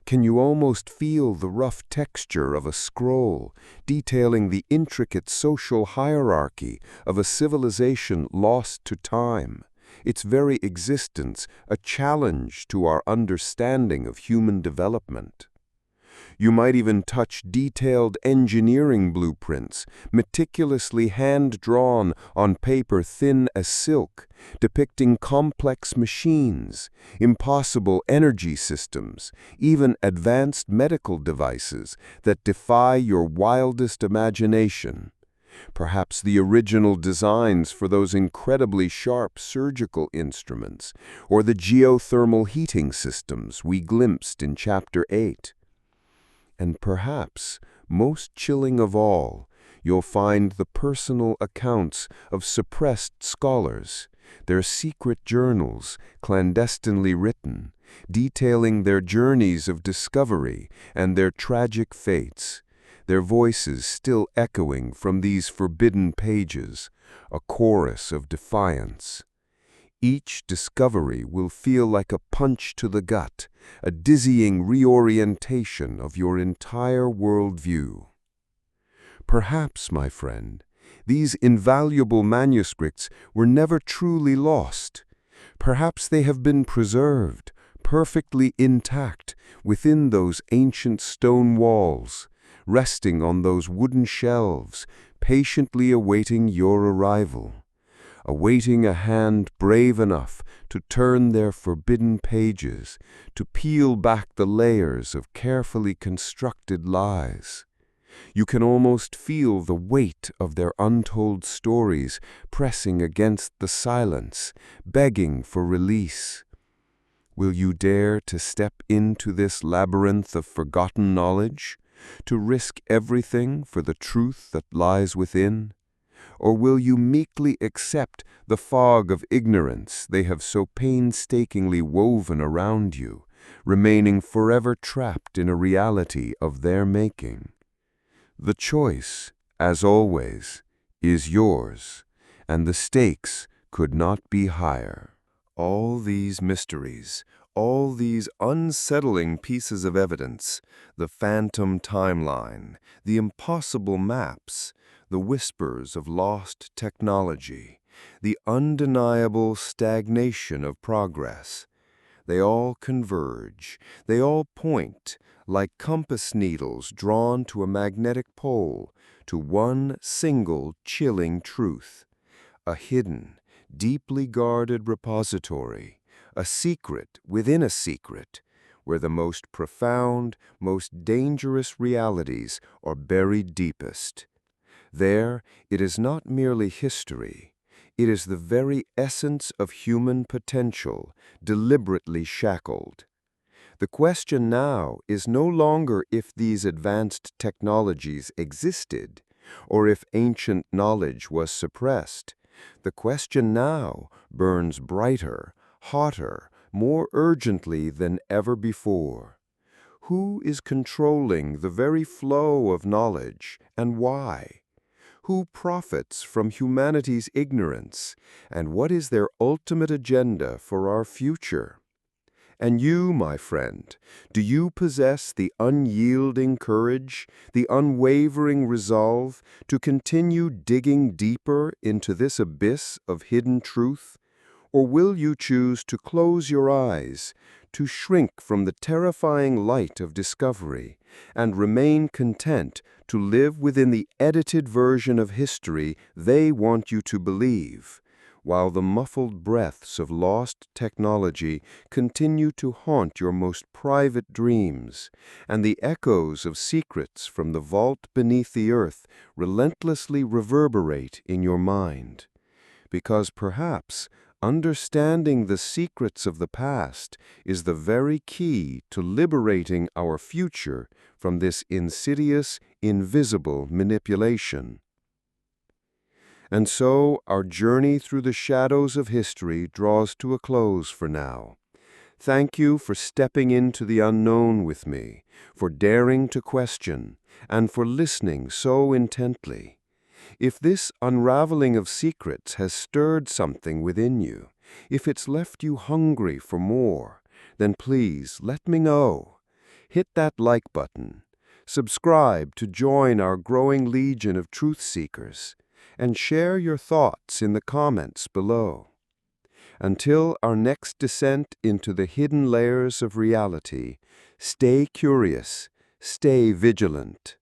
Can you almost feel the rough texture of a scroll detailing the intricate social hierarchy of a civilization lost to time, its very existence a challenge to our understanding of human development? You might even touch detailed engineering blueprints, meticulously hand-drawn on paper thin as silk, depicting complex machines, impossible energy systems, even advanced medical devices that defy your wildest imagination. Perhaps the original designs for those incredibly sharp surgical instruments, or the geothermal heating systems we glimpsed in Chapter 8. And perhaps, most chilling of all, you'll find the personal accounts of suppressed scholars, their secret journals, clandestinely written, detailing their journeys of discovery and their tragic fates, their voices still echoing from these forbidden pages, a chorus of defiance. Each discovery will feel like a punch to the gut, a dizzying reorientation of your entire worldview. Perhaps, my friend, these invaluable manuscripts were never truly lost. Perhaps they have been preserved, perfectly intact, within those ancient stone walls, resting on those wooden shelves, patiently awaiting your arrival, awaiting a hand brave enough to turn their forbidden pages, to peel back the layers of carefully constructed lies. You can almost feel the weight of their untold stories pressing against the silence, begging for release. Will you dare to step into this labyrinth of forgotten knowledge, to risk everything for the truth that lies within? Or will you meekly accept the fog of ignorance they have so painstakingly woven around you, remaining forever trapped in a reality of their making? The choice, as always, is yours, and the stakes could not be higher. All these mysteries, all these unsettling pieces of evidence, the phantom timeline, the impossible maps, the whispers of lost technology, the undeniable stagnation of progress, They all converge. They all point, like compass needles drawn to a magnetic pole, to one single chilling truth. A hidden, deeply guarded repository, a secret within a secret, where the most profound, most dangerous realities are buried deepest. There, it is not merely history. It is the very essence of human potential, deliberately shackled. The question now is no longer if these advanced technologies existed, or if ancient knowledge was suppressed. The question now burns brighter, hotter, more urgently than ever before. Who is controlling the very flow of knowledge, and why? Who profits from humanity's ignorance, and what is their ultimate agenda for our future? And you, my friend, do you possess the unyielding courage, the unwavering resolve to continue digging deeper into this abyss of hidden truth? Or will you choose to close your eyes, to shrink from the terrifying light of discovery, and remain content to live within the edited version of history they want you to believe, while the muffled breaths of lost technology continue to haunt your most private dreams, and the echoes of secrets from the vault beneath the earth relentlessly reverberate in your mind? Because perhaps understanding the secrets of the past is the very key to liberating our future from this insidious, invisible manipulation. And so our journey through the shadows of history draws to a close for now. Thank you for stepping into the unknown with me, for daring to question, and for listening so intently. If this unraveling of secrets has stirred something within you, if it's left you hungry for more, then please let me know. Hit that like button, subscribe to join our growing legion of truth seekers, and share your thoughts in the comments below. Until our next descent into the hidden layers of reality, stay curious, stay vigilant.